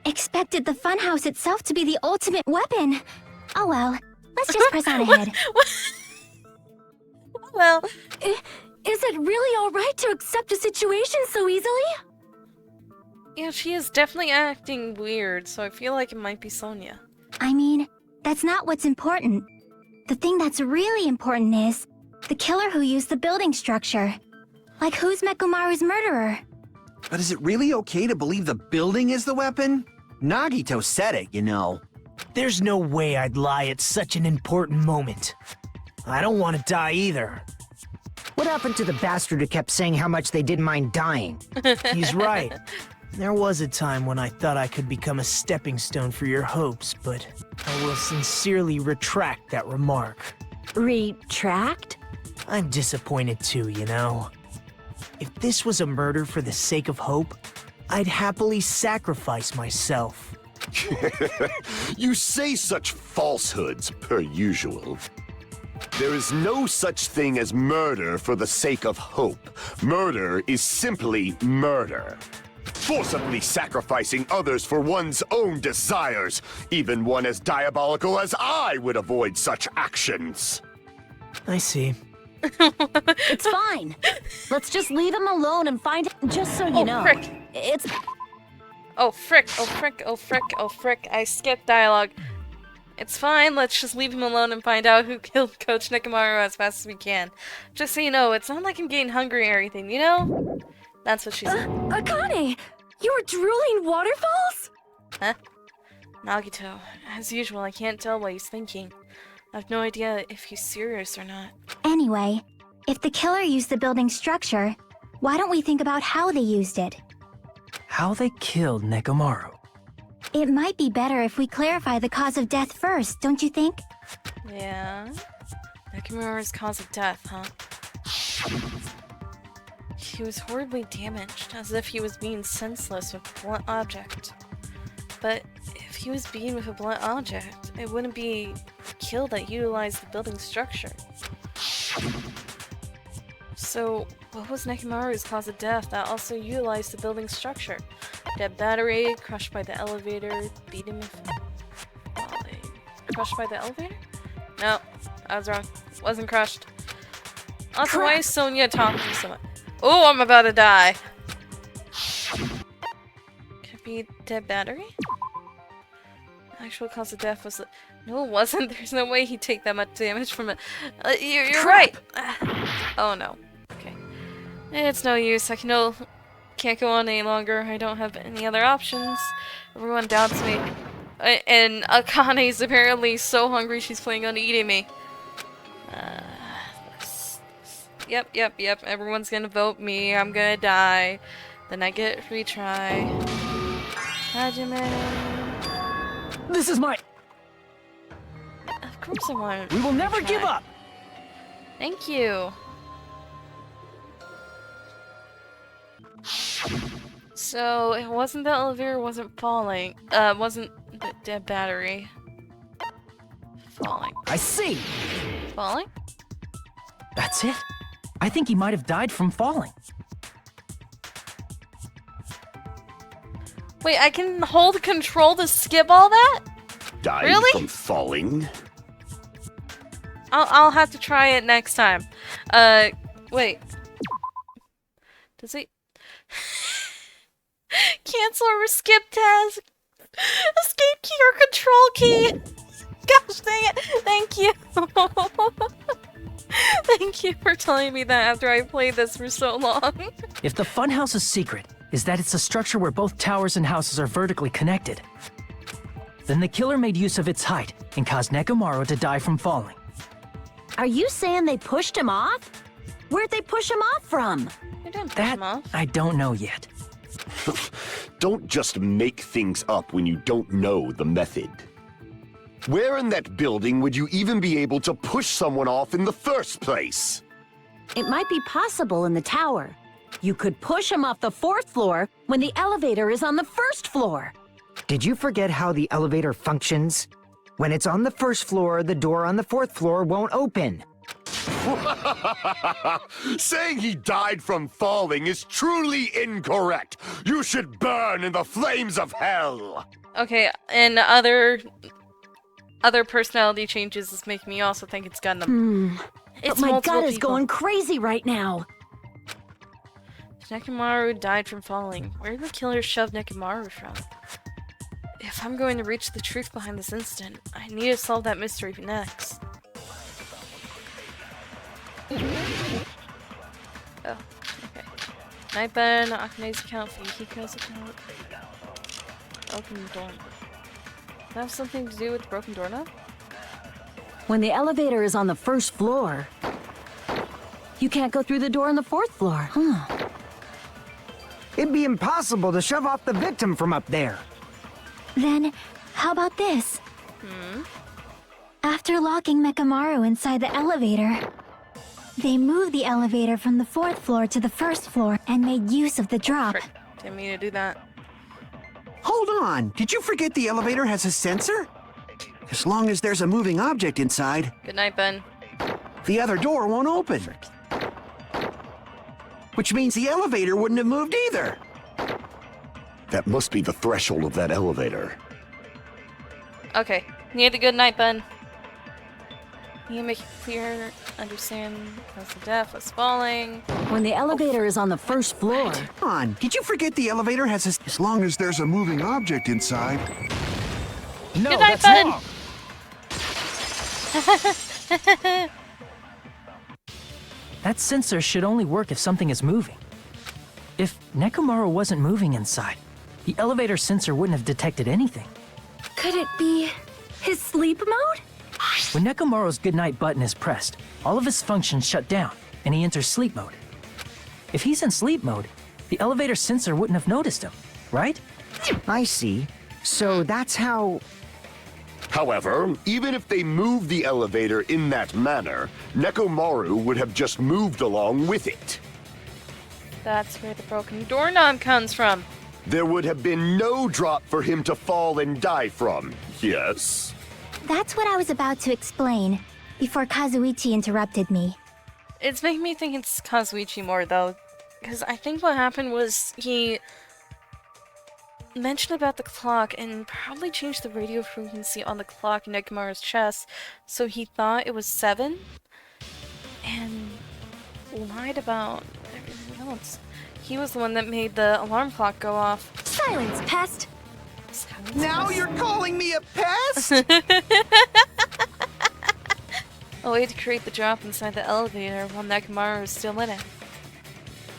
Speaker 4: expected the funhouse itself to be the ultimate weapon. Oh well, let's just press on ahead.
Speaker 2: Well,
Speaker 12: Is it really alright to accept a situation so easily?
Speaker 2: yeah, she is definitely acting weird, so I feel like it might be Sonia.
Speaker 4: I mean, that's not what's important. The thing that's really important is the killer who used the building structure. Like, who's Mekomaru's murderer?
Speaker 10: But is it really okay to believe the building is the weapon? Nagito said it, you know.
Speaker 1: There's no way I'd lie at such an important moment. I don't want to die either.
Speaker 11: What happened to the bastard who kept saying how much they didn't mind dying?
Speaker 1: He's right. There was a time when I thought I could become a stepping stone for your hopes, but I will sincerely retract that remark.
Speaker 9: Retract?
Speaker 1: I'm disappointed too, you know. If this was a murder for the sake of hope, I'd happily sacrifice myself.
Speaker 6: You say such falsehoods, per usual. There is no such thing as murder for the sake of hope. Murder is simply murder. Forcibly sacrificing others for one's own desires. Even one as diabolical as I would avoid such actions.
Speaker 1: I see.
Speaker 9: It's fine. Let's just leave him alone and find him. Just so you know,
Speaker 2: frick.
Speaker 9: it's.
Speaker 2: Oh frick, oh frick, oh frick, oh frick. I skipped dialogue. It's fine, let's just leave him alone and find out who killed Coach Nekomaru as fast as we can. Just so you know, it's not like I'm getting hungry or anything, you know? That's what she said.
Speaker 12: Akane! You were drooling waterfalls?
Speaker 2: Huh? Nagito. As usual, I can't tell what he's thinking. I have no idea if he's serious or not.
Speaker 4: Anyway, if the killer used the building's structure, why don't we think about how they used it?
Speaker 3: How they killed Nekomaru.
Speaker 4: It might be better if we clarify the cause of death first, don't you think?
Speaker 2: Yeah. Nekomaru's cause of death, huh? He was horribly damaged, as if he was being senseless with a blunt object. But if he was beaten with a blunt object, it wouldn't be a kill that utilized the building's structure. So, what was Nekomaru's cause of death that also utilized the building's structure? Dead battery, crushed by the elevator, beaten with... crushed by the elevator? No, I was wrong. Wasn't crushed. Also, why is Sonia talking so much? Oh, I'm about to die. Could be dead battery? Actual cause of death was... No, it wasn't. There's no way he'd take that much damage from it. You're right! Oh no. Okay. It's no use. I can't go on any longer. I don't have any other options. Everyone doubts me. And Akane's apparently so hungry she's planning on eating me. Yep. Everyone's gonna vote me. I'm gonna die. Then I get retry. Hajime.
Speaker 3: This is my...
Speaker 2: Of course I want.
Speaker 3: We will never give up!
Speaker 2: Thank you. So, it wasn't the elevator, wasn't falling. Wasn't the dead battery. Falling.
Speaker 3: I see!
Speaker 2: Falling?
Speaker 3: That's it. I think he might have died from falling.
Speaker 2: Wait, I can hold control to skip all that?
Speaker 6: Died
Speaker 2: Really?
Speaker 6: from falling?
Speaker 2: I'll have to try it next time. Wait. Does he... Cancel or skip task. Escape key or control key. Gosh dang it. Thank you. Thank you for telling me that after I played this for so long.
Speaker 3: If the Funhouse's secret is that it's a structure where both towers and houses are vertically connected, then the killer made use of its height and caused Nekomaru to die from falling.
Speaker 9: Are you saying they pushed him off? Where'd they push him off from?
Speaker 2: You didn't push
Speaker 3: That,
Speaker 2: him off.
Speaker 3: I don't know yet.
Speaker 6: Don't just make things up when you don't know the method. Where in that building would you even be able to push someone off in the first place?
Speaker 9: It might be possible in the tower. You could push him off the 4th floor when the elevator is on the 1st floor.
Speaker 11: Did you forget how the elevator functions? When it's on the 1st floor, the door on the 4th floor won't open.
Speaker 6: Saying he died from falling is truly incorrect. You should burn in the flames of hell.
Speaker 2: Okay, and other personality changes is making me also think it's Gundam. It's
Speaker 9: But my
Speaker 2: multiple
Speaker 9: gut is
Speaker 2: people.
Speaker 9: going crazy right now.
Speaker 2: Nekomaru died from falling. Where did the killer shove Nekomaru from? If I'm going to reach the truth behind this incident, I need to solve that mystery next. Oh, okay. Nightbed, Akane's account, Yukiko's account. Broken door. Does that have something to do with the broken doorknob?
Speaker 9: When the elevator is on the 1st floor, you can't go through the door on the 4th floor.
Speaker 11: It'd be impossible to shove off the victim from up there.
Speaker 4: Then, how about this? After locking Nekomaru inside the elevator, They moved the elevator from the 4th floor to the 1st floor and made use of the drop.
Speaker 2: Frick, didn't mean to do that.
Speaker 10: Hold on! Did you forget the elevator has a sensor? As long as there's a moving object inside,
Speaker 2: Good night, Ben.
Speaker 10: the other door won't open. Which means the elevator wouldn't have moved either.
Speaker 6: That must be the threshold of that elevator.
Speaker 2: Okay, need the good night, Ben. You make it clear, understand, cause the death was falling.
Speaker 9: When the elevator is on the 1st floor,
Speaker 10: Come on, did you forget the elevator has a...
Speaker 14: As long as there's a moving object inside.
Speaker 11: No,
Speaker 2: Good night,
Speaker 11: that's
Speaker 2: Ben.
Speaker 11: wrong.
Speaker 3: That sensor should only work if something is moving. If Nekomaru wasn't moving inside, the elevator sensor wouldn't have detected anything.
Speaker 12: Could it be his sleep mode?
Speaker 3: When Nekomaru's goodnight button is pressed, all of his functions shut down, and he enters sleep mode. If he's in sleep mode, the elevator sensor wouldn't have noticed him, right?
Speaker 11: I see. So that's how...
Speaker 6: However, even if they moved the elevator in that manner, Nekomaru would have just moved along with it.
Speaker 2: That's where the broken doorknob comes from.
Speaker 6: There would have been no drop for him to fall and die from, yes?
Speaker 4: That's what I was about to explain before Kazuichi interrupted me.
Speaker 2: It's making me think it's Kazuichi more, though. Because I think what happened was he mentioned about the clock and probably changed the radio frequency on the clock in Nekomaru's chest, so he thought it was 7, and lied about everything else. He was the one that made the alarm clock go off.
Speaker 12: Silence, pest!
Speaker 2: Silence,
Speaker 10: Now
Speaker 2: pest.
Speaker 10: you're calling me a pest?
Speaker 2: A way to create the drop inside the elevator while Nekomaru is still in it.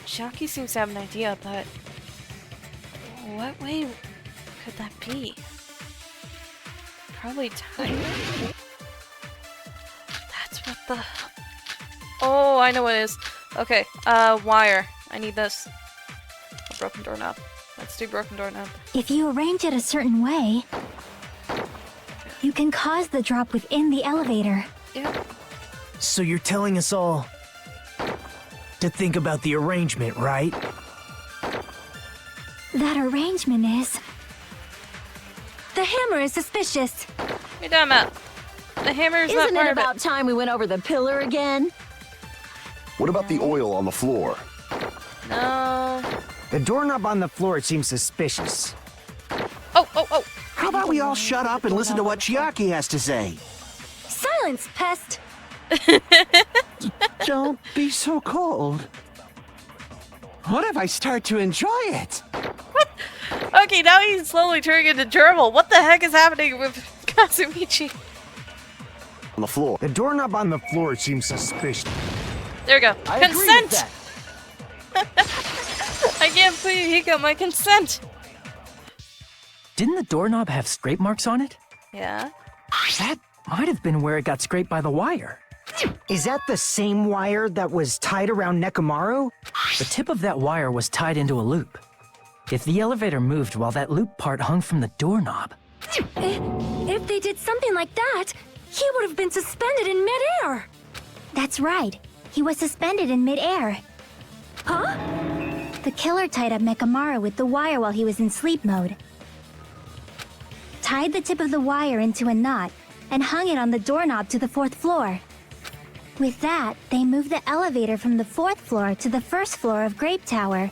Speaker 2: Shaki seems to have an idea, but what way could that be? Probably time. That's what the... Oh, I know what it is. Okay, wire. I need this. A broken doorknob. Let's do broken doorknob.
Speaker 4: If you arrange it a certain way, you can cause the drop within the elevator.
Speaker 2: Yeah.
Speaker 1: So you're telling us all to think about the arrangement, right?
Speaker 4: That arrangement is...
Speaker 12: The hammer is suspicious.
Speaker 2: You're talking about the hammer is not
Speaker 9: isn't
Speaker 2: part
Speaker 9: it
Speaker 2: of
Speaker 9: about time we went over the pillar again?
Speaker 6: What about the oil on the floor?
Speaker 2: No.
Speaker 11: The doorknob on the floor seems suspicious.
Speaker 2: Oh!
Speaker 10: How about we all shut up and listen to what Chiaki has to say?
Speaker 12: Silence, pest!
Speaker 10: Don't be so cold. What if I start to enjoy it?
Speaker 2: Okay, now he's slowly turning into gerbil. What the heck is happening with Kazumichi?
Speaker 6: On the floor.
Speaker 11: The doorknob on the floor seems suspicious.
Speaker 2: There we go.
Speaker 11: I agree with
Speaker 2: Consent! I can't believe he got my consent.
Speaker 3: Didn't the doorknob have scrape marks on it?
Speaker 2: Yeah.
Speaker 3: That might have been where it got scraped by the wire.
Speaker 11: Is that the same wire that was tied around Nekomaru?
Speaker 3: The tip of that wire was tied into a loop. If the elevator moved while that loop part hung from the doorknob...
Speaker 12: If they did something like that, he would have been suspended in midair!
Speaker 4: That's right. He was suspended in midair.
Speaker 12: Huh?
Speaker 4: The killer tied up Nekomaru with the wire while he was in sleep mode. Tied the tip of the wire into a knot and hung it on the doorknob to the 4th floor. With that, they moved the elevator from the 4th floor to the 1st floor of Grape Tower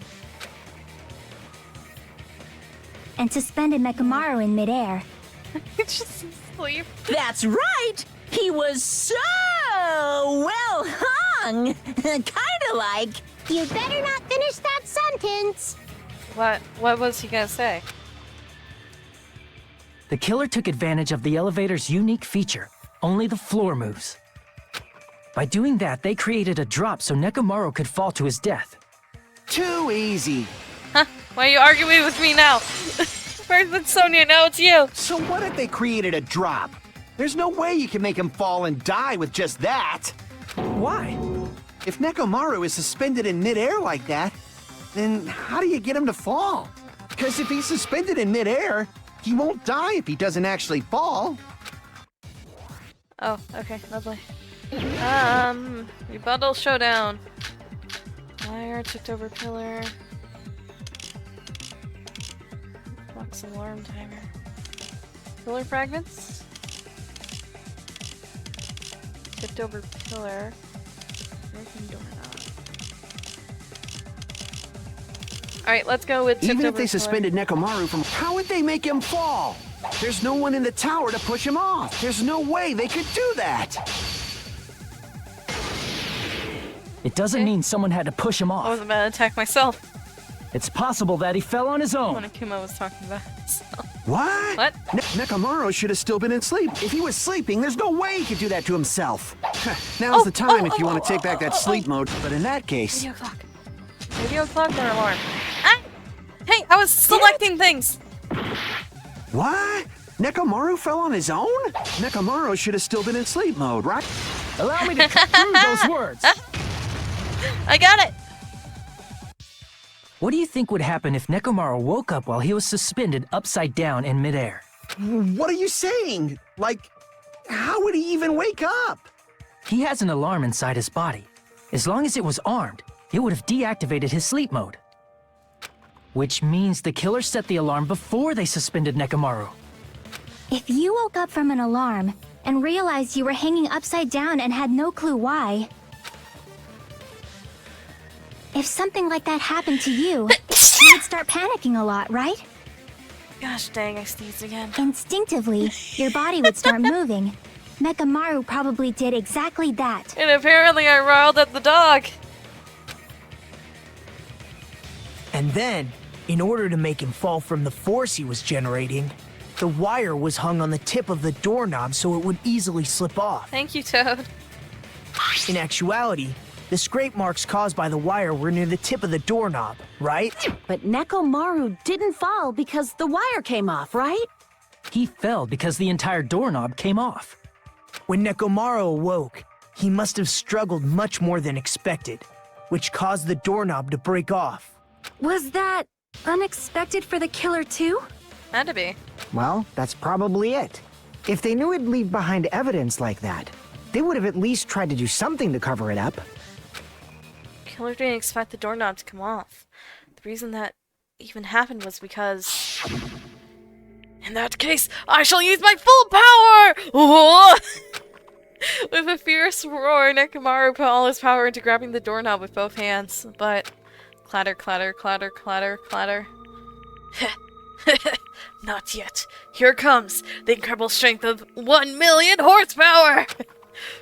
Speaker 4: and suspended Nekomaru in midair.
Speaker 2: It's just asleep.
Speaker 8: That's right! He was so well hung! Kinda like...
Speaker 13: You better not finish that sentence.
Speaker 2: What was he gonna say?
Speaker 3: The killer took advantage of the elevator's unique feature. Only the floor moves. By doing that, they created a drop so Nekomaru could fall to his death.
Speaker 10: Too easy.
Speaker 2: Huh? Why are you arguing with me now? First it's Sonia, now it's you.
Speaker 10: So what if they created a drop? There's no way you can make him fall and die with just that.
Speaker 3: Why?
Speaker 10: If Nekomaru is suspended in midair like that, then how do you get him to fall? Because if he's suspended in midair, he won't die if he doesn't actually fall.
Speaker 2: Oh, okay, lovely. Rebuttal showdown. Wire tipped over pillar. Box alarm timer. Pillar fragments. Tipped over pillar. Broken doorknob. Alright, let's go with tipped
Speaker 10: Even
Speaker 2: over
Speaker 10: if they
Speaker 2: pillar.
Speaker 10: suspended Nekomaru from... How would they make him fall? There's no one in the tower to push him off. There's no way they could do that.
Speaker 3: It doesn't mean someone had to push him
Speaker 2: I
Speaker 3: off.
Speaker 2: was about to attack myself.
Speaker 3: It's possible that he fell on his own.
Speaker 2: When Akuma was talking about so.
Speaker 10: What?
Speaker 2: What?
Speaker 10: Nekomaru should have still been asleep. If he was sleeping, there's no way he could do that to himself. Now's the time if you want to take back that sleep mode. But in that case...
Speaker 2: Radio clock. Radio clock or alarm? Ah! Hey, I was selecting things!
Speaker 10: What? Nekomaru fell on his own? Nekomaru should have still been in sleep mode, right?
Speaker 3: Allow me to cut through those words.
Speaker 2: I got it!
Speaker 3: What do you think would happen if Nekomaru woke up while he was suspended upside down in midair?
Speaker 10: What are you saying? Like, how would he even wake up?
Speaker 3: He has an alarm inside his body. As long as it was armed, it would have deactivated his sleep mode. Which means the killer set the alarm before they suspended Nekomaru.
Speaker 4: If you woke up from an alarm and realized you were hanging upside down and had no clue why... If something like that happened to you, you would start panicking a lot, right?
Speaker 2: Gosh dang, I sneezed again.
Speaker 4: Instinctively, your body would start moving. Nekomaru probably did exactly that.
Speaker 2: And apparently I riled up the dog.
Speaker 1: And then, in order to make him fall from the force he was generating, the wire was hung on the tip of the doorknob so it would easily slip off.
Speaker 2: Thank you, Toad.
Speaker 1: In actuality, the scrape marks caused by the wire were near the tip of the doorknob, right?
Speaker 9: But Nekomaru didn't fall because the wire came off, right?
Speaker 3: He fell because the entire doorknob came off.
Speaker 1: When Nekomaru awoke, he must have struggled much more than expected, which caused the doorknob to break off.
Speaker 12: Was that unexpected for the killer too?
Speaker 2: Had to be.
Speaker 11: Well, that's probably it. If they knew it'd leave behind evidence like that, they would have at least tried to do something to cover it up.
Speaker 2: Killer didn't expect the doorknob to come off. The reason that even happened was because... In that case, I shall use my full power! Oh! With a fierce roar, Nekomaru put all his power into grabbing the doorknob with both hands, but... Clatter, clatter, clatter, clatter, clatter. Not yet. Here comes the incredible strength of 1,000,000 horsepower!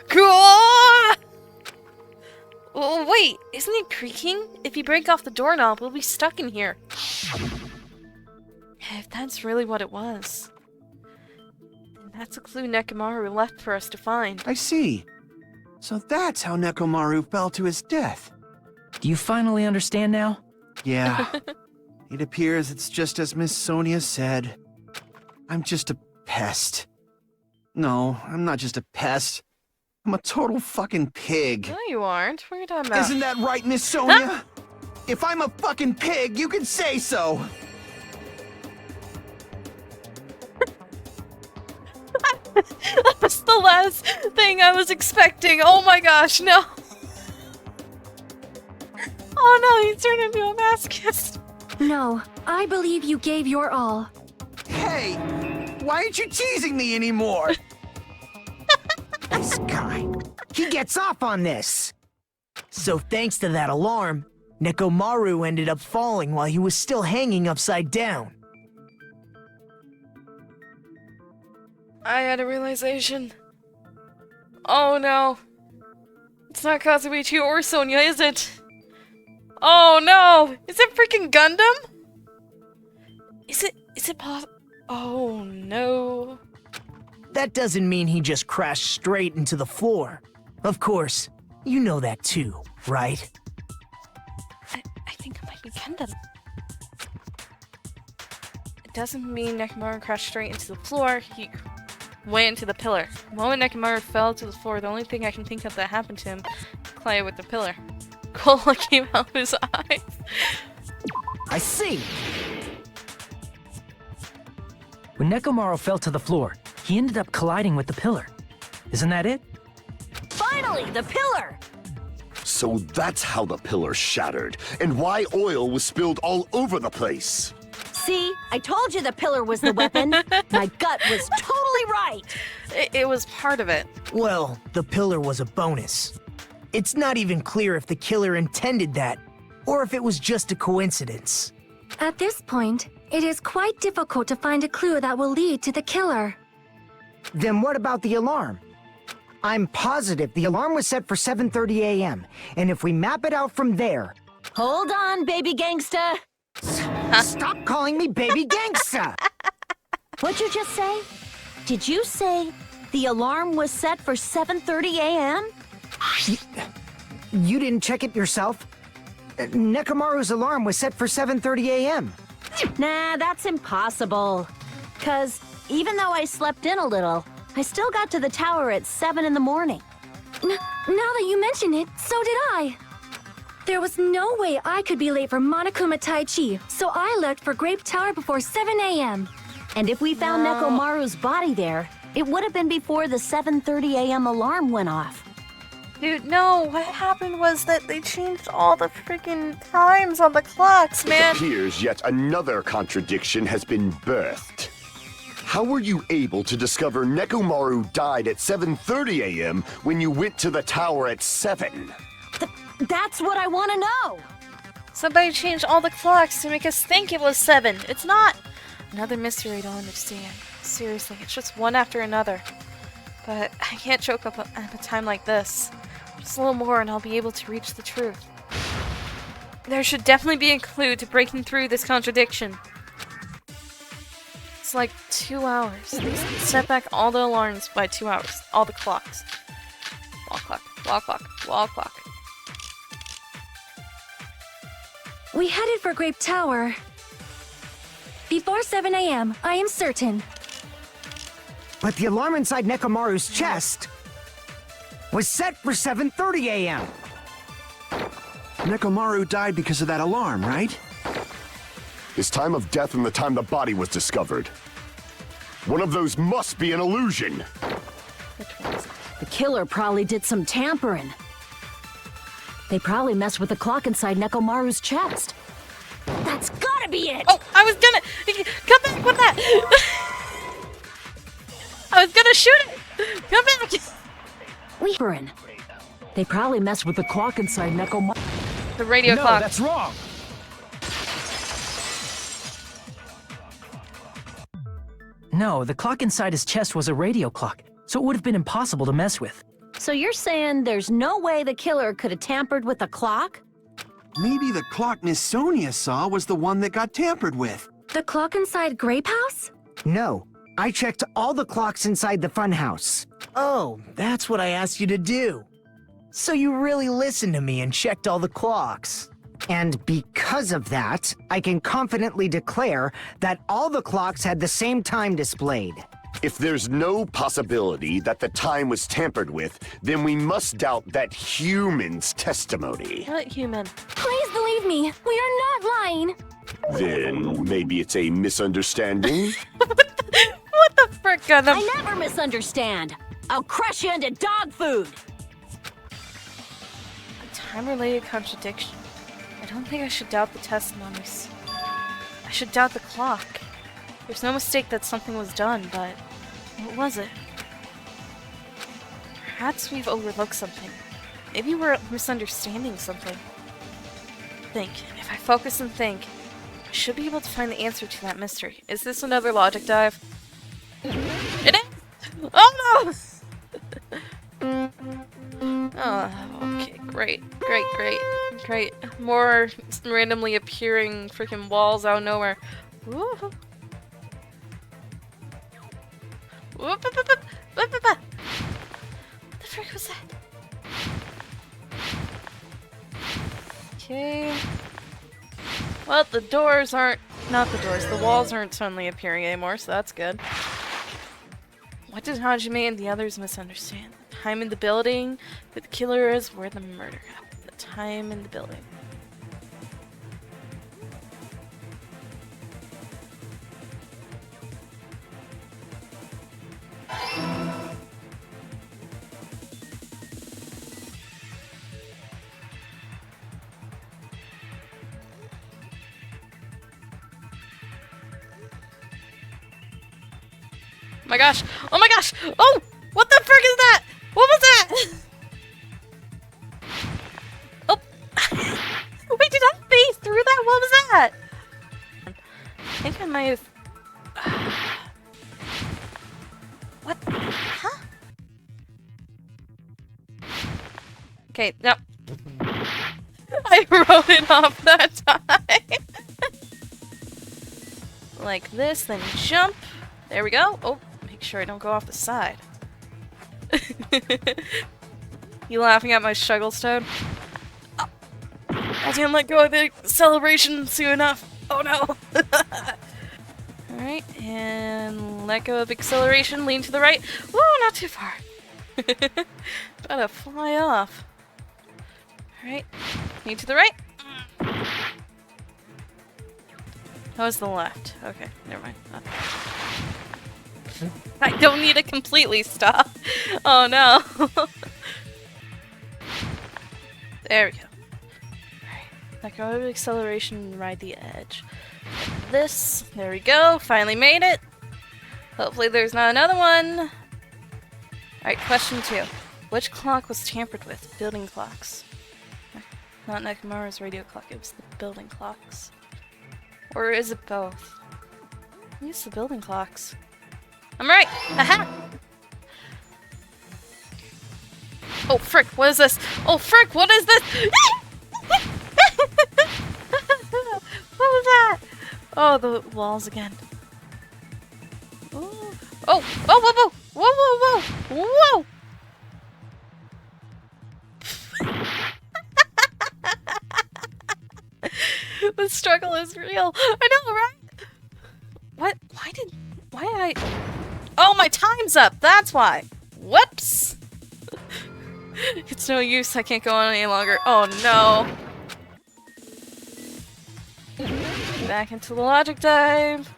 Speaker 2: Cool! Oh, wait, isn't it creaking? If you break off the doorknob, we'll be stuck in here. If that's really what it was. Then that's a clue Nekomaru left for us to find.
Speaker 10: I see. So that's how Nekomaru fell to his death.
Speaker 3: Do you finally understand now?
Speaker 10: Yeah. It appears it's just as Miss Sonia said. I'm just a pest. No, I'm not just a pest. I'm a total fucking pig.
Speaker 2: No, you aren't. What are you talking about?
Speaker 10: Isn't that right, Miss Sonia? If I'm a fucking pig, you can say so.
Speaker 2: That was the last thing I was expecting. Oh my gosh, no. Oh no, he turned into a masochist.
Speaker 12: No, I believe you gave your all.
Speaker 10: Hey, why aren't you teasing me anymore?
Speaker 11: This guy, he gets off on this.
Speaker 1: So thanks to that alarm, Nekomaru ended up falling while he was still hanging upside down.
Speaker 2: I had a realization. Oh no. It's not Kazuichi or Sonia, is it? Oh no! Is it freaking Gundam? Is it possible? Oh no.
Speaker 1: That doesn't mean he just crashed straight into the floor. Of course, you know that too, right?
Speaker 2: I think it might be Gundam. It doesn't mean Nekomaru crashed straight into the floor, he went into the pillar. The moment Nekomaru fell to the floor, the only thing I can think of that happened to him collided with the pillar. Cola came out of his eyes.
Speaker 11: I see.
Speaker 3: When Nekomaru fell to the floor, he ended up colliding with the pillar. Isn't that it?
Speaker 8: Fine
Speaker 9: Finally, the pillar!
Speaker 6: So that's how the pillar shattered, and why oil was spilled all over the place.
Speaker 9: See, I told you the pillar was the weapon. My gut was totally right.
Speaker 2: It was part of it.
Speaker 1: Well, the pillar was a bonus. It's not even clear if the killer intended that, or if it was just a coincidence.
Speaker 12: At this point, it is quite difficult to find a clue that will lead to the killer.
Speaker 11: Then what about the alarm? I'm positive the alarm was set for 7:30 a.m., and if we map it out from there...
Speaker 9: Hold on, baby gangsta.
Speaker 11: Stop calling me baby gangsta!
Speaker 9: What'd you just say? Did you say the alarm was set for 7:30 a.m.?
Speaker 11: You didn't check it yourself? Nekomaru's alarm was set for 7:30 a.m.
Speaker 9: Nah, that's impossible. 'Cause even though I slept in a little, I still got to the tower at 7 in the morning.
Speaker 12: Now that you mention it, so did I. There was no way I could be late for Monokuma Tai Chi, so I left for Grape Tower before 7 a.m.
Speaker 9: And if we found Nekomaru's body there, it would have been before the 7:30 a.m. alarm went off.
Speaker 2: Dude, no, what happened was that they changed all the freaking times on the clocks, man.
Speaker 6: It appears yet another contradiction has been birthed. How were you able to discover Nekomaru died at 7:30 a.m. when you went to the tower at 7?
Speaker 9: That's what I want to know!
Speaker 2: Somebody changed all the clocks to make us think it was 7. It's not! Another mystery I don't understand. Seriously, it's just one after another. But I can't choke up at a time like this. Just a little more and I'll be able to reach the truth. There should definitely be a clue to breaking through this contradiction. It's like 2 hours. They set back all the alarms by 2 hours. All the clocks. Wall clock, wall clock, wall clock.
Speaker 12: We headed for Grape Tower before 7 a.m., I am certain.
Speaker 11: But the alarm inside Nekomaru's chest was set for 7:30 a.m.
Speaker 10: Nekomaru died because of that alarm, right?
Speaker 6: His time of death and the time the body was discovered. One of those must be an illusion.
Speaker 9: The killer probably did some tampering. They probably messed with the clock inside Nekomaru's chest. That's gotta be it!
Speaker 2: Oh, I was gonna... Come back with that! I was gonna shoot it! Come back!
Speaker 9: They probably messed with the clock inside Nekomaru.
Speaker 2: The radio clock.
Speaker 3: No, that's wrong! No, the clock inside his chest was a radio clock, so it would have been impossible to mess with.
Speaker 9: So you're saying there's no way the killer could have tampered with the clock?
Speaker 10: Maybe the clock Miss Sonia saw was the one that got tampered with.
Speaker 12: The clock inside Grape House?
Speaker 11: No, I checked all the clocks inside the Funhouse.
Speaker 1: Oh, that's what I asked you to do. So you really listened to me and checked all the clocks.
Speaker 11: And because of that, I can confidently declare that all the clocks had the same time displayed.
Speaker 6: If there's no possibility that the time was tampered with, then we must doubt that human's testimony.
Speaker 2: What human?
Speaker 12: Please believe me, we are not lying.
Speaker 6: Then maybe it's a misunderstanding?
Speaker 2: What the frick, Gundam?
Speaker 9: I never misunderstand. I'll crush you into dog food.
Speaker 2: A time-related contradiction. I don't think I should doubt the testimonies. I should doubt the clock. There's no mistake that something was done, but what was it? Perhaps we've overlooked something. Maybe we're misunderstanding something. Think. If I focus and think, I should be able to find the answer to that mystery. Is this another logic dive? It is! Oh no! Oh, okay, great. More randomly appearing freaking walls out of nowhere. Woo. What the frick was that? Okay. Well, the doors aren't... Not the doors. The walls aren't suddenly appearing anymore, so that's good. What did Hajime and the others misunderstand? The time in the building? Who the killer is? Where the murder happened? The time in the building. my gosh! Oh my gosh! Oh! What the frick is that? What was that? Oh! Wait, did I phase through that? What was that? I think I might have... What? Huh? Okay, no. I wrote it off that time. Like this, then jump. There we go. Oh, make sure I don't go off the side. You laughing at my struggle stone? Oh. I didn't let go of the acceleration soon enough. Oh no. Alright, and let go of acceleration, lean to the right. Woo, not too far. About to fly off. Alright, lean to the right. That was the left. Okay, never mind. I don't need to completely stop. Oh no. There we go. Alright, let go of acceleration and ride the edge. This, there we go, finally made it. Hopefully there's not another one. Alright, question 2. Which clock was tampered with? Building clocks. Not Nekomaru's radio clock, it was the building clocks. Or is it both? I think it's the building clocks. I'm right! Aha! Oh frick, what is this? Oh frick, what is this? What was that? Oh, the walls again. Oh, oh, whoa, whoa, whoa, whoa, whoa, whoa, whoa! The struggle is real. I know, right? What? Why did I... Oh, my time's up. That's why. Whoops. It's no use. I can't go on any longer. Oh, no. Back into the logic dive.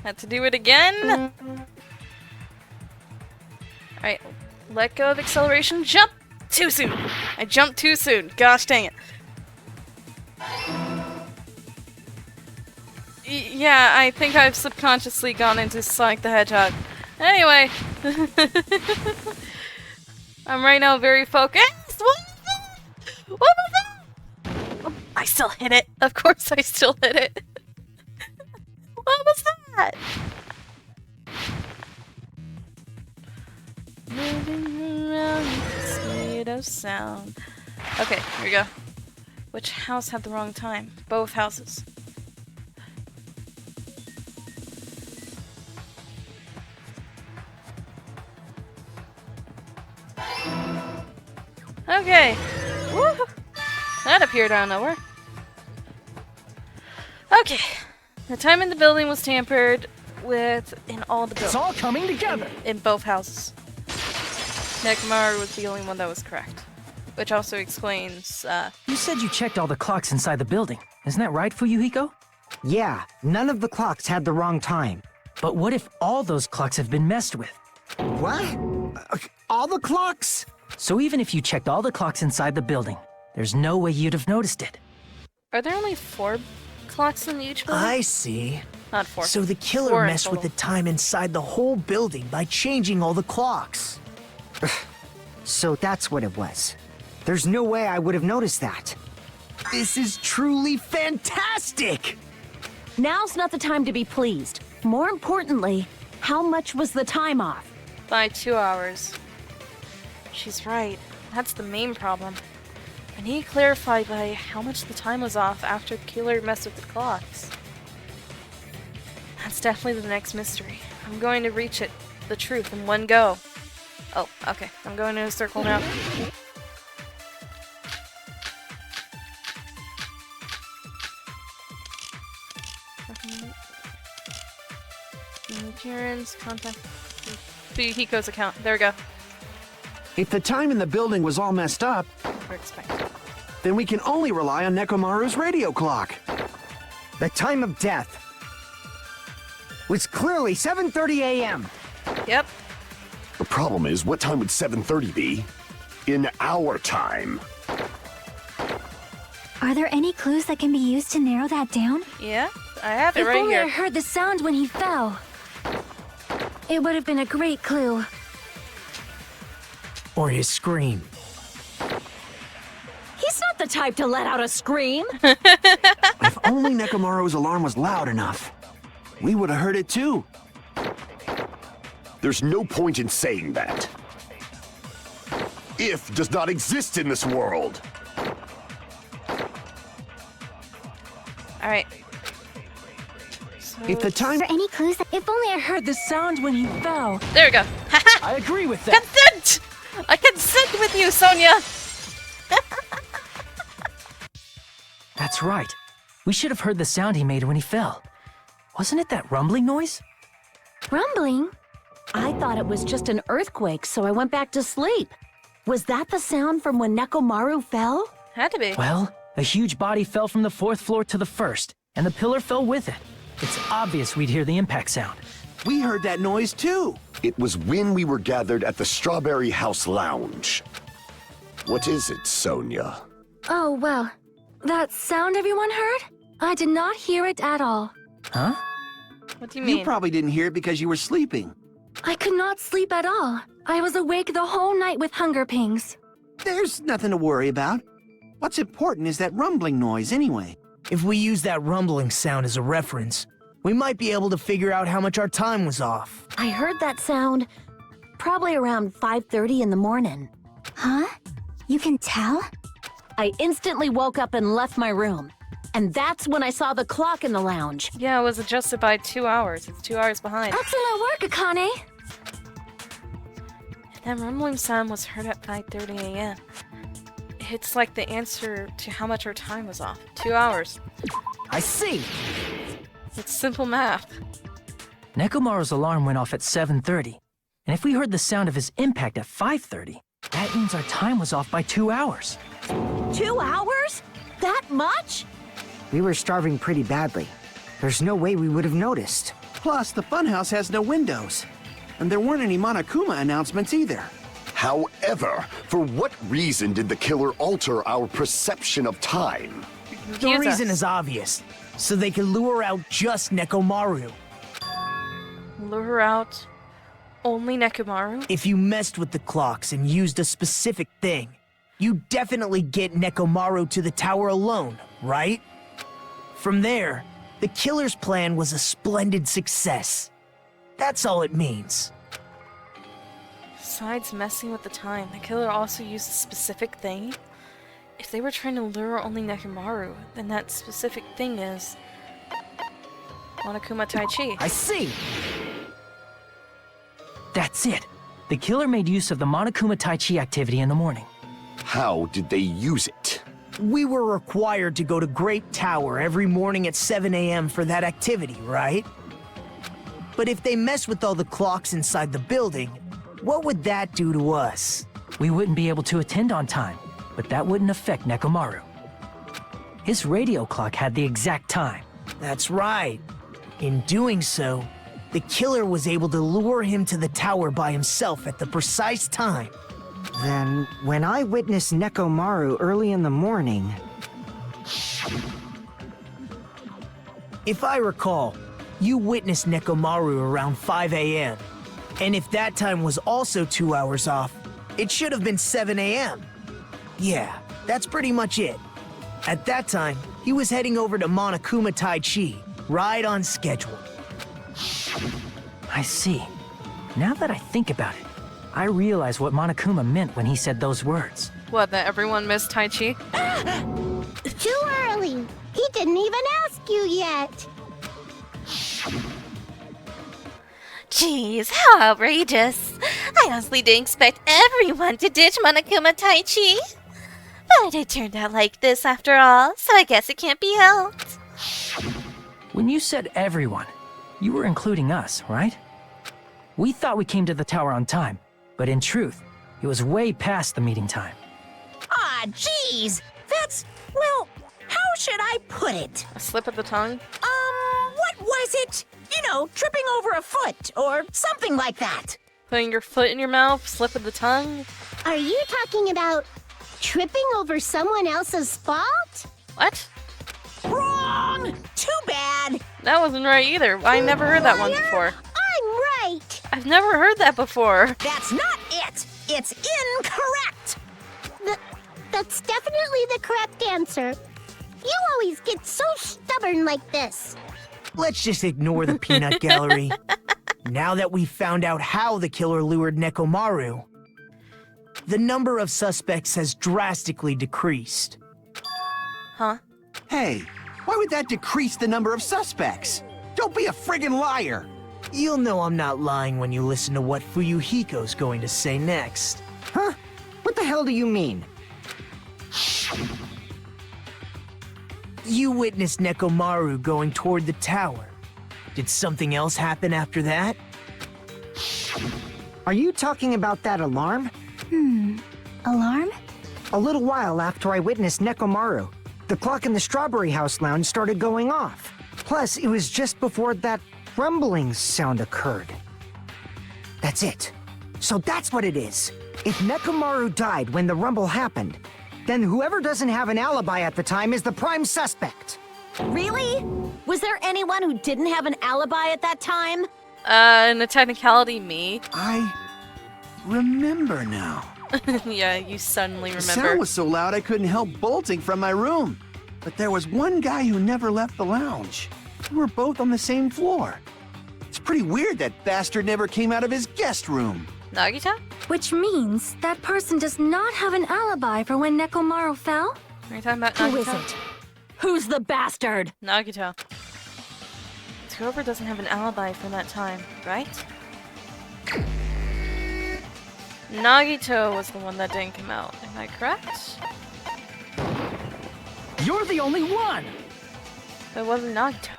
Speaker 2: Had to do it again. Alright. Let go of acceleration. Jump too soon. I jumped too soon. Gosh dang it. Yeah, I think I've subconsciously gone into Sonic the Hedgehog. Anyway. I'm right now very focused. What was that? What was that? Oh, I still hit it. Of course I still hit it. What was that? Moving around at the speed of sound. Okay, here we go. Which house had the wrong time? Both houses. Okay. Woo! That appeared out of nowhere. Okay. The time in the building was tampered with in all the buildings.
Speaker 3: It's all coming together.
Speaker 2: In both houses. Nekomaru was the only one that was correct. Which also explains,
Speaker 3: You said you checked all the clocks inside the building. Isn't that right, Fuyuhiko?
Speaker 11: Yeah, none of the clocks had the wrong time.
Speaker 3: But what if all those clocks have been messed with?
Speaker 11: What? All the clocks?
Speaker 3: So even if you checked all the clocks inside the building, there's no way you'd have noticed it.
Speaker 2: Are there only 4 clocks in each building?
Speaker 1: I see.
Speaker 2: Not 4.
Speaker 1: So the killer
Speaker 2: 4 in
Speaker 1: messed with the
Speaker 2: total.
Speaker 1: time inside the whole building by changing all the clocks.
Speaker 11: So that's what it was. There's no way I would have noticed that.
Speaker 1: This is truly fantastic!
Speaker 9: Now's not the time to be pleased. More importantly, how much was the time off?
Speaker 2: By 2 hours. She's right. That's the main problem. I need to clarify by how much the time was off after the killer messed with the clocks. That's definitely the next mystery. I'm going to reach it, the truth, in one go. Oh, okay. I'm going in a circle now. Appearance, contact, Fuyuhiko's account. There we go.
Speaker 10: If the time in the building was all messed up,
Speaker 2: We're expecting.
Speaker 10: then we can only rely on Nekomaru's radio clock.
Speaker 11: The time of death was clearly 7:30 a.m.
Speaker 2: Yep.
Speaker 6: The problem is, what time would 7:30 be? In our time.
Speaker 4: Are there any clues that can be used to narrow that down?
Speaker 2: Yeah, I have it
Speaker 12: If
Speaker 2: right
Speaker 12: only
Speaker 2: here.
Speaker 12: I heard the sound when he fell. It would have been a great clue.
Speaker 1: Or his scream.
Speaker 9: He's not the type to let out a scream.
Speaker 10: If only Nekomaru's alarm was loud enough, we would have heard it too.
Speaker 6: There's no point in saying that. If does not exist in this world.
Speaker 2: Alright. So
Speaker 10: If the time...
Speaker 13: Are there any clues?
Speaker 12: If only I heard the sound when he fell.
Speaker 2: there we go.
Speaker 3: I agree with that.
Speaker 2: Consent! I consent with you, Sonia!
Speaker 3: That's right. We should have heard the sound he made when he fell. Wasn't it that rumbling noise?
Speaker 12: Rumbling?
Speaker 9: I thought it was just an earthquake, so I went back to sleep. Was that the sound from when Nekomaru fell?
Speaker 2: Had to be.
Speaker 3: Well, a huge body fell from the 4th floor to the 1st, and the pillar fell with it. It's obvious we'd hear the impact sound.
Speaker 10: We heard that noise too.
Speaker 6: It was when we were gathered at the Strawberry House Lounge. What is it, Sonia?
Speaker 12: Oh, well. That sound everyone heard? I did not hear it at all.
Speaker 3: Huh?
Speaker 2: What do you mean?
Speaker 10: You probably didn't hear it because you were sleeping.
Speaker 12: I could not sleep at all. I was awake the whole night with hunger pangs.
Speaker 10: There's nothing to worry about. What's important is that rumbling noise anyway.
Speaker 1: If we use that rumbling sound as a reference, we might be able to figure out how much our time was off.
Speaker 9: I heard that sound probably around 5:30 in the morning.
Speaker 4: Huh? You can tell?
Speaker 9: I instantly woke up and left my room. And that's when I saw the clock in the lounge.
Speaker 2: Yeah, it was adjusted by 2 hours. It's 2 hours behind.
Speaker 12: Excellent work, Akane!
Speaker 2: That rumbling sound was heard at 5:30 a.m. It's like the answer to how much our time was off. 2 hours.
Speaker 1: I see!
Speaker 2: It's simple math.
Speaker 3: Nekomaru's alarm went off at 7:30, and if we heard the sound of his impact at 5:30, that means our time was off by 2 hours.
Speaker 9: 2 hours? That much?
Speaker 11: We were starving pretty badly. There's no way we would have noticed.
Speaker 10: Plus, the Funhouse has no windows. And there weren't any Monokuma announcements either.
Speaker 6: However, for what reason did the killer alter our perception of time?
Speaker 1: The reason is obvious. So they can lure out just Nekomaru.
Speaker 2: Lure out only Nekomaru?
Speaker 1: If you messed with the clocks and used a specific thing, you definitely get Nekomaru to the tower alone, right? From there, the killer's plan was a splendid success. That's all it means.
Speaker 2: Besides messing with the time, the killer also used a specific thing? If they were trying to lure only Nekomaru, then that specific thing is Monokuma Tai Chi.
Speaker 1: I see!
Speaker 3: That's it. The killer made use of the Monokuma Tai Chi activity in the morning.
Speaker 6: How did they use it?
Speaker 1: We were required to go to Grape Tower every morning at 7 a.m. for that activity, right? But if they mess with all the clocks inside the building, what would that do to us?
Speaker 3: We wouldn't be able to attend on time, but that wouldn't affect Nekomaru. His radio clock had the exact time.
Speaker 1: That's right. In doing so, the killer was able to lure him to the tower by himself at the precise time.
Speaker 11: Then, when I witnessed Nekomaru early in the morning...
Speaker 1: If I recall, you witnessed Nekomaru around 5 a.m. And if that time was also 2 hours off, it should have been 7 a.m. Yeah, that's pretty much it. At that time, he was heading over to Monokuma Tai Chi, right on schedule.
Speaker 3: I see. Now that I think about it, I realize what Monokuma meant when he said those words.
Speaker 2: What, that everyone missed Tai Chi?
Speaker 13: Too early. He didn't even ask you yet.
Speaker 5: Jeez, how outrageous. I honestly didn't expect everyone to ditch Monokuma Tai Chi. But it turned out like this after all, so I guess it can't be helped.
Speaker 3: When you said everyone, you were including us, right? We thought we came to the tower on time, but in truth, it was way past the meeting time.
Speaker 8: Ah, jeez. That's, well, how should I put it?
Speaker 2: A slip of the tongue?
Speaker 8: What was it? You know, tripping over a foot or something like that.
Speaker 2: Putting your foot in your mouth? Slip of the tongue?
Speaker 13: Are you talking about tripping over someone else's fault?
Speaker 2: What?
Speaker 8: Wrong! Too bad.
Speaker 2: That wasn't right either. I never heard that one before.
Speaker 13: I'm right.
Speaker 2: I've never heard that before.
Speaker 8: That's not it! It's incorrect!
Speaker 13: That's definitely the correct answer. You always get so stubborn like this.
Speaker 1: Let's just ignore the peanut gallery. Now that we've found out how the killer lured Nekomaru, the number of suspects has drastically decreased.
Speaker 2: Huh?
Speaker 10: Hey, why would that decrease the number of suspects? Don't be a friggin' liar!
Speaker 1: You'll know I'm not lying when you listen to what Fuyuhiko's going to say next.
Speaker 11: Huh? What the hell do you mean?
Speaker 1: You witnessed Nekomaru going toward the tower. Did something else happen after that?
Speaker 11: Are you talking about that alarm?
Speaker 4: Alarm?
Speaker 11: A little while after I witnessed Nekomaru, the clock in the Strawberry House lounge started going off. Plus, it was just before that rumbling sound occurred. That's it. So that's what it is. If Nekomaru died when the rumble happened, then whoever doesn't have an alibi at the time is the prime suspect.
Speaker 9: Really? Was there anyone who didn't have an alibi at that time?
Speaker 2: In a technicality, me.
Speaker 10: I remember now.
Speaker 2: Yeah, you suddenly
Speaker 10: The
Speaker 2: remember.
Speaker 10: sound was so loud I couldn't help bolting from my room. But there was one guy who never left the lounge. We were both on the same floor. It's pretty weird that bastard never came out of his guest room.
Speaker 2: Nagito?
Speaker 12: Which means that person does not have an alibi for when Nekomaru fell?
Speaker 2: Are you talking about Nagito?
Speaker 9: Who is it? Who's the bastard?
Speaker 2: Nagito. It's whoever doesn't have an alibi from that time, right? Nagito was the one that didn't come out. Am I correct?
Speaker 3: You're the only one!
Speaker 2: But it wasn't Nagito.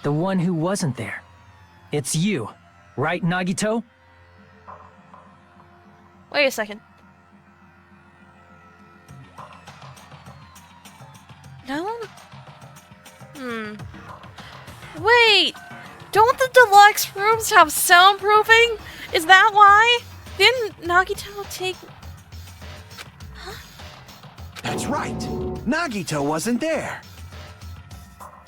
Speaker 3: The one who wasn't there. It's you, right, Nagito?
Speaker 2: Wait a second. No? Wait! Don't the deluxe rooms have soundproofing? Is that why? Didn't Nagito take...
Speaker 10: That's right. Nagito wasn't there.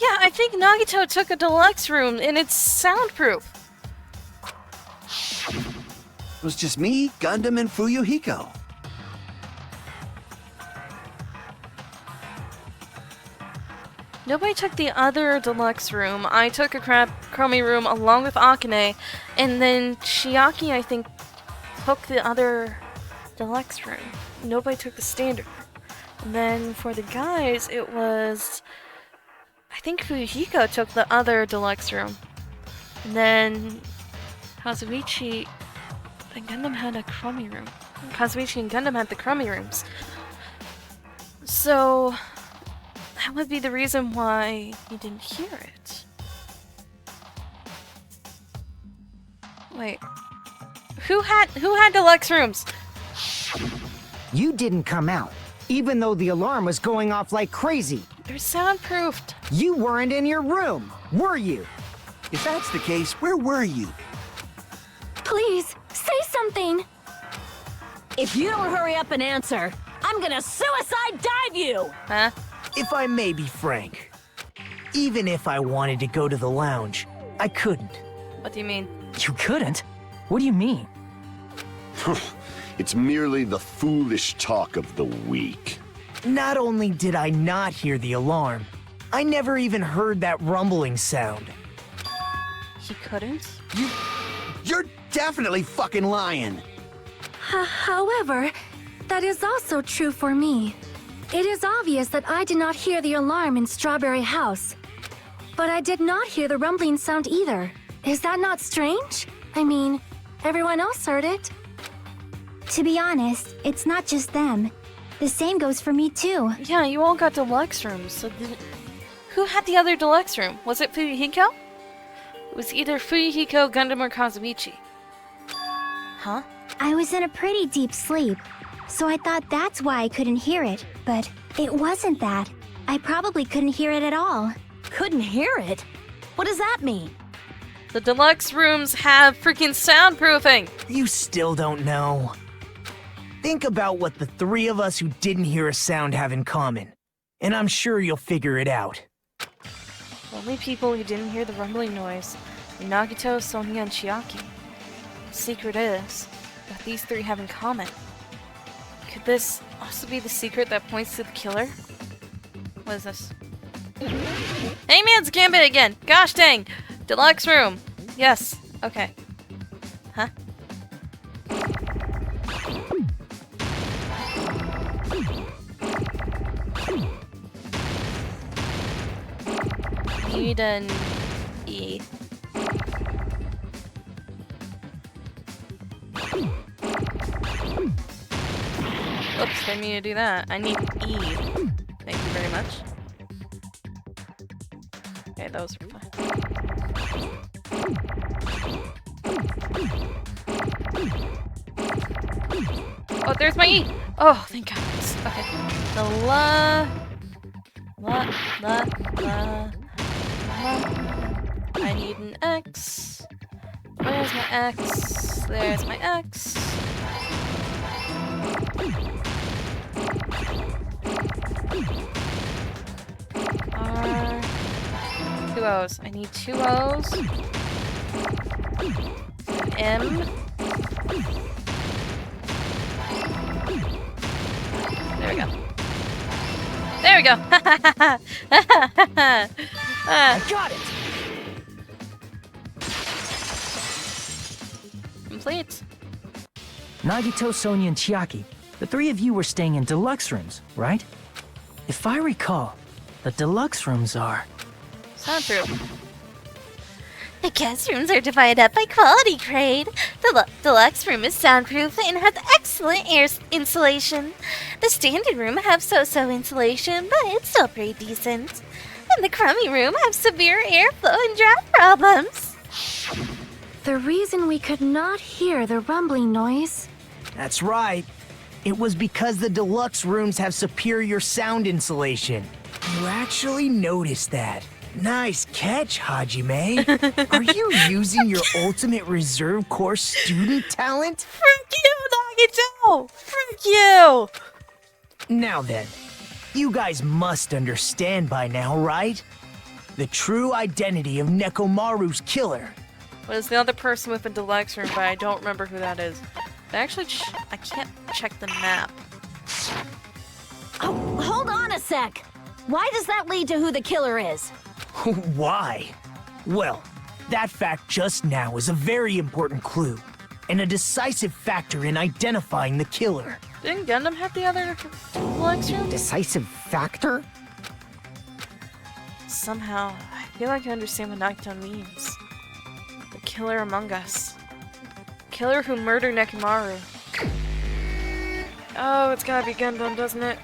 Speaker 2: Yeah, I think Nagito took a deluxe room and it's soundproof.
Speaker 10: It was just me, Gundam, and Fuyuhiko.
Speaker 2: Nobody took the other deluxe room. I took a Chromie room along with Akane, and then Chiaki, I think, took the other deluxe room. Nobody took the standard room. And then for the guys, it was... I think Fuyuhiko took the other deluxe room. And then Kazuichi and Gundam had a Chromie room. Kazuichi and Gundam had the Chromie rooms. So... that would be the reason why he didn't hear it. Wait. Who had deluxe rooms?
Speaker 11: You didn't come out, even though the alarm was going off like crazy.
Speaker 2: They're soundproofed.
Speaker 11: You weren't in your room, were you?
Speaker 10: If that's the case, where were you?
Speaker 12: Please, say something!
Speaker 9: If you don't hurry up and answer, I'm gonna suicide dive you!
Speaker 2: Huh?
Speaker 1: If I may be frank, even if I wanted to go to the lounge, I couldn't.
Speaker 2: What do you mean?
Speaker 3: You couldn't? What do you mean?
Speaker 6: It's merely the foolish talk of the weak.
Speaker 1: Not only did I not hear the alarm, I never even heard that rumbling sound.
Speaker 2: He couldn't?
Speaker 10: You're definitely fucking lying.
Speaker 12: However, that is also true for me. It is obvious that I did not hear the alarm in Strawberry House. But I did not hear the rumbling sound either. Is that not strange? I mean, everyone else heard it.
Speaker 4: To be honest, it's not just them. The same goes for me too.
Speaker 2: Yeah, you all got deluxe rooms, so who had the other deluxe room? Was it Fuyuhiko? It was either Fuyuhiko, Gundam, or Kazuichi. Huh?
Speaker 4: I was in a pretty deep sleep, so I thought that's why I couldn't hear it, but it wasn't that. I probably couldn't hear it at all.
Speaker 9: Couldn't hear it? What does that mean?
Speaker 2: The deluxe rooms have freaking soundproofing!
Speaker 1: You still don't know. Think about what the three of us who didn't hear a sound have in common, and I'm sure you'll figure it out.
Speaker 2: The only people who didn't hear the rumbling noise were Nagito, Sonia, and Chiaki. secret is that these three have in common. Could this also be the secret that points to the killer? What is this? Hangman's Gambit again! Gosh dang! Deluxe room! Yes. Okay. Huh? Need an E. Oops, didn't mean to do that. I need E. Thank you very much. Okay, those are fine. Oh, there's my E! Oh, thank goodness. Okay. The la. I need an X. Where's my X? There's my X. R. 2 O's. I need 2 O's. An M. There we go. There we go!
Speaker 3: I got it!
Speaker 2: Complete.
Speaker 3: Nagito, Sonia, and Chiaki, the three of you were staying in deluxe rooms, right? If I recall, the deluxe rooms are...
Speaker 2: Soundproof.
Speaker 5: The guest rooms are divided up by quality grade. The deluxe room is soundproof and has excellent air insulation. The standard room has so-so insulation, but it's still pretty decent. And the crummy room has severe airflow and draft problems.
Speaker 12: The reason we could not hear the rumbling noise...
Speaker 1: That's right. It was because the deluxe rooms have superior sound insulation. You actually noticed that. Nice catch, Hajime. Are you using your ultimate reserve course student talent?
Speaker 2: Frick you, Nagito! Frick you!
Speaker 1: Now then, you guys must understand by now, right? The true identity of Nekomaru's killer.
Speaker 2: What is the other person with a deluxe room, but I don't remember who that is. I actually I can't check the map.
Speaker 9: Oh, hold on a sec. Why does that lead to who the killer is?
Speaker 1: Why? Well, that fact just now is a very important clue, and a decisive factor in identifying the killer.
Speaker 2: Didn't Gundam have the other deluxe room?
Speaker 11: Decisive factor?
Speaker 2: Somehow, I feel like I understand what Nagito means. The killer among us. Killer who murdered Nekomaru. Oh, it's gotta be Gundam, doesn't it?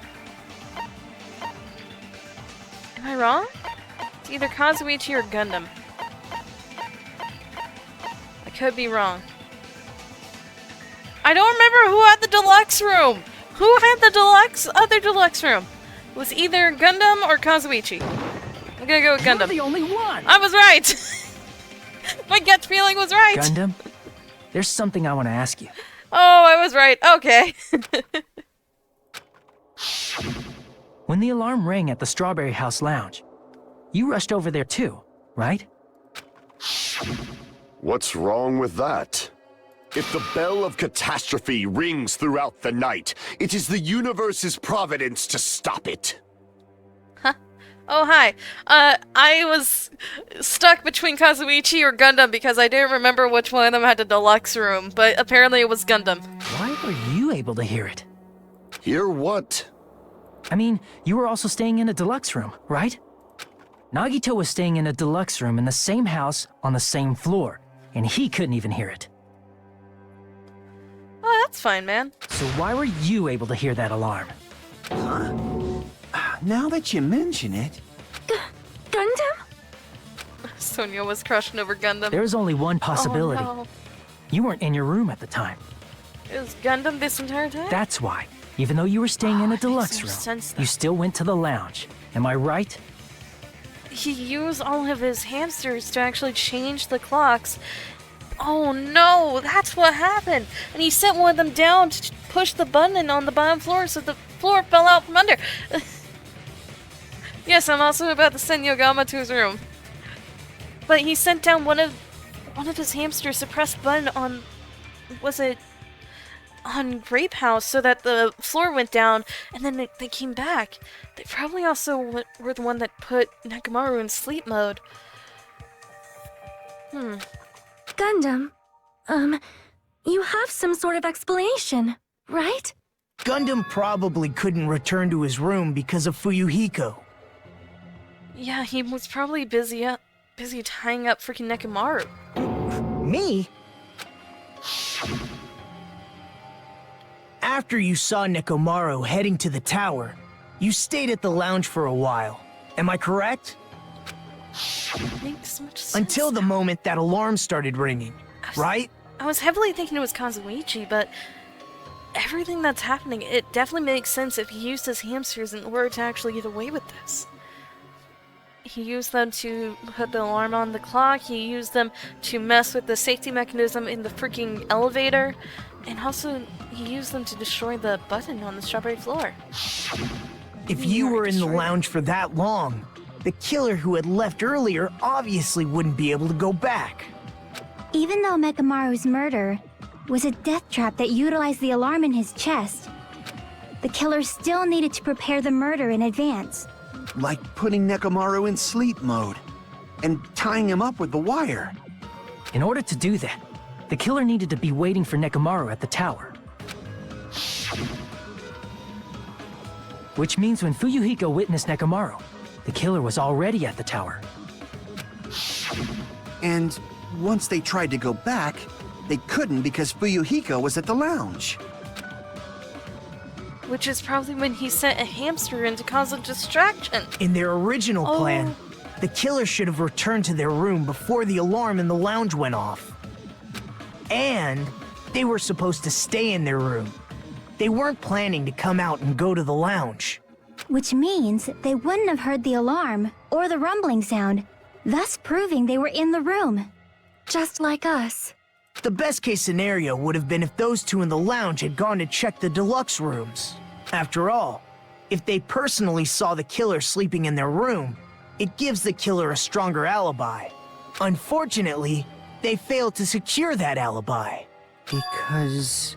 Speaker 2: Am I wrong? It's either Kazuichi or Gundam. I could be wrong. I don't remember who had the deluxe room! Who had the other deluxe room? It was either Gundam or Kazuichi. I'm gonna go with Gundam.
Speaker 3: You're the only one!
Speaker 2: I was right! My gut feeling was right!
Speaker 3: Gundam, there's something I want to ask you.
Speaker 2: Oh, I was right. Okay.
Speaker 3: When the alarm rang at the Strawberry House Lounge, you rushed over there too, right?
Speaker 6: What's wrong with that? If the bell of catastrophe rings throughout the night, it is the universe's providence to stop it.
Speaker 2: Oh, hi. I was stuck between Kazuichi or Gundam because I didn't remember which one of them had the deluxe room, but apparently it was Gundam.
Speaker 3: Why were you able to hear it?
Speaker 6: Hear what?
Speaker 3: I mean, you were also staying in a deluxe room, right? Nagito was staying in a deluxe room in the same house on the same floor, and he couldn't even hear it.
Speaker 2: Oh, that's fine, man.
Speaker 3: So why were you able to hear that alarm?
Speaker 10: Huh? Now that you mention it...
Speaker 12: Gundam?
Speaker 2: Sonia was crushing over Gundam.
Speaker 3: There's only one possibility.
Speaker 2: Oh, no.
Speaker 3: You weren't in your room at the time.
Speaker 2: It was Gundam this entire time?
Speaker 3: That's why, even though you were staying in a deluxe room,
Speaker 2: sense,
Speaker 3: you still went to the lounge. Am I right?
Speaker 2: He used all of his hamsters to actually change the clocks. Oh no, that's what happened. And he sent one of them down to push the button on the bottom floor so the floor fell out from under. Yes, I'm also about to send Yogama to his room. But he sent down one of his hamsters to press the button on was it on Grape House so that the floor went down and then they came back? They probably also were the one that put Nekomaru in sleep mode.
Speaker 12: Gundam, you have some sort of explanation, right?
Speaker 1: Gundam probably couldn't return to his room because of Fuyuhiko.
Speaker 2: Yeah, he was probably busy tying up freaking Nekomaru.
Speaker 1: Me? After you saw Nekomaru heading to the tower, you stayed at the lounge for a while. Am I correct?
Speaker 2: Makes much sense.
Speaker 1: Until the moment that alarm started ringing, right?
Speaker 2: I was heavily thinking it was Kazuichi, but everything that's happening, it definitely makes sense if he used his hamsters in order to actually get away with this. He used them to put the alarm on the clock, he used them to mess with the safety mechanism in the freaking elevator, and also he used them to destroy the button on the strawberry floor.
Speaker 1: If you were in the lounge for that long, the killer who had left earlier obviously wouldn't be able to go back.
Speaker 4: Even though Nekomaru's murder was a death trap that utilized the alarm in his chest, the killer still needed to prepare the murder in advance.
Speaker 10: Like putting Nekomaru in sleep mode and tying him up with the wire.
Speaker 3: In order to do that, the killer needed to be waiting for Nekomaru at the tower. Which means when Fuyuhiko witnessed Nekomaru, the killer was already at the tower.
Speaker 10: And once they tried to go back, they couldn't because Fuyuhiko was at the lounge.
Speaker 2: Which is probably when he sent a hamster in to cause a distraction.
Speaker 1: In their original plan, the killer should have returned to their room before the alarm in the lounge went off. And they were supposed to stay in their room. They weren't planning to come out and go to the lounge.
Speaker 4: Which means they wouldn't have heard the alarm or the rumbling sound, thus proving they were in the room.
Speaker 12: Just like us.
Speaker 1: The best case scenario would have been if those two in the lounge had gone to check the deluxe rooms. After all, if they personally saw the killer sleeping in their room, it gives the killer a stronger alibi. Unfortunately, they failed to secure that alibi.
Speaker 11: Because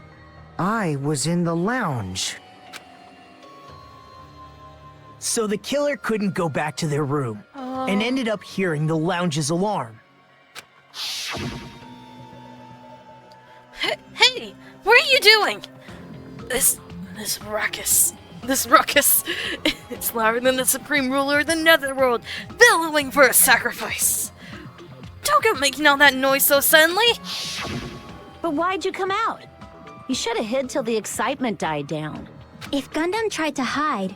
Speaker 11: I was in the lounge.
Speaker 1: So the killer couldn't go back to their room, and ended up hearing the lounge's alarm.
Speaker 2: Hey, what are you doing? This ruckus. It's louder than the supreme ruler of the netherworld, bellowing for a sacrifice. Don't go making all that noise so suddenly.
Speaker 9: But why'd you come out? You should have hid till the excitement died down.
Speaker 4: If Gundam tried to hide,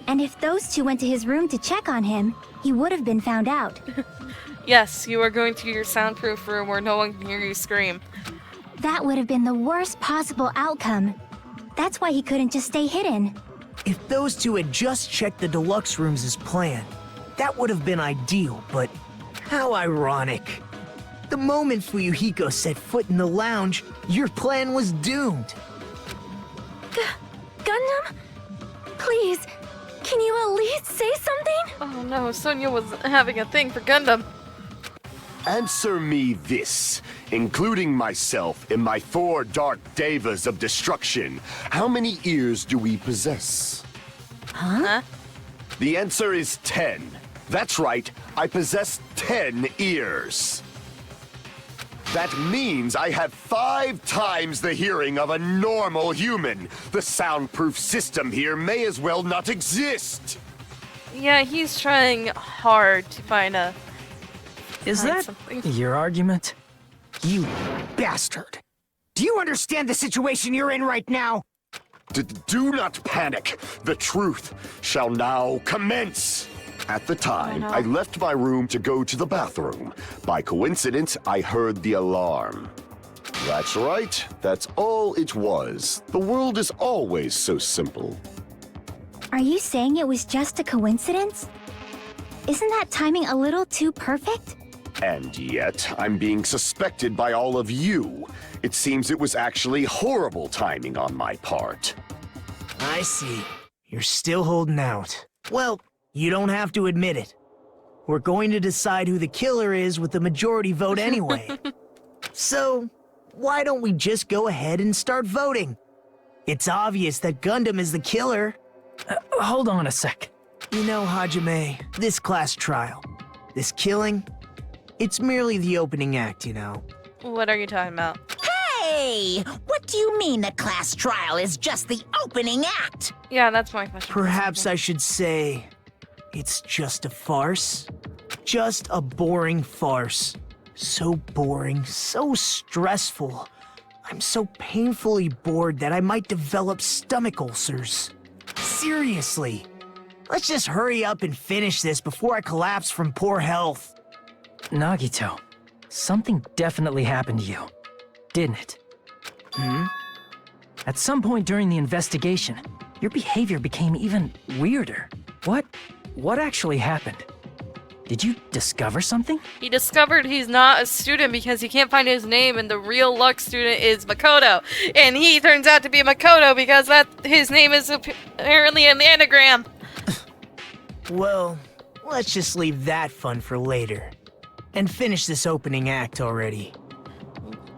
Speaker 4: and if those two went to his room to check on him, he would have been found out.
Speaker 2: Yes, you are going to your soundproof room where no one can hear you scream.
Speaker 4: That would have been the worst possible outcome. That's why he couldn't just stay hidden.
Speaker 1: If those two had just checked the deluxe rooms as planned, that would have been ideal, but how ironic. The moment Fuyuhiko set foot in the lounge, your plan was doomed.
Speaker 12: Gundam? Please, can you at least say something?
Speaker 2: Oh no, Sonia was having a thing for Gundam.
Speaker 6: Answer me this, including myself and my 4 dark devas of destruction. How many ears do we possess?
Speaker 2: Huh?
Speaker 6: The answer is 10. That's right, I possess 10 ears. That means I have 5 times the hearing of a normal human. The soundproof system here may as well not exist.
Speaker 2: Yeah, he's trying hard to find a...
Speaker 3: Is that
Speaker 2: something.
Speaker 3: your argument?
Speaker 11: You bastard! Do you understand the situation you're in right now?
Speaker 6: Do not panic. The truth shall now commence. At the time, I left my room to go to the bathroom. By coincidence, I heard the alarm. That's right. That's all it was. The world is always so simple.
Speaker 4: Are you saying it was just a coincidence? Isn't that timing a little too perfect?
Speaker 6: And yet, I'm being suspected by all of you. It seems it was actually horrible timing on my part.
Speaker 1: I see. You're still holding out. Well, you don't have to admit it. We're going to decide who the killer is with the majority vote anyway. So, why don't we just go ahead and start voting? It's obvious that Gundam is the killer.
Speaker 3: Hold on a sec.
Speaker 1: You know, Hajime, this class trial, this killing, it's merely the opening act, you know.
Speaker 2: What are you talking about?
Speaker 8: Hey! What do you mean the class trial is just the opening act?
Speaker 2: Yeah, that's my question.
Speaker 1: Perhaps I should say, it's just a farce. Just a boring farce. So boring, so stressful. I'm so painfully bored that I might develop stomach ulcers. Seriously. Let's just hurry up and finish this before I collapse from poor health.
Speaker 3: Nagito, something definitely happened to you, didn't it? At some point during the investigation, your behavior became even weirder. What actually happened? Did you discover something?
Speaker 2: He discovered he's not a student because he can't find his name, and the real Lux student is Makoto. And he turns out to be Makoto because his name is apparently an anagram.
Speaker 1: Well, let's just leave that fun for later. And finish this opening act already.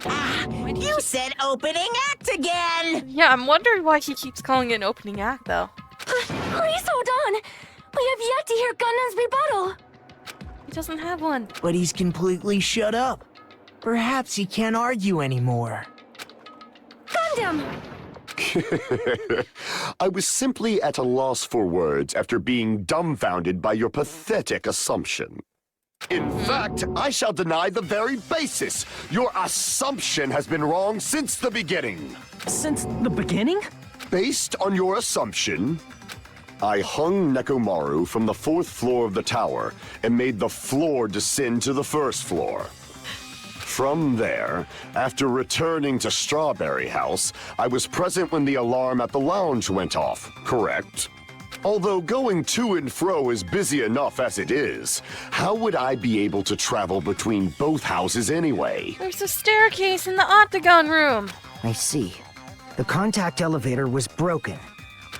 Speaker 8: You said opening act again!
Speaker 2: Yeah, I'm wondering why he keeps calling it an opening act, though.
Speaker 12: Please hold on! We have yet to hear Gundam's rebuttal!
Speaker 2: He doesn't have one.
Speaker 1: But he's completely shut up. Perhaps he can't argue anymore.
Speaker 12: Gundam!
Speaker 6: I was simply at a loss for words after being dumbfounded by your pathetic assumption. In fact, I shall deny the very basis. Your assumption has been wrong since the beginning.
Speaker 3: Since the beginning?
Speaker 6: Based on your assumption, I hung Nekomaru from the 4th floor of the tower and made the floor descend to the 1st floor. From there, after returning to Strawberry House, I was present when the alarm at the lounge went off, correct? Although going to and fro is busy enough as it is, how would I be able to travel between both houses anyway?
Speaker 2: There's a staircase in the octagon room.
Speaker 11: I see. The contact elevator was broken.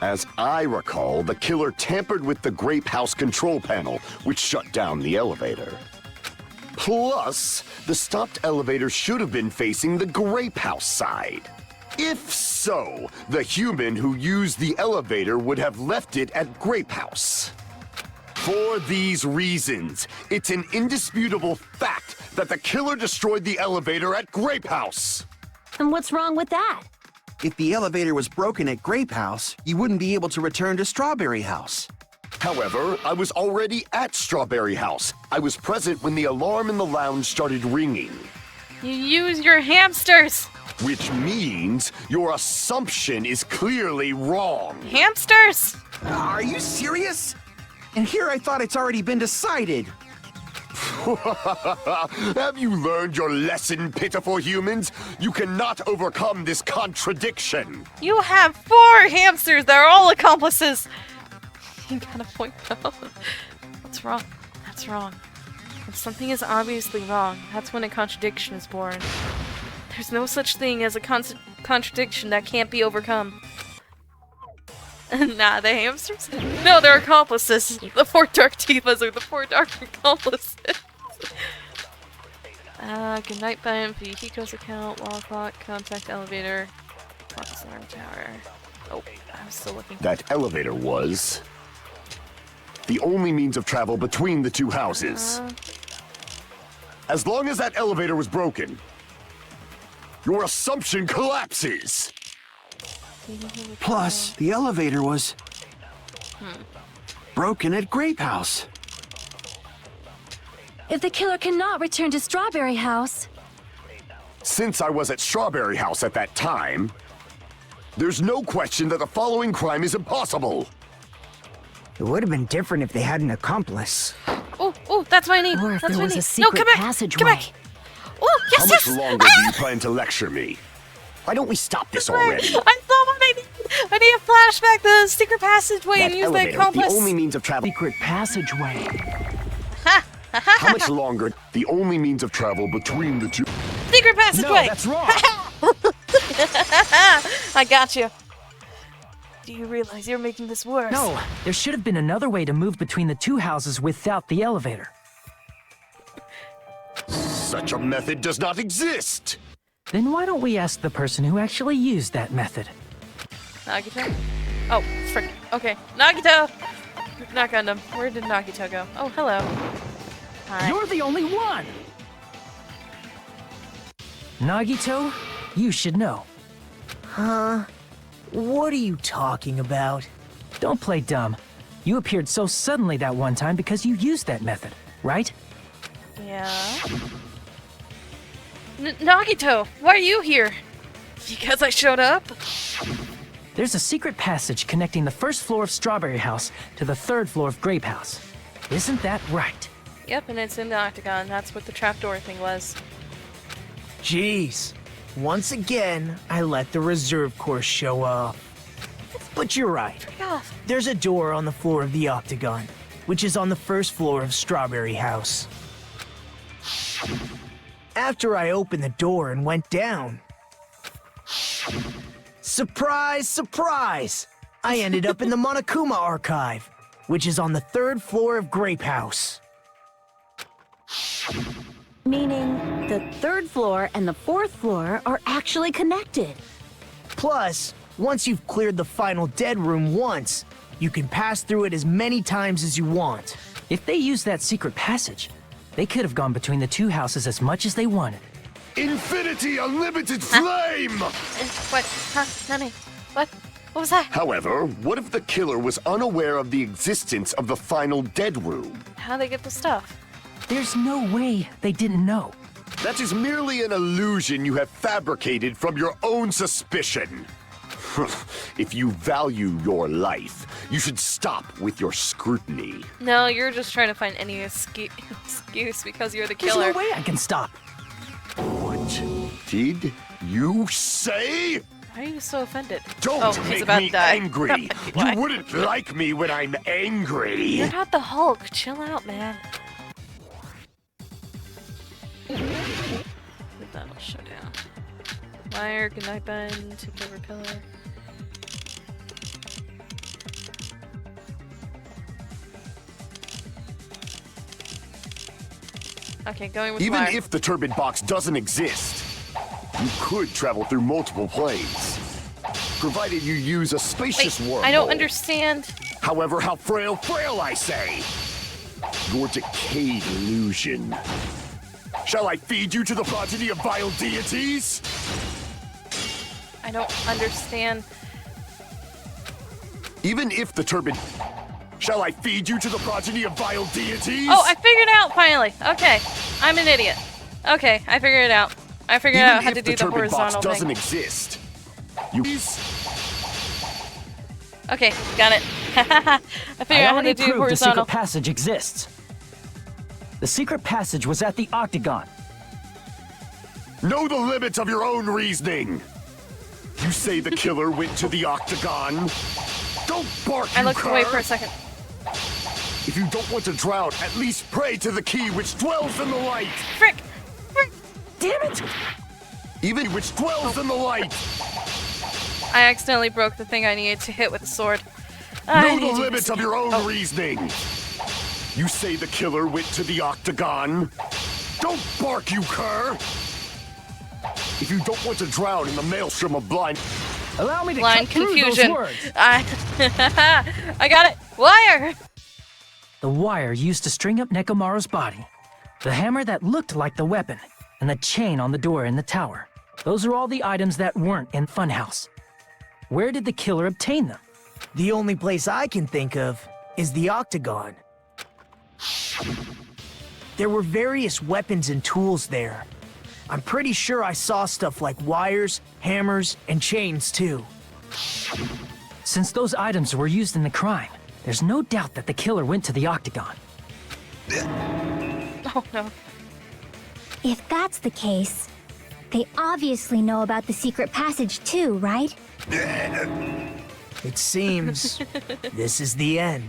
Speaker 6: As I recall, the killer tampered with the Grape House control panel, which shut down the elevator. Plus, the stopped elevator should have been facing the Grape House side. If so, the human who used the elevator would have left it at Grape House. For these reasons, it's an indisputable fact that the killer destroyed the elevator at Grape House.
Speaker 9: And what's wrong with that?
Speaker 10: If the elevator was broken at Grape House, you wouldn't be able to return to Strawberry House.
Speaker 6: However, I was already at Strawberry House. I was present when the alarm in the lounge started ringing.
Speaker 2: You use your hamsters.
Speaker 6: Which means your assumption is clearly wrong.
Speaker 2: Hamsters?
Speaker 10: Are you serious? And here I thought it's already been decided.
Speaker 6: Have you learned your lesson, pitiful humans? You cannot overcome this contradiction.
Speaker 2: You have 4 hamsters. They're all accomplices. You got a point, though. What's wrong? That's wrong. If something is obviously wrong, that's when a contradiction is born. There's no such thing as a contradiction that can't be overcome. Nah, the hamsters? No, they're accomplices. The 4 Dark Divas are the 4 Dark accomplices. Good night button, Hiko's account, wall clock, contact elevator, clock's alarm tower. Oh, I'm still looking.
Speaker 6: That elevator was the only means of travel between the 2 houses. As long as that elevator was broken, your assumption collapses.
Speaker 10: Plus, the elevator was broken at Grape House.
Speaker 12: If the killer cannot return to Strawberry House...
Speaker 6: Since I was at Strawberry House at that time, there's no question that the following crime is impossible.
Speaker 11: It would have been different if they had an accomplice.
Speaker 2: Oh, that's what I need.
Speaker 9: Or if
Speaker 2: That's
Speaker 9: there
Speaker 2: what I
Speaker 9: was
Speaker 2: need.
Speaker 9: a secret
Speaker 2: no, come
Speaker 9: passageway.
Speaker 2: Come back. Oh, yes,
Speaker 6: How
Speaker 2: yes.
Speaker 6: much longer do you plan to lecture me? Why don't we stop this already?
Speaker 2: I thought what I need. I need a flashback to the secret passageway
Speaker 6: That
Speaker 2: and use
Speaker 6: elevator,
Speaker 2: the accomplice.
Speaker 6: the only means of travel.
Speaker 3: Secret passageway.
Speaker 6: How much longer? The only means of travel between the 2.
Speaker 2: Secret passageway.
Speaker 3: No, that's wrong.
Speaker 2: I got you. Do you realize you're making this worse?
Speaker 3: No, there should have been another way to move between the 2 houses without the elevator.
Speaker 6: Such a method does not exist.
Speaker 3: Then why don't we ask the person who actually used that method?
Speaker 2: Nagito? Oh, frick. Okay, Nagito! Not Gundam. Where did Nagito go? Oh, hello. Hi.
Speaker 3: You're the only one! Nagito, you should know.
Speaker 1: Huh? What are you talking about?
Speaker 3: Don't play dumb. You appeared so suddenly that one time because you used that method, right?
Speaker 2: Yeah. Nagito, why are you here? Because I showed up?
Speaker 3: There's a secret passage connecting the first floor of Strawberry House to the third floor of Grape House. Isn't that right?
Speaker 2: Yep, and it's in the Octagon. That's what the trapdoor thing was.
Speaker 1: Jeez. Once again, I let the reserve course show up. But you're right. There's a door on the floor of the Octagon, which is on the first floor of Strawberry House. After I opened the door and went down, surprise, surprise! I ended up in the Monokuma Archive, which is on the third floor of Grape House.
Speaker 9: Meaning the third floor and the fourth floor are actually connected.
Speaker 1: Plus, once you've cleared the final dead room once, you can pass through it as many times as you want.
Speaker 3: If they used that secret passage, they could have gone between the two houses as much as they wanted.
Speaker 6: Infinity Unlimited Flame!
Speaker 2: What? Huh? Nani? What? What was that?
Speaker 6: However, what if the killer was unaware of the existence of the final dead room?
Speaker 2: How'd they get the stuff?
Speaker 3: There's no way they didn't know.
Speaker 6: That is merely an illusion you have fabricated from your own suspicion. If you value your life, you should stop with your scrutiny.
Speaker 2: No, you're just trying to find any excuse because you're the
Speaker 3: There's
Speaker 2: killer.
Speaker 3: no way I can stop.
Speaker 6: What did you say?
Speaker 2: Why are you so offended?
Speaker 6: Don't
Speaker 2: he's
Speaker 6: make
Speaker 2: about
Speaker 6: me
Speaker 2: to die.
Speaker 6: angry. You wouldn't like me when I'm angry.
Speaker 2: You're not the Hulk. Chill out, man. That'll show down. Wire, goodnight button, take over pillar. Okay, going with
Speaker 6: Even
Speaker 2: wire.
Speaker 6: if the turbine box doesn't exist, you could travel through multiple planes, provided you use a spacious wormhole.
Speaker 2: I don't understand.
Speaker 6: However, how frail, I say! Your decayed illusion. Shall I feed you to the progeny of vile deities?
Speaker 2: I don't understand.
Speaker 6: Even if the turbine... Shall I feed you to the progeny of vile deities?
Speaker 2: Oh, I figured it out finally. Okay, I'm an idiot. Okay, I figured it out. I figured out how to do the horizontal
Speaker 6: box doesn't
Speaker 2: thing.
Speaker 6: exist. You...
Speaker 2: Okay, got it. I figured out how to do
Speaker 3: proved
Speaker 2: horizontal.
Speaker 3: The secret passage exists. The secret passage was at the Octagon.
Speaker 6: Know the limits of your own reasoning. You say the killer went to the Octagon. Don't bark,
Speaker 2: I
Speaker 6: you
Speaker 2: looked away
Speaker 6: cur.
Speaker 2: for a second.
Speaker 6: If you don't want to drown, at least pray to the key which dwells in the light.
Speaker 2: Frick!
Speaker 3: Damn it!
Speaker 6: Even which dwells in the light.
Speaker 2: I accidentally broke the thing I needed to hit with the sword.
Speaker 6: Know the limits of your own reasoning. You say the killer went to the Octagon. Don't bark, you cur. If you don't want to drown in the maelstrom of blind...
Speaker 3: Allow me to
Speaker 2: Blind
Speaker 3: cut through
Speaker 2: confusion.
Speaker 3: those words.
Speaker 2: I got it. Wire!
Speaker 3: The wire used to string up Nekomaru's body, the hammer that looked like the weapon, and the chain on the door in the tower. Those are all the items that weren't in Funhouse. Where did the killer obtain them?
Speaker 1: The only place I can think of is the Octagon. There were various weapons and tools there. I'm pretty sure I saw stuff like wires, hammers, and chains too.
Speaker 3: Since those items were used in the crime, there's no doubt that the killer went to the Octagon.
Speaker 2: Oh no.
Speaker 4: If that's the case, they obviously know about the secret passage too, right?
Speaker 1: It seems this is the end.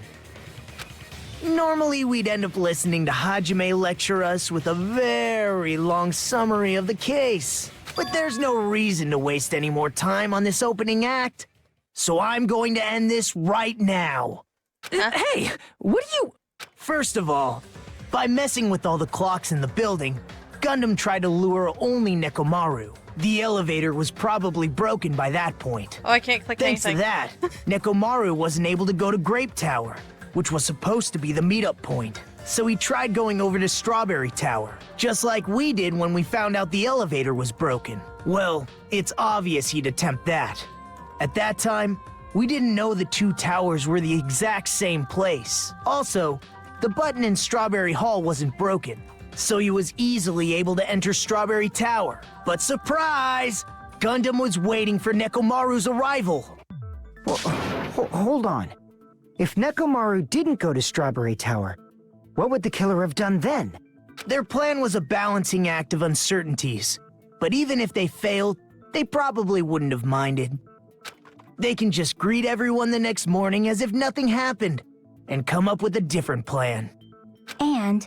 Speaker 1: Normally, we'd end up listening to Hajime lecture us with a very long summary of the case. But there's no reason to waste any more time on this opening act. So I'm going to end this right now.
Speaker 3: Hey, what are you...
Speaker 1: First of all, by messing with all the clocks in the building, Gundam tried to lure only Nekomaru, The elevator was probably broken by that point.
Speaker 2: Oh, I can't click
Speaker 1: Thanks
Speaker 2: anything.
Speaker 1: to that, Nekomaru wasn't able to go to Grape Tower, which was supposed to be the meetup point. So he tried going over to Strawberry Tower, just like we did when we found out the elevator was broken. Well, it's obvious he'd attempt that. At that time, we didn't know the two towers were the exact same place. Also, the button in Strawberry Hall wasn't broken, so he was easily able to enter Strawberry Tower. But surprise! Gundam was waiting for Nekomaru's arrival.
Speaker 11: Well, hold on. If Nekomaru didn't go to Strawberry Tower, what would the killer have done then?
Speaker 1: Their plan was a balancing act of uncertainties, but even if they failed, they probably wouldn't have minded. They can just greet everyone the next morning as if nothing happened, and come up with a different plan.
Speaker 4: And,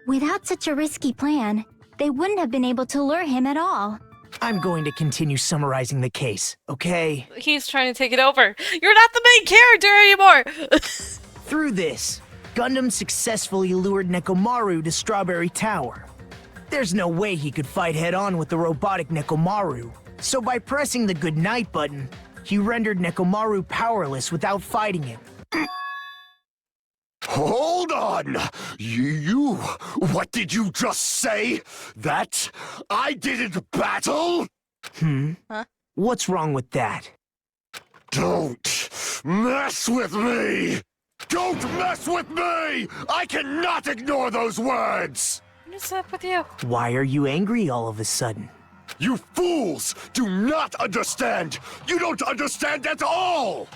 Speaker 4: without such a risky plan, they wouldn't have been able to lure him at all.
Speaker 1: I'm going to continue summarizing the case, okay?
Speaker 2: He's trying to take it over. You're not the main character anymore!
Speaker 1: Through this, Gundam successfully lured Nekomaru to Strawberry Tower. There's no way he could fight head-on with the robotic Nekomaru, so by pressing the goodnight button, he rendered Nekomaru powerless without fighting him.
Speaker 6: Hold on! You... What did you just say? That I didn't battle?
Speaker 2: Huh?
Speaker 1: What's wrong with that?
Speaker 6: Don't mess with me! Don't mess with me! I cannot ignore those words!
Speaker 2: What is up with you?
Speaker 1: Why are you angry all of a sudden?
Speaker 6: You fools do not understand! You don't understand at all!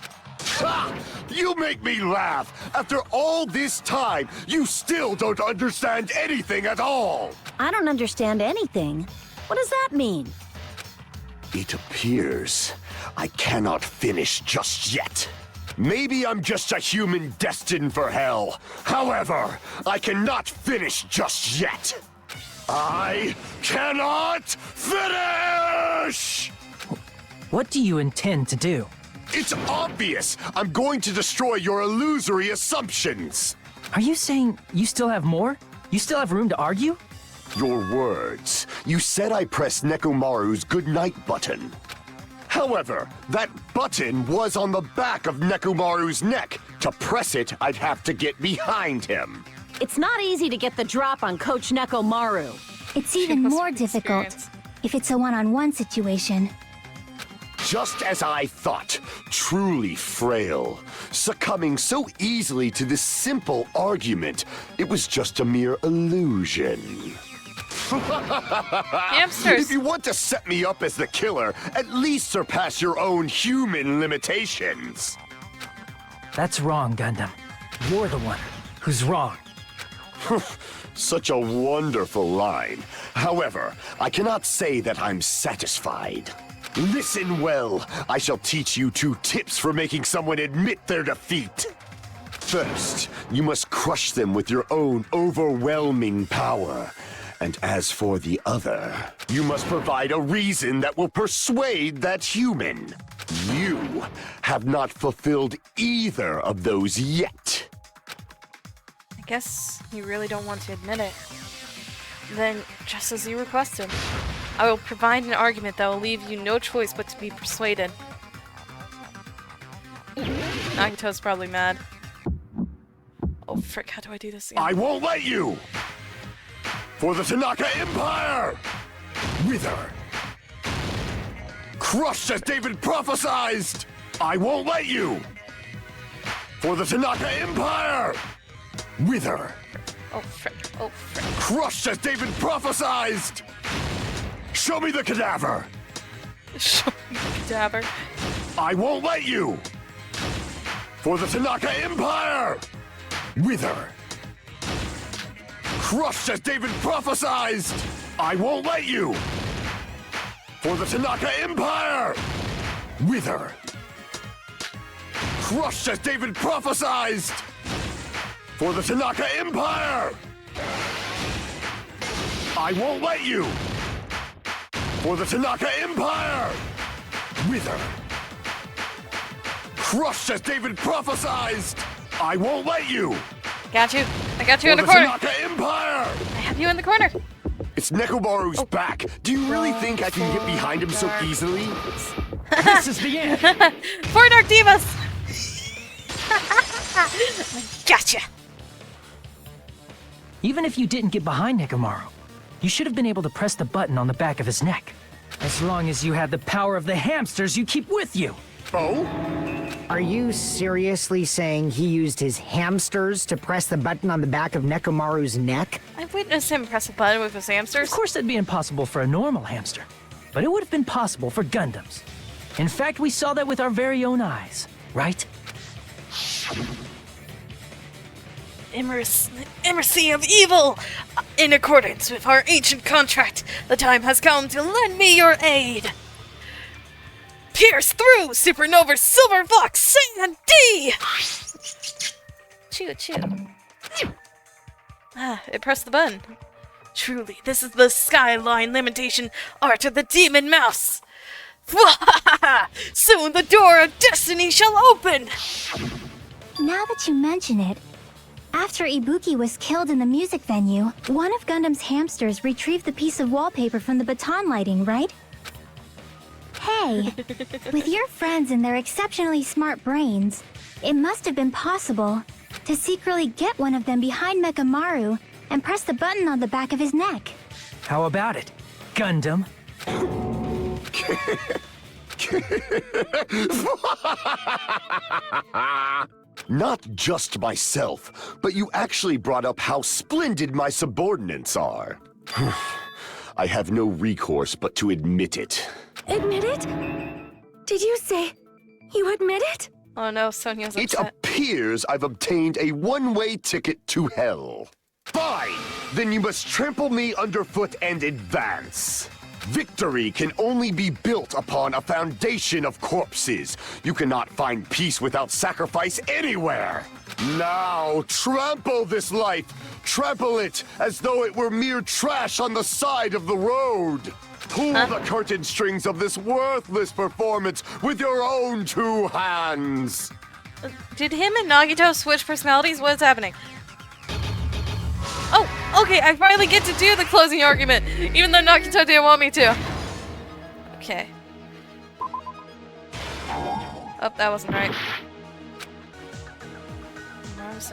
Speaker 6: Ha! You make me laugh! After all this time, you still don't understand anything at all!
Speaker 9: I don't understand anything. What does that mean?
Speaker 6: It appears I cannot finish just yet. Maybe I'm just a human destined for hell. However, I cannot finish just yet. I cannot finish!
Speaker 3: What do you intend to do?
Speaker 6: It's obvious! I'm going to destroy your illusory assumptions!
Speaker 3: Are you saying you still have more? You still have room to argue?
Speaker 6: Your words. You said I pressed Nekomaru's goodnight button. However, that button was on the back of Nekomaru's neck. To press it, I'd have to get behind him.
Speaker 9: It's not easy to get the drop on Coach Nekomaru.
Speaker 4: It's even more difficult if it's a one-on-one situation.
Speaker 6: Just as I thought, truly frail, succumbing so easily to this simple argument, it was just a mere illusion.
Speaker 2: Hamsters.
Speaker 6: If you want to set me up as the killer, at least surpass your own human limitations.
Speaker 3: That's wrong, Gundam. You're the one who's wrong.
Speaker 6: Such a wonderful line. However, I cannot say that I'm satisfied. Listen well. I shall teach you 2 tips for making someone admit their defeat. First, you must crush them with your own overwhelming power. And as for the other, you must provide a reason that will persuade that human. You have not fulfilled either of those yet.
Speaker 2: I guess you really don't want to admit it. Then, just as you requested, I will provide an argument that will leave you no choice but to be persuaded. Nagito's probably mad. Oh frick, how do I do this again?
Speaker 6: I won't let you! For the Tanaka Empire! Wither! Crushed as David prophesied! I won't let you! For the Tanaka Empire! Wither!
Speaker 2: Oh frick, oh frick.
Speaker 6: Crushed as David prophesied! Show me the cadaver!
Speaker 2: Show me the cadaver.
Speaker 6: I won't let you! For the Tanaka Empire! Wither! Crushed as David prophesied! I won't let you! For the Tanaka Empire! Wither! Crushed as David prophesied! For the Tanaka Empire! I won't let you! For the Tanaka Empire! Wither! Crushed as David prophesied! I won't let you!
Speaker 2: Got you. I got you
Speaker 6: For
Speaker 2: in the
Speaker 6: the
Speaker 2: corner.
Speaker 6: Tanaka Empire!
Speaker 2: I have you in the corner.
Speaker 6: It's Nekomaru's back. Do you really think I can get behind him so easily?
Speaker 3: This is the end.
Speaker 2: Four Dark Divas! Gotcha!
Speaker 3: Even if you didn't get behind Nekomaru, you should have been able to press the button on the back of his neck. As long as you had the power of the hamsters you keep with you.
Speaker 6: Oh?
Speaker 11: Are you seriously saying he used his hamsters to press the button on the back of Nekomaru's neck?
Speaker 2: I've witnessed him press a button with his hamsters.
Speaker 3: Of course, that'd be impossible for a normal hamster, but it would have been possible for Gundams. In fact, we saw that with our very own eyes, right?
Speaker 2: Emissary of evil! In accordance with our ancient contract, the time has come to lend me your aid! Pierce through Supernova Silver Fox Saiyan D! Choo choo. Ah, it pressed the button. Truly, this is the skyline limitation art of the demon mouse! Soon the door of destiny shall open!
Speaker 4: Now that you mention it, after Ibuki was killed in the music venue, one of Gundam's hamsters retrieved the piece of wallpaper from the baton lighting, right? Hey, with your friends and their exceptionally smart brains, it must have been possible to secretly get one of them behind Nekomaru and press the button on the back of his neck.
Speaker 3: How about it, Gundam?
Speaker 6: Not just myself, but you actually brought up how splendid my subordinates are. I have no recourse but to admit it.
Speaker 12: Admit it? Did you say you admit it?
Speaker 2: Oh no, Sonya's
Speaker 6: It
Speaker 2: upset.
Speaker 6: appears I've obtained a one-way ticket to hell. Fine! Then you must trample me underfoot and advance. Victory can only be built upon a foundation of corpses. You cannot find peace without sacrifice anywhere. Now, trample this life. Trample it as though it were mere trash on the side of the road. Pull the curtain strings of this worthless performance with your own two hands.
Speaker 2: Did him and Nagito switch personalities? What is happening? Oh, okay, I finally get to do the closing argument, even though Nagito didn't want me to. Okay. Oh, that wasn't right. It's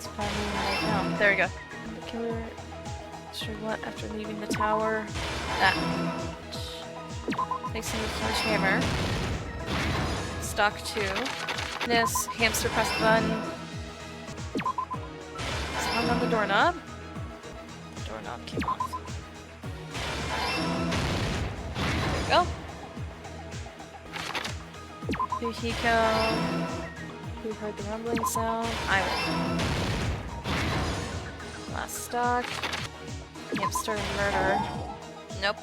Speaker 2: finding right now. There we go. The killer destroyed what after leaving the tower? That. Takes him to his hammer. Stock 2. This hamster press the button. Hung on the doorknob. The doorknob came off. There we go. Yuhiko. Who heard the rumbling sound? I will. Last stock. Hamster murder. Nope.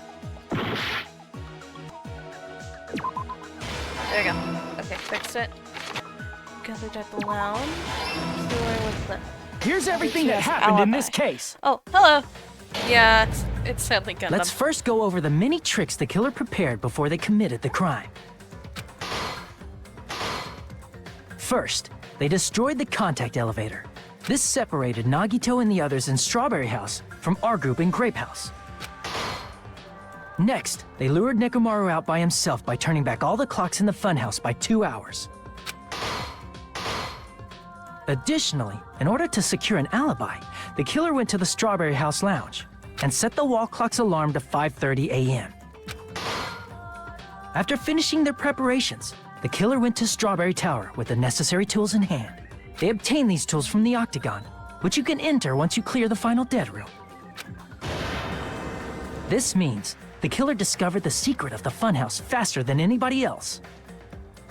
Speaker 2: There we go. Okay, fixed it. Gathered at the lounge. Killer with the...
Speaker 3: Here's everything that happened in this case.
Speaker 2: Oh, hello. Yeah, it's sadly Gundam.
Speaker 3: Let's first go over the many tricks the killer prepared before they committed the crime. First, they destroyed the contact elevator. This separated Nagito and the others in Strawberry House from our group in Grape House. Next, they lured Nekomaru out by himself by turning back all the clocks in the Funhouse by 2 hours. Additionally, in order to secure an alibi, the killer went to the Strawberry House lounge and set the wall clock's alarm to 5:30 a.m. After finishing their preparations, the killer went to Strawberry Tower with the necessary tools in hand. They obtained these tools from the Octagon, which you can enter once you clear the final dead room. This means the killer discovered the secret of the Funhouse faster than anybody else.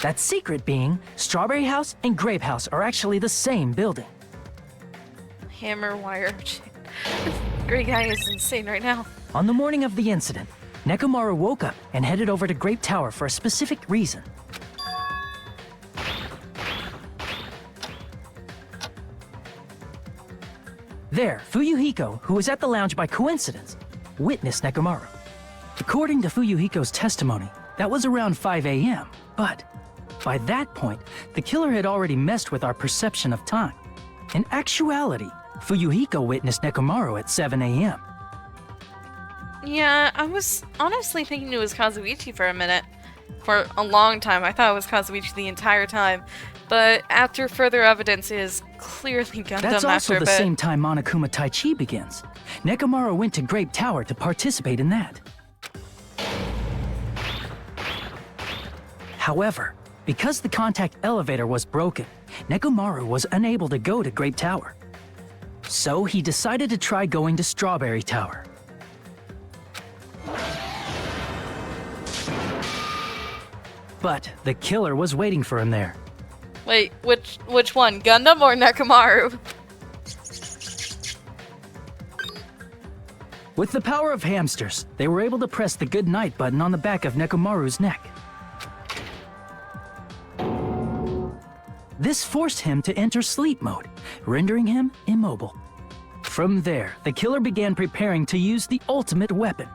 Speaker 3: That secret being, Strawberry House and Grape House are actually the same building.
Speaker 2: Hammer wire. Great guy is insane right now.
Speaker 3: On the morning of the incident, Nekomaru woke up and headed over to Grape Tower for a specific reason. There, Fuyuhiko, who was at the lounge by coincidence, witnessed Nekomaru. According to Fuyuhiko's testimony, that was around 5 a.m., but by that point, the killer had already messed with our perception of time. In actuality, Fuyuhiko witnessed Nekomaru at 7 a.m.
Speaker 2: Yeah, I was honestly thinking it was Kazuichi for a minute. For a long time, I thought it was Kazuichi the entire time. But after further evidence, it is clearly Gundam
Speaker 3: That's
Speaker 2: after
Speaker 3: also
Speaker 2: a
Speaker 3: the
Speaker 2: bit.
Speaker 3: same time Monokuma Taichi begins. Nekomaru went to Grape Tower to participate in that. However, because the contact elevator was broken, Nekomaru was unable to go to Grape Tower. So he decided to try going to Strawberry Tower. But the killer was waiting for him there.
Speaker 2: Wait, which one? Gundam or Nekomaru?
Speaker 3: With the power of hamsters, they were able to press the good night button on the back of Nekomaru's neck. This forced him to enter sleep mode, rendering him immobile. From there, the killer began preparing to use the ultimate weapon.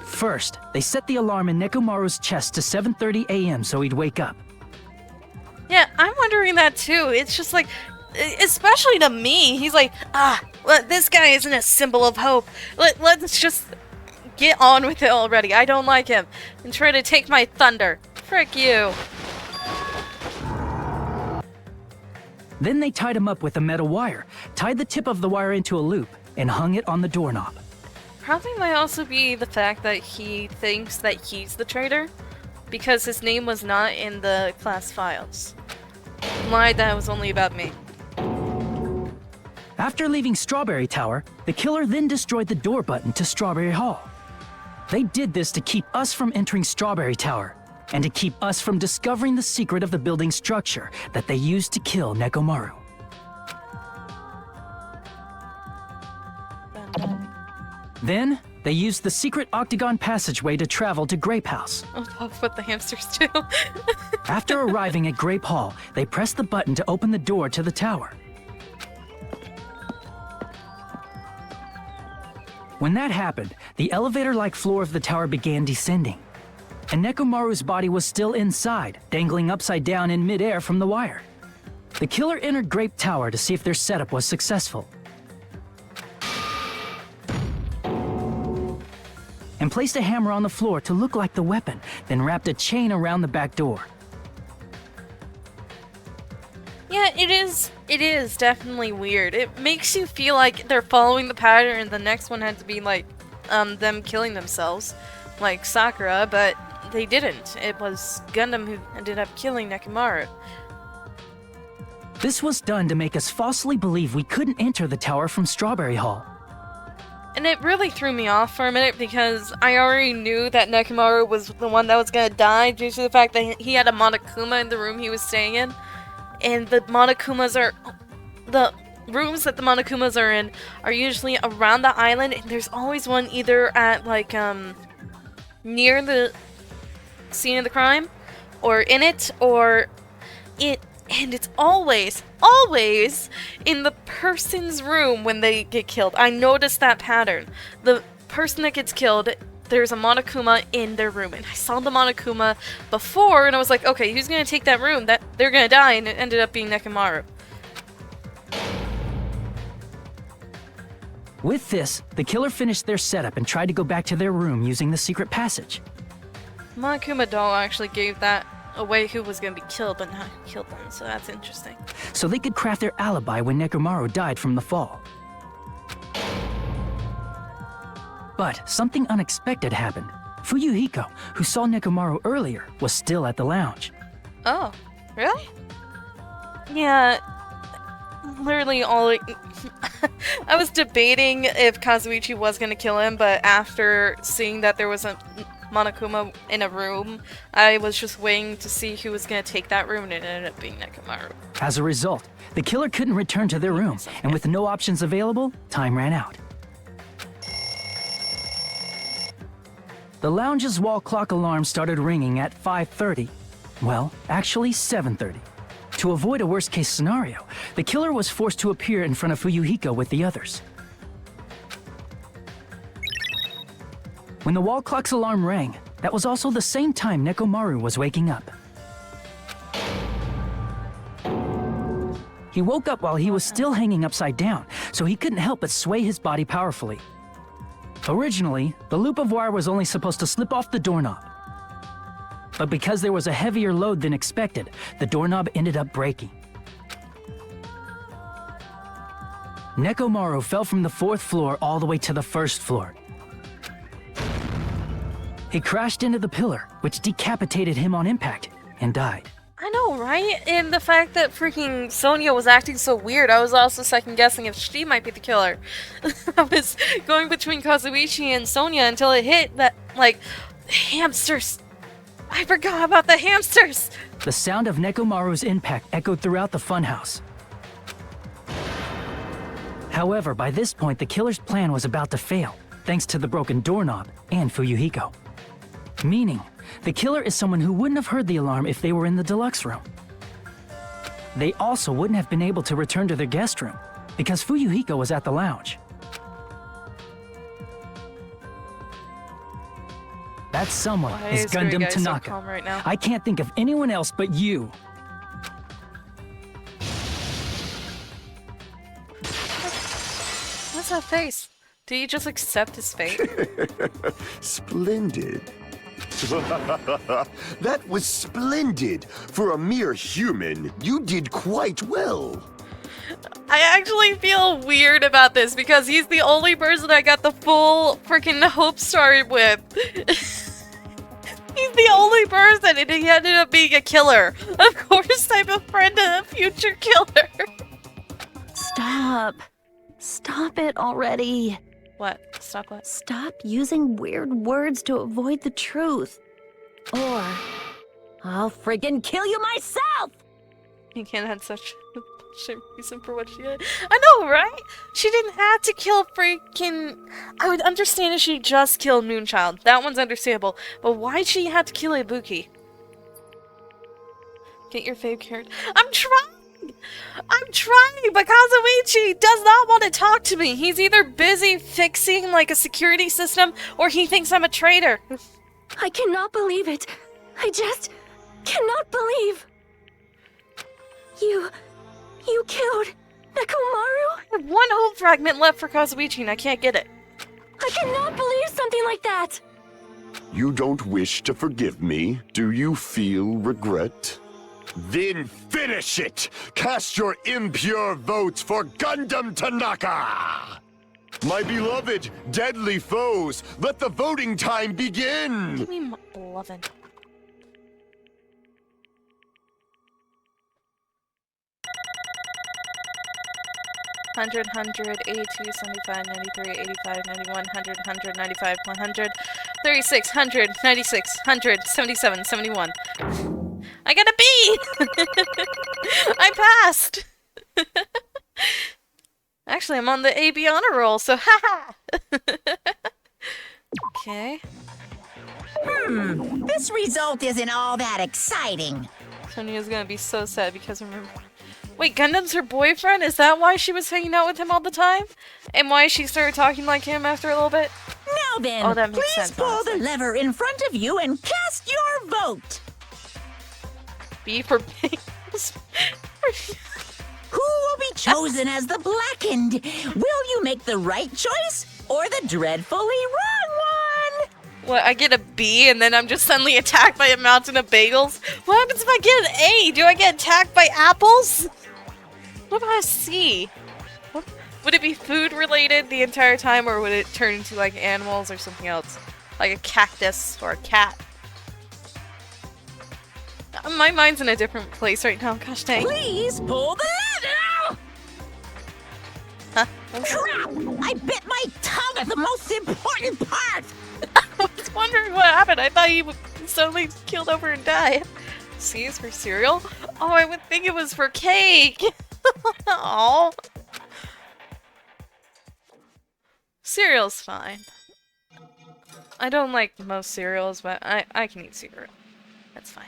Speaker 3: First, they set the alarm in Nekomaru's chest to 7:30 a.m. so he'd wake up.
Speaker 2: Yeah, I'm wondering that too. It's just like, especially to me, he's like, well, this guy isn't a symbol of hope. Let's just get on with it already. I don't like him. And try to take my thunder. Frick you.
Speaker 3: Then they tied him up with a metal wire, tied the tip of the wire into a loop, and hung it on the doorknob.
Speaker 2: Probably might also be the fact that he thinks that he's the traitor, because his name was not in the class files. Lied that it was only about me.
Speaker 3: After leaving Strawberry Tower, the killer then destroyed the door button to Strawberry Hall. They did this to keep us from entering Strawberry Tower, and to keep us from discovering the secret of the building structure that they used to kill Nekomaru. Then, they used the secret octagon passageway to travel to Grape House.
Speaker 2: Oh, that's what the hamsters do.
Speaker 3: After arriving at Grape Hall, they pressed the button to open the door to the tower. When that happened, the elevator-like floor of the tower began descending. And Nekomaru's body was still inside, dangling upside down in midair from the wire. The killer entered Grape Tower to see if their setup was successful. And placed a hammer on the floor to look like the weapon, then wrapped a chain around the back door.
Speaker 2: Yeah, it is definitely weird. It makes you feel like they're following the pattern and the next one had to be like, them killing themselves, like Sakura, but they didn't. It was Gundam who ended up killing Nekomaru.
Speaker 3: This was done to make us falsely believe we couldn't enter the tower from Strawberry Hall.
Speaker 2: And it really threw me off for a minute because I already knew that Nekomaru was the one that was gonna die due to the fact that he had a Monokuma in the room he was staying in. And the Monokumas are... the rooms that the Monokumas are in are usually around the island, and there's always one either at, like, near the scene of the crime, or in it, or it... and it's always in the person's room when they get killed. I noticed that pattern. The person that gets killed, there's a Monokuma in their room, and I saw the Monokuma before, and I was like, okay, who's gonna take that room? That they're gonna die, and it ended up being Nekomaru.
Speaker 3: With this, the killer finished their setup and tried to go back to their room using the secret passage.
Speaker 2: Monokuma doll actually gave that away who was gonna be killed, but not killed them, so that's interesting.
Speaker 3: So they could craft their alibi when Nekomaru died from the fall. But something unexpected happened. Fuyuhiko, who saw Nekomaru earlier, was still at the lounge.
Speaker 2: Oh, really? Yeah, literally all I was debating if Kazuichi was gonna kill him, but after seeing that there was a Monokuma in a room, I was just waiting to see who was gonna take that room, and it ended up being Nekomaru.
Speaker 3: As a result, the killer couldn't return to their room, and with no options available, time ran out. The lounge's wall clock alarm started ringing at 5:30. Well, actually 7:30. To avoid a worst-case scenario, the killer was forced to appear in front of Fuyuhiko with the others. When the wall clock's alarm rang, that was also the same time Nekomaru was waking up. He woke up while he was still hanging upside down, so he couldn't help but sway his body powerfully. Originally, the loop of wire was only supposed to slip off the doorknob. But because there was a heavier load than expected, the doorknob ended up breaking. Nekomaru fell from the 4th floor all the way to the 1st floor. He crashed into the pillar, which decapitated him on impact, and died.
Speaker 2: I know, right? And the fact that freaking Sonia was acting so weird, I was also second guessing if she might be the killer. I was going between Kazuichi and Sonia until it hit that, like, hamsters. I forgot about the hamsters!
Speaker 3: The sound of Nekomaru's impact echoed throughout the funhouse. However, by this point, the killer's plan was about to fail, thanks to the broken doorknob and Fuyuhiko. Meaning, the killer is someone who wouldn't have heard the alarm if they were in the deluxe room. They also wouldn't have been able to return to their guest room, because Fuyuhiko was at the lounge. That someone is Gundam Tanaka.
Speaker 2: Right now?
Speaker 3: I can't think of anyone else but you.
Speaker 2: What's that face? Did he just accept his fate?
Speaker 6: Splendid. That was splendid. For a mere human, you did quite well.
Speaker 2: I actually feel weird about this because he's the only person I got the full freaking hope story with. He's the only person and he ended up being a killer. Of course I'm a friend of the future killer.
Speaker 9: Stop. Stop it already.
Speaker 2: What? Stop what?
Speaker 9: Stop using weird words to avoid the truth. Or I'll friggin' kill you myself!
Speaker 2: You can't have such a bullshit reason for what she did. I know, right? She didn't have to kill freaking... I would understand if she just killed Moonchild. That one's understandable. But why'd she have to kill Ibuki? Get your fave character. I'm trying, but Kazuichi does not want to talk to me. He's either busy fixing, like, a security system, or he thinks I'm a traitor.
Speaker 12: I cannot believe it. I just cannot believe. You killed Nekomaru?
Speaker 2: I have one hope fragment left for Kazuichi, and I can't get it.
Speaker 12: I cannot believe something like that.
Speaker 6: You don't wish to forgive me? Do you feel regret? Then finish it! Cast your impure votes for Gundam Tanaka! My beloved, deadly foes, let the voting time begin!
Speaker 2: Give me beloved. Hundred, 82, 75, 93, 85, 91, 100, 95, 100, 36, 100, 96, 100, 77, 71. I got a B! I passed! Actually, I'm on the AB honor roll, so haha! Okay.
Speaker 8: This result isn't all that exciting.
Speaker 2: Sonia's gonna be so sad because remember... Wait, Gundam's her boyfriend? Is that why she was hanging out with him all the time? And why she started talking like him after a little bit?
Speaker 8: Now then,
Speaker 2: oh, that makes
Speaker 8: please
Speaker 2: sense,
Speaker 8: pull
Speaker 2: honestly.
Speaker 8: the lever in front of you and cast your vote.
Speaker 2: B for bagels.
Speaker 8: Who will be chosen as the blackened? Will you make the right choice or the dreadfully wrong one?
Speaker 2: What, I get a B and then I'm just suddenly attacked by a mountain of bagels? What happens if I get an A? Do I get attacked by apples? What about a C? What, would it be food related the entire time or would it turn into like animals or something else? Like a cactus or a cat? My mind's in a different place right now, gosh dang.
Speaker 8: Please pull the lever!
Speaker 2: Huh?
Speaker 8: Crap! I bit my tongue at the most important part!
Speaker 2: I was wondering what happened. I thought he would suddenly killed over and die. C is for cereal? Oh, I would think it was for cake! Aww. Cereal's fine. I don't like most cereals, but I can eat cereal. That's fine.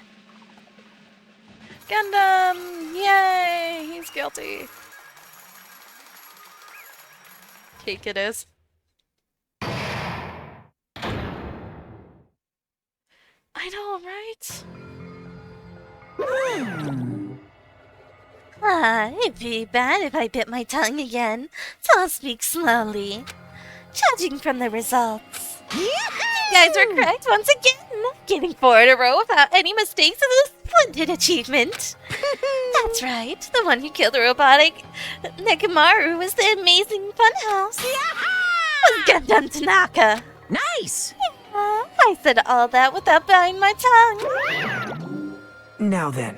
Speaker 2: Gundam! Yay! He's guilty. Cake it is. I know, right?
Speaker 5: It'd be bad if I bit my tongue again, so I'll speak slowly. Judging from the results, you guys were correct once again. Getting 4 in a row without any mistakes is a splendid achievement. That's right, the one who killed the robotic Nekomaru was the amazing Funhouse. Was Gundam Tanaka.
Speaker 8: Nice!
Speaker 5: I said all that without biting my tongue.
Speaker 1: Now then.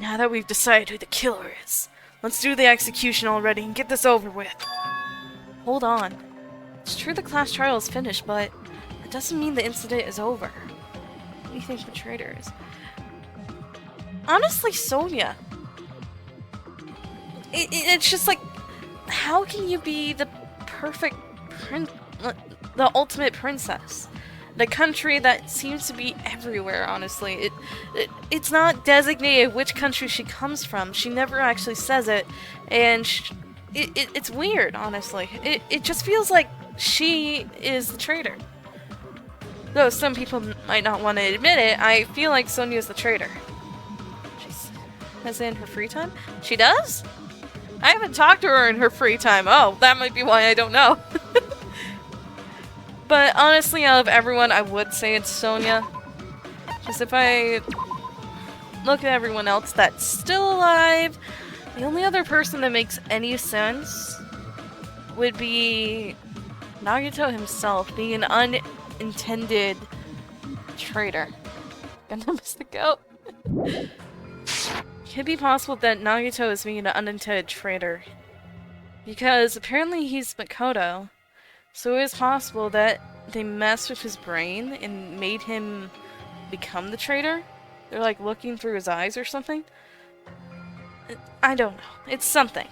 Speaker 2: Now that we've decided who the killer is, let's do the execution already and get this over with. Hold on. It's true the class trial is finished, but it doesn't mean the incident is over. What do you think the traitor is? Honestly, Sonia. It's just like, how can you be the perfect the ultimate princess? The country that seems to be everywhere, honestly. It's not designated which country she comes from. She never actually says it, and it's weird, honestly. It just feels like she is the traitor. Though some people might not want to admit it, I feel like Sonia is the traitor. As in her free time? She does? I haven't talked to her in her free time. Oh, that might be why I don't know. But honestly, out of everyone, I would say it's Sonia. Just if I look at everyone else that's still alive, the only other person that makes any sense would be Nagito himself, being an unintended traitor. Gundam is the goat. Could be possible that Nagito is being an unintended traitor. Because apparently he's Makoto. So it is possible that they messed with his brain and made him become the traitor? They're like looking through his eyes or something? I don't know. It's something.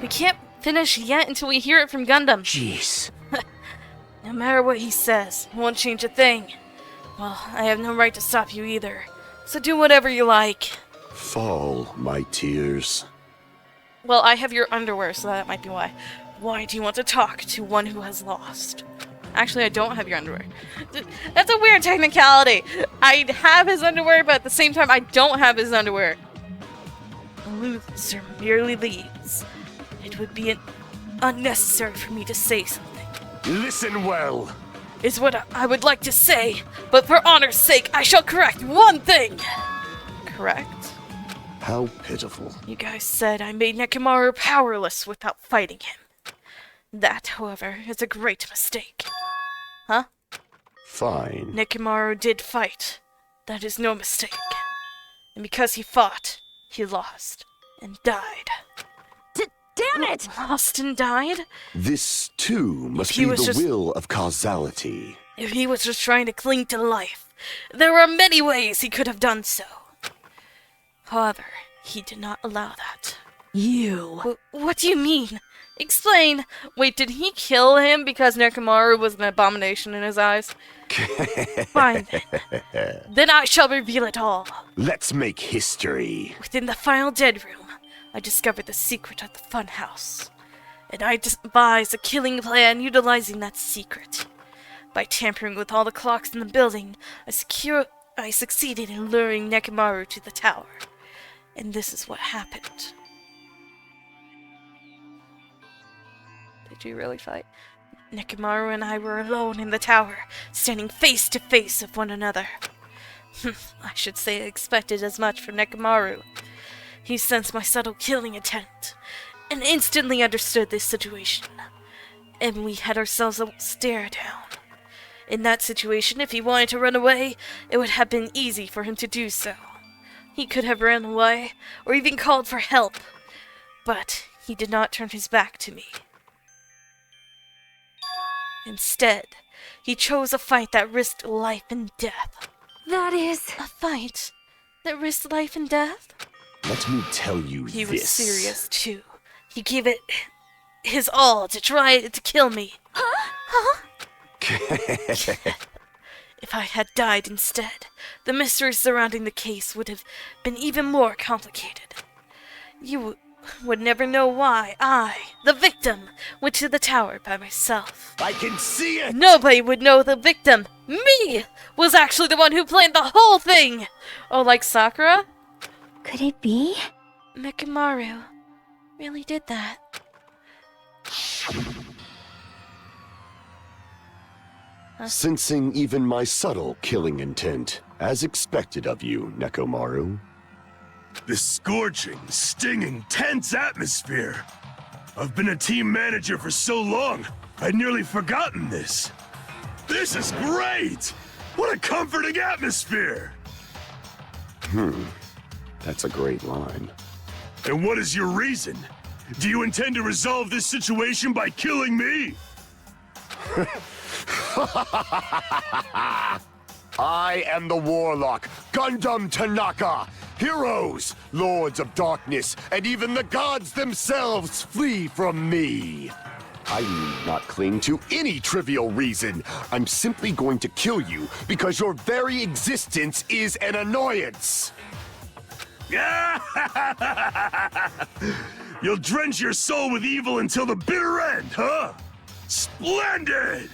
Speaker 2: We can't finish yet until we hear it from Gundam.
Speaker 1: Jeez.
Speaker 2: No matter what he says, it won't change a thing. Well, I have no right to stop you either. So do whatever you like.
Speaker 6: Fall, my tears.
Speaker 2: Well, I have your underwear, so that might be why. Why do you want to talk to one who has lost? Actually, I don't have your underwear. That's a weird technicality. I have his underwear, but at the same time, I don't have his underwear. A loser merely leaves. It would be unnecessary for me to say something.
Speaker 6: Listen well.
Speaker 2: Is what I would like to say, but for honor's sake, I shall correct one thing. Correct?
Speaker 6: How pitiful.
Speaker 2: You guys said I made Nekomaru powerless without fighting him. That, however, is a great mistake. Huh?
Speaker 6: Fine.
Speaker 2: Nekomaru did fight. That is no mistake. And because he fought, he lost and died.
Speaker 9: Damn it!
Speaker 2: Lost and died?
Speaker 6: This, too, must be the will of causality.
Speaker 2: If he was just trying to cling to life, there were many ways he could have done so. However, he did not allow that.
Speaker 9: You...
Speaker 2: What do you mean? Explain. Wait, did he kill him because Nekomaru was an abomination in his eyes? Fine then. Then I shall reveal it all.
Speaker 6: Let's make history.
Speaker 2: Within the final dead room, I discovered the secret of the Funhouse. And I devised a killing plan utilizing that secret. By tampering with all the clocks in the building, I succeeded in luring Nekomaru to the tower. And this is what happened. Did you really fight? Nekomaru and I were alone in the tower, standing face to face with one another. I should say I expected as much from Nekomaru. He sensed my subtle killing intent, and instantly understood this situation. And we had ourselves a stare down. In that situation, if he wanted to run away, it would have been easy for him to do so. He could have run away, or even called for help. But he did not turn his back to me. Instead, he chose a fight that risked life and death.
Speaker 12: That is...
Speaker 2: A fight that risked life and death?
Speaker 6: Let me tell you
Speaker 2: He
Speaker 6: this.
Speaker 2: was serious, too. He gave it his all to try to kill me. Huh? If I had died instead, the mystery surrounding the case would have been even more complicated. You would never know why I, the victim, went to the tower by myself.
Speaker 6: I can see it!
Speaker 2: Nobody would know the victim, me, was actually the one who planned the whole thing! Oh, like Sakura?
Speaker 4: Could it be?
Speaker 5: Nekomaru really did that.
Speaker 6: Sensing even my subtle killing intent, as expected of you, Nekomaru.
Speaker 15: This scorching, stinging, tense atmosphere. I've been a team manager for so long, I'd nearly forgotten this. This is great! What a comforting atmosphere!
Speaker 6: That's a great line.
Speaker 15: And what is your reason? Do you intend to resolve this situation by killing me?
Speaker 6: I am the Warlock, Gundam Tanaka. Heroes, Lords of Darkness, and even the gods themselves flee from me. I need not cling to any trivial reason. I'm simply going to kill you because your very existence is an annoyance.
Speaker 15: You'll drench your soul with evil until the bitter end, huh? Splendid!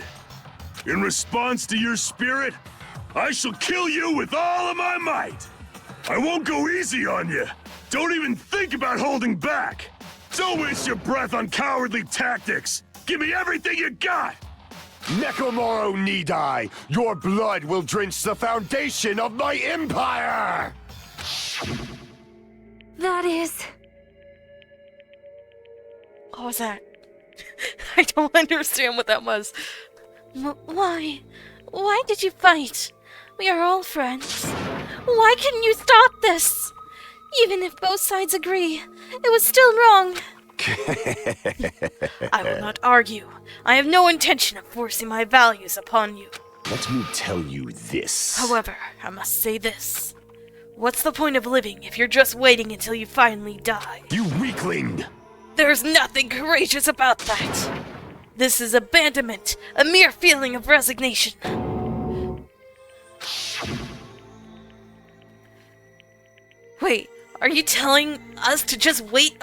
Speaker 15: In response to your spirit, I shall kill you with all of my might. I won't go easy on you. Don't even think about holding back. Don't waste your breath on cowardly tactics. Give me everything you got.
Speaker 6: Nekomaru Nidai, your blood will drench the foundation of my empire!
Speaker 12: That is...
Speaker 2: What was that? I don't understand what that was.
Speaker 5: Why? Why did you fight? We are all friends. Why couldn't you stop this? Even if both sides agree, it was still wrong.
Speaker 2: I will not argue. I have no intention of forcing my values upon you.
Speaker 6: Let me tell you this.
Speaker 2: However, I must say this. What's the point of living if you're just waiting until you finally die?
Speaker 6: You weakling!
Speaker 2: There's nothing courageous about that. This is abandonment, a mere feeling of resignation. Wait, are you telling us to just wait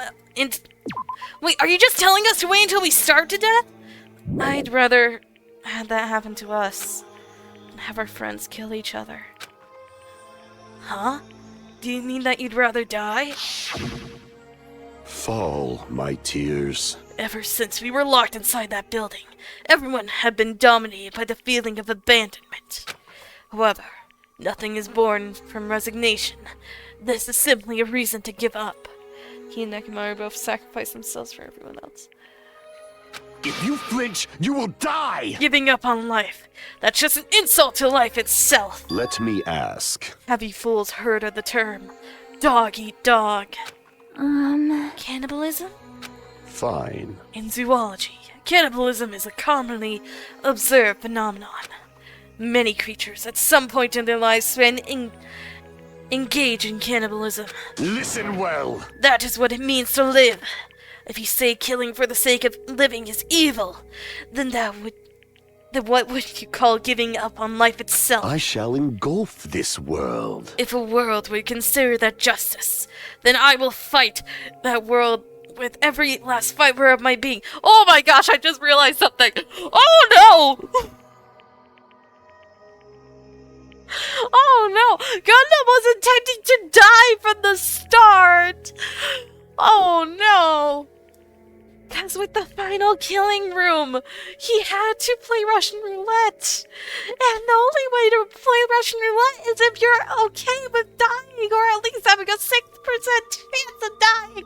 Speaker 2: Wait, are you just telling us to wait until we starve to death? I'd rather have that happen to us than have our friends kill each other. Huh? Do you mean that you'd rather die?
Speaker 6: Fall, my tears.
Speaker 2: Ever since we were locked inside that building, everyone had been dominated by the feeling of abandonment. However, nothing is born from resignation. This is simply a reason to give up. He and Nekomaru both sacrifice themselves for everyone else.
Speaker 6: If you flinch, you will die!
Speaker 2: Giving up on life. That's just an insult to life itself.
Speaker 6: Let me ask.
Speaker 2: Have you fools heard of the term dog eat dog?
Speaker 5: Cannibalism?
Speaker 6: Fine.
Speaker 2: In zoology, cannibalism is a commonly observed phenomenon. Many creatures at some point in their lifespan engage in cannibalism.
Speaker 6: Listen well.
Speaker 2: That is what it means to live. If you say killing for the sake of living is evil, then what would you call giving up on life itself?
Speaker 6: I shall engulf this world.
Speaker 2: If a world would consider that justice, then I will fight that world with every last fiber of my being. Oh my gosh, I just realized something. Oh no! Oh no! Gundam was intending to die from the start! Oh no! Because with the final killing room, he had to play Russian roulette. And the only way to play Russian roulette is if you're okay with dying, or at least having a 6% chance of dying.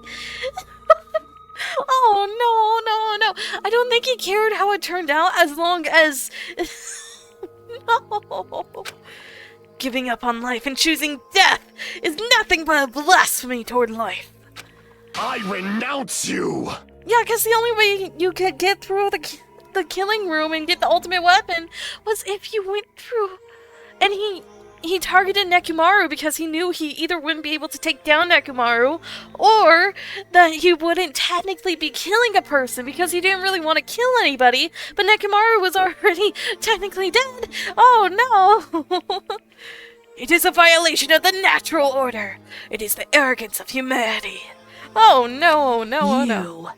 Speaker 2: Oh no, no, no. I don't think he cared how it turned out as long as... No. Giving up on life and choosing death is nothing but a blasphemy toward life.
Speaker 6: I renounce you!
Speaker 2: Yeah, because the only way you could get through the killing room and get the ultimate weapon was if you went through... And he targeted Nekomaru because he knew he either wouldn't be able to take down Nekomaru, or that he wouldn't technically be killing a person because he didn't really want to kill anybody, but Nekomaru was already technically dead. Oh no! It is a violation of the natural order. It is the arrogance of humanity. Oh no, no, oh no.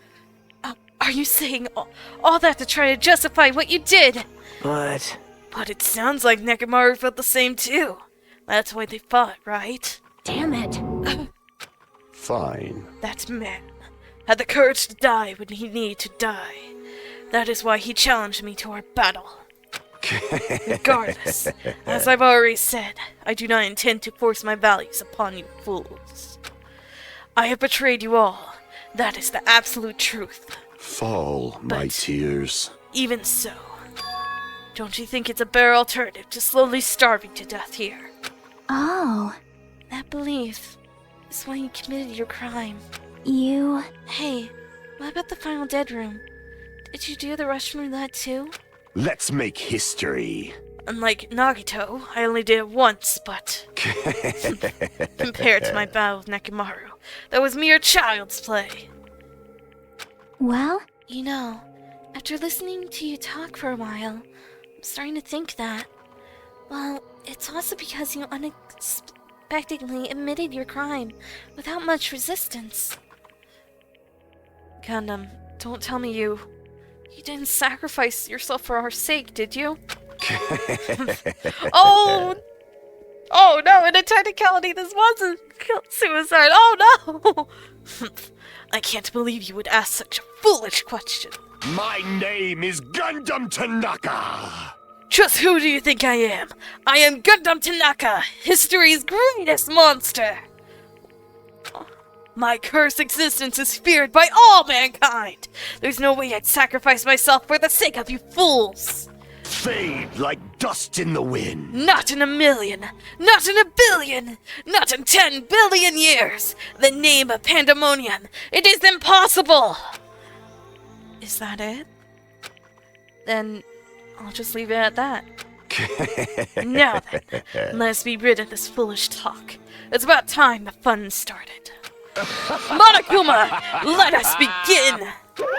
Speaker 2: Are you saying all that to try to justify what you did?
Speaker 1: But
Speaker 2: it sounds like Nekomaru felt the same too. That's why they fought, right?
Speaker 12: Damn it.
Speaker 6: Fine.
Speaker 2: That man had the courage to die when he needed to die. That is why he challenged me to our battle. Regardless, as I've already said, I do not intend to force my values upon you fools. I have betrayed you all. That is the absolute truth.
Speaker 6: Fall, my tears.
Speaker 2: Even so, don't you think it's a better alternative to slowly starving to death here?
Speaker 4: Oh.
Speaker 5: That belief is why you committed your crime.
Speaker 4: You...
Speaker 5: Hey, what about the final dead room? Did you do the Russian roulette too?
Speaker 6: Let's make history.
Speaker 2: Unlike Nagito, I only did it once, but... compared to my battle with Nekomaru, that was mere child's play.
Speaker 4: Well?
Speaker 5: You know, after listening to you talk for a while, I'm starting to think that... Well, it's also because you unexpectedly admitted your crime without much resistance.
Speaker 2: Gundam, don't tell me you didn't sacrifice yourself for our sake, did you? Oh no, in a technicality, this wasn't suicide. Oh no! I can't believe you would ask such a foolish question.
Speaker 6: My name is Gundam Tanaka!
Speaker 2: Just who do you think I am? I am Gundam Tanaka, history's greatest monster! My cursed existence is feared by all mankind! There's no way I'd sacrifice myself for the sake of you fools!
Speaker 6: Fade like dust in the wind.
Speaker 2: Not in a million, not in a billion, not in 10 billion years! The name of Pandemonium, it is impossible! Is that it? Then I'll just leave it at that. Now then, let's be rid of this foolish talk. It's about time the fun started. Monokuma, let us begin!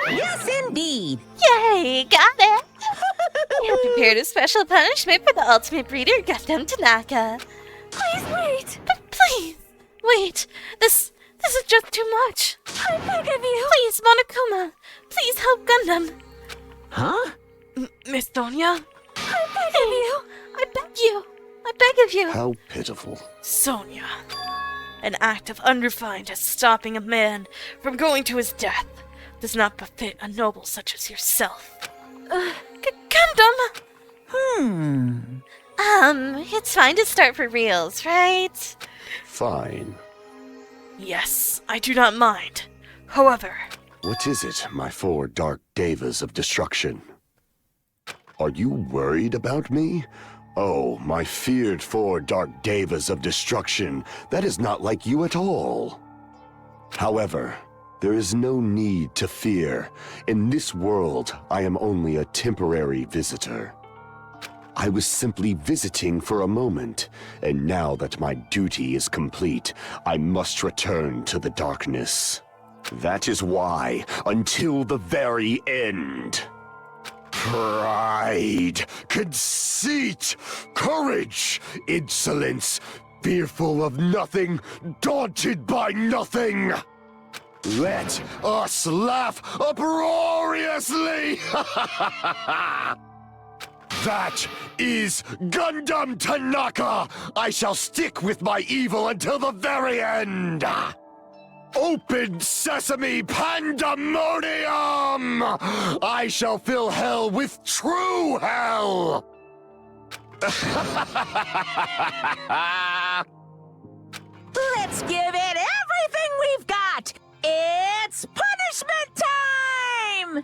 Speaker 8: Yes, indeed.
Speaker 5: Yay, got it! We have prepared a special punishment for the ultimate breeder, Gundam Tanaka.
Speaker 12: Please wait!
Speaker 5: Please, wait. This is just too much.
Speaker 12: I beg of you!
Speaker 5: Please, Monokuma, please help Gundam.
Speaker 10: Huh?
Speaker 2: Miss Donya?
Speaker 12: I beg of you!
Speaker 5: I beg you! I beg of you!
Speaker 6: How pitiful.
Speaker 2: Sonia. An act of unrefined as stopping a man from going to his death does not befit a noble such as yourself.
Speaker 5: Gundam! It's fine to start for reals, right?
Speaker 6: Fine.
Speaker 2: Yes, I do not mind. However...
Speaker 6: What is it, my 4 dark devas of destruction? Are you worried about me? Oh, my feared 4 dark devas of destruction, that is not like you at all. However, there is no need to fear. In this world, I am only a temporary visitor. I was simply visiting for a moment, and now that my duty is complete, I must return to the darkness. That is why, until the very end. Pride, conceit, courage, insolence, fearful of nothing, daunted by nothing. Let us laugh uproariously! That is Gundam Tanaka! I shall stick with my evil until the very end! Open sesame pandemonium! I shall fill hell with true hell!
Speaker 8: Let's give it everything we've got! It's punishment time!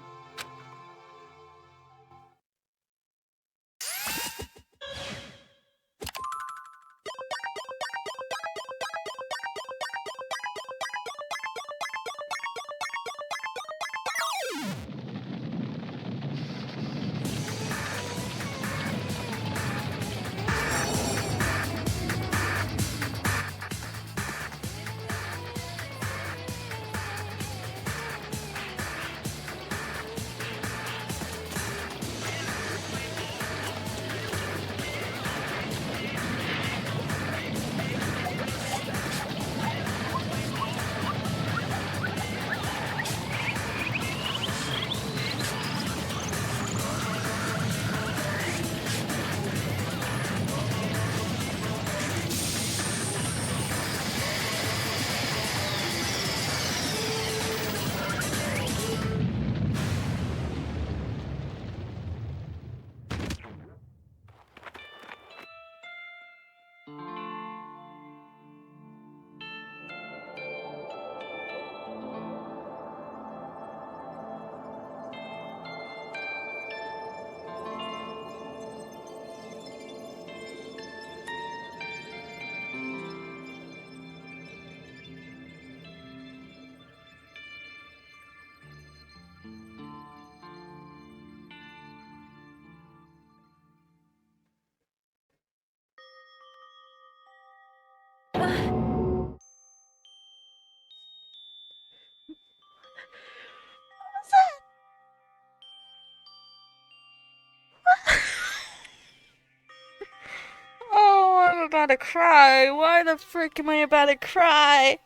Speaker 2: about to cry. Why the frick am I about to cry?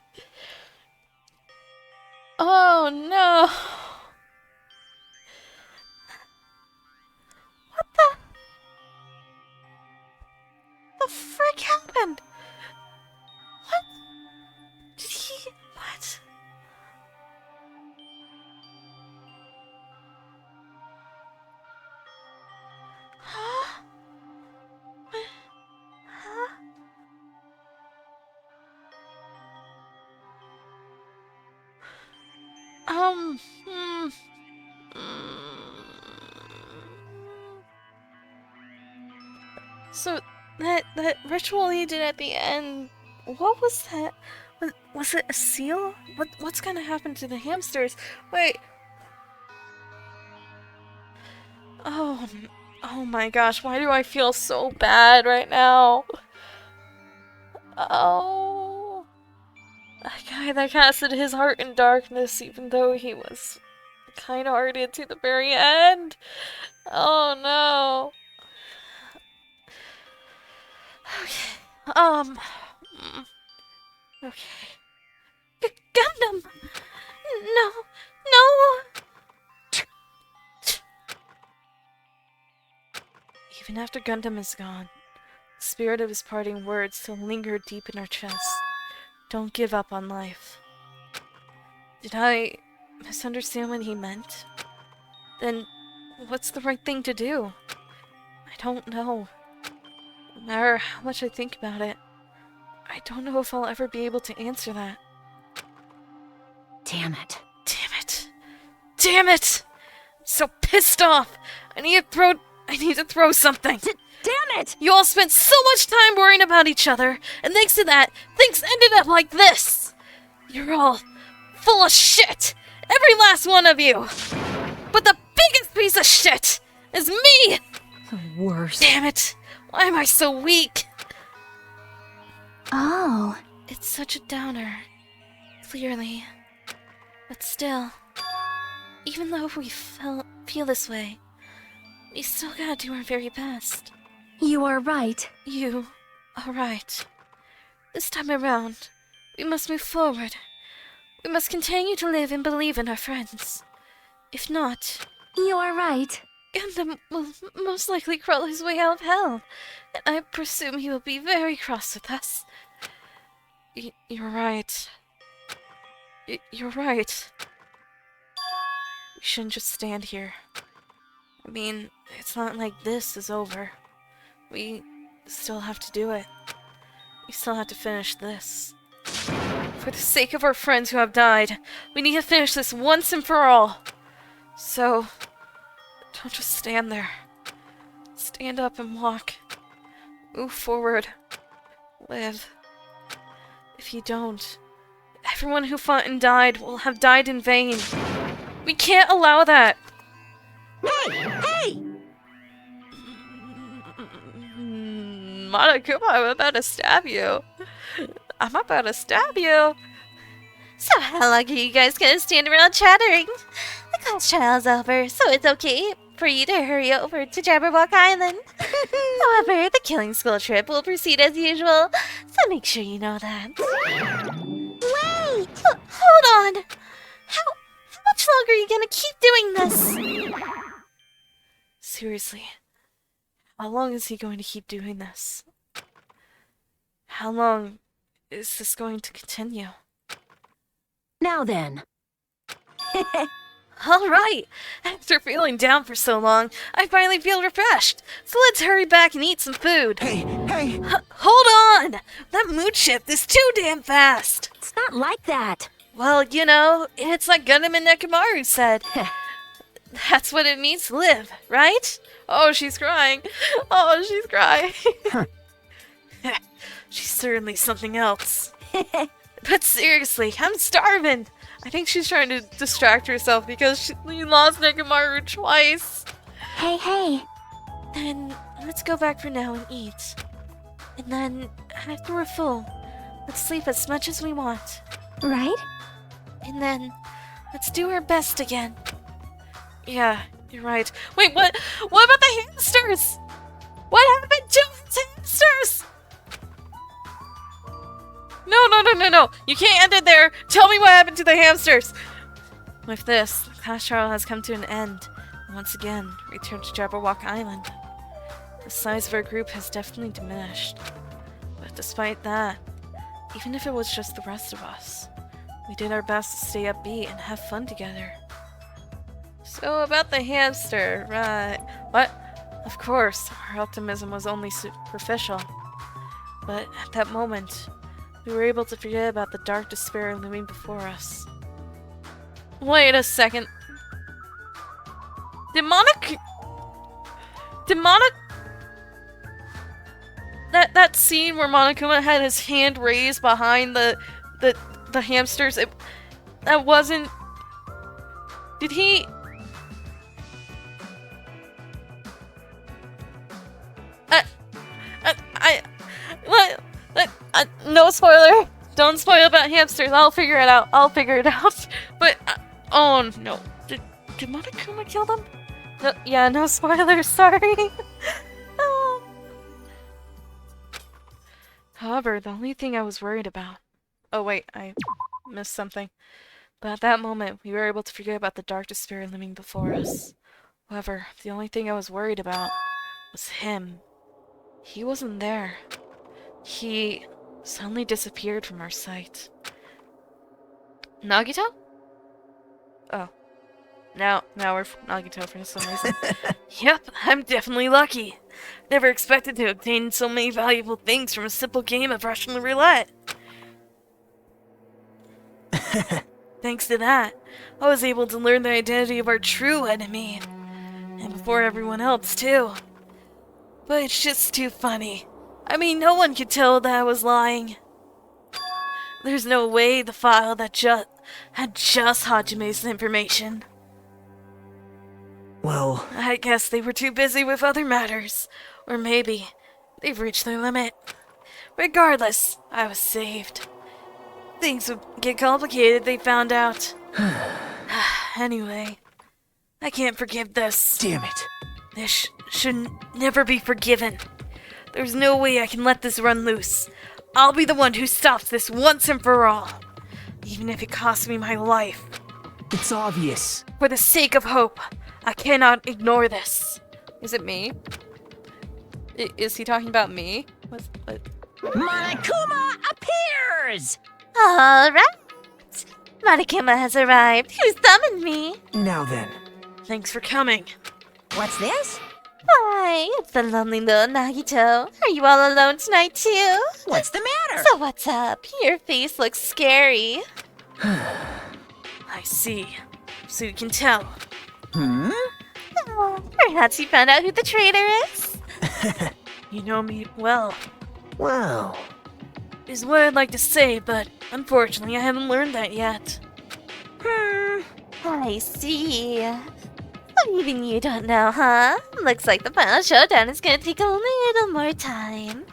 Speaker 2: Oh no. What the frick happened? What? Did he... What? Huh? Huh? Hmm. So that ritual he did at the end, what was that? Was it a seal? What's gonna happen to the hamsters? Wait. Oh my gosh, why do I feel so bad right now? Oh. That guy that casted his heart in darkness, even though he was kind-hearted to the very end. Oh no. Okay. Okay. Gundam! No! No! Even after Gundam is gone, the spirit of his parting words still linger deep in our chests. Don't give up on life. Did I misunderstand what he meant? Then what's the right thing to do? I don't know. No matter how much I think about it, I don't know if I'll ever be able to answer that.
Speaker 9: Damn it.
Speaker 2: Damn it. Damn it! I'm so pissed off! I need to throw something!
Speaker 9: Damn it!
Speaker 2: You all spent so much time worrying about each other, and thanks to that, things ended up like this! You're all full of shit! Every last one of you! But the biggest piece of shit is me!
Speaker 9: The worst.
Speaker 2: Damn it! Why am I so weak?
Speaker 4: Oh.
Speaker 2: It's such a downer. Clearly. But still, even though we feel this way, we still gotta do our very best.
Speaker 12: You are right.
Speaker 2: You are right. This time around, we must move forward. We must continue to live and believe in our friends. If not...
Speaker 12: You are right.
Speaker 2: Gundam will most likely crawl his way out of hell, and I presume he will be very cross with us. You're right. You're right. We shouldn't just stand here. I mean, it's not like this is over. We still have to do it. We still have to finish this. For the sake of our friends who have died, we need to finish this once and for all. So, don't just stand there. Stand up and walk. Move forward. Live. If you don't, everyone who fought and died will have died in vain. We can't allow that.
Speaker 8: Hey!
Speaker 2: Monokuma, I'm about to stab you. I'm about to stab you.
Speaker 5: So how long are you guys gonna stand around chattering? The class trial's over, so it's okay for you to hurry over to Jabberwock Island. However, the killing school trip will proceed as usual, so make sure you know that.
Speaker 13: Wait!
Speaker 5: Hold on! How much longer are you gonna keep doing this?
Speaker 2: Seriously, how long is he going to keep doing this? How long is this going to continue?
Speaker 9: Now then.
Speaker 2: Alright! After feeling down for so long, I finally feel refreshed. So let's hurry back and eat some food.
Speaker 10: Hey!
Speaker 2: Hold on! That mood shift is too damn fast!
Speaker 9: It's not like that.
Speaker 2: Well, you know, it's like Gundam and Nekomaru said. That's what it means to live, right? Oh, she's crying. Oh, she's crying. She's certainly something else. But seriously, I'm starving. I think she's trying to distract herself because she lost Nekomaru twice.
Speaker 4: Hey.
Speaker 2: Then let's go back for now and eat. And then, after we're full, let's sleep as much as we want.
Speaker 4: Right?
Speaker 2: And then, let's do our best again. Yeah, you're right. Wait, what about the hamsters? What happened to the hamsters? No. You can't end it there. Tell me what happened to the hamsters. With this, the class trial has come to an end. Once again, return to Jabberwock Island. The size of our group has definitely diminished. But despite that, even if it was just the rest of us, we did our best to stay upbeat and have fun together. So about the hamster, right? What? Of course, our optimism was only superficial. But at that moment, we were able to forget about the dark despair looming before us. Wait a second. Demonic... That scene where Monokuma had his hand raised behind the hamsters, that wasn't... Did he... No spoiler. Don't spoil about hamsters. I'll figure it out. But, oh no. Did Monokuma kill them? No, yeah, no spoilers. Sorry. However, the only thing I was worried about... Oh wait, I missed something. But at that moment, we were able to forget about the dark despair looming before us. However, the only thing I was worried about was him. He wasn't there. He suddenly disappeared from our sight. Nagito? Oh. Now we're Nagito for some reason. Yep, I'm definitely lucky. Never expected to obtain so many valuable things from a simple game of Russian roulette. Thanks to that, I was able to learn the identity of our true enemy. And before everyone else, too. But it's just too funny. I mean, no one could tell that I was lying. There's no way the file that had just Hajime's information.
Speaker 1: Well...
Speaker 2: I guess they were too busy with other matters. Or maybe they've reached their limit. Regardless, I was saved. Things would get complicated, they found out. Anyway, I can't forgive this.
Speaker 1: Damn it.
Speaker 2: This should never be forgiven. There's no way I can let this run loose. I'll be the one who stops this once and for all. Even if it costs me my life.
Speaker 1: It's obvious.
Speaker 2: For the sake of hope, I cannot ignore this. Is it me? Is he talking about me? What?
Speaker 8: Monokuma appears!
Speaker 5: All right. Monokuma has arrived. Who summoned me?
Speaker 1: Now then.
Speaker 2: Thanks for coming.
Speaker 8: What's this?
Speaker 5: Hi, it's the lonely little Nagito. Are you all alone tonight, too?
Speaker 8: What's the matter?
Speaker 5: So what's up? Your face looks scary.
Speaker 2: I see. So you can tell.
Speaker 5: Oh, perhaps you found out who the traitor is?
Speaker 2: You know me well.
Speaker 1: Well...
Speaker 2: Is what I'd like to say, but unfortunately I haven't learned that yet.
Speaker 5: I see. Even you don't know, huh? Looks like the final showdown is gonna take a little more time.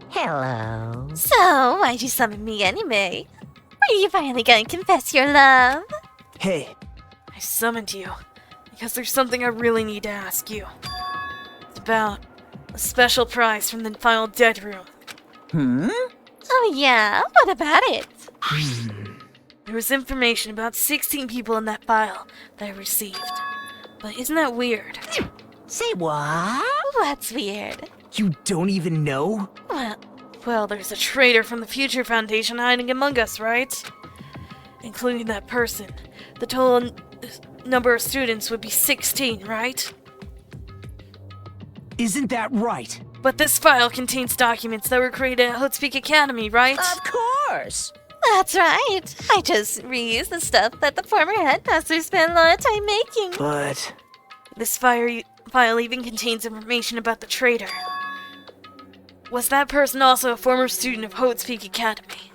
Speaker 8: Hello.
Speaker 5: So, why'd you summon me anyway? Are you finally gonna confess your love?
Speaker 1: Hey.
Speaker 2: I summoned you because there's something I really need to ask you. It's about a special prize from the final dead room.
Speaker 5: Oh yeah? What about it?
Speaker 2: There was information about 16 people in that file that I received. But isn't that weird?
Speaker 8: Say what?
Speaker 5: What's weird?
Speaker 1: You don't even know?
Speaker 2: Well, there's a traitor from the Future Foundation hiding among us, right? Including that person. The total number of students would be 16, right?
Speaker 1: Isn't that right?
Speaker 2: But this file contains documents that were created at Hotspeak Academy, right?
Speaker 8: Of course!
Speaker 5: That's right. I just reused the stuff that the former headmaster spent a lot of time making.
Speaker 1: But...
Speaker 2: This file even contains information about the traitor. Was that person also a former student of Hotspeak Academy?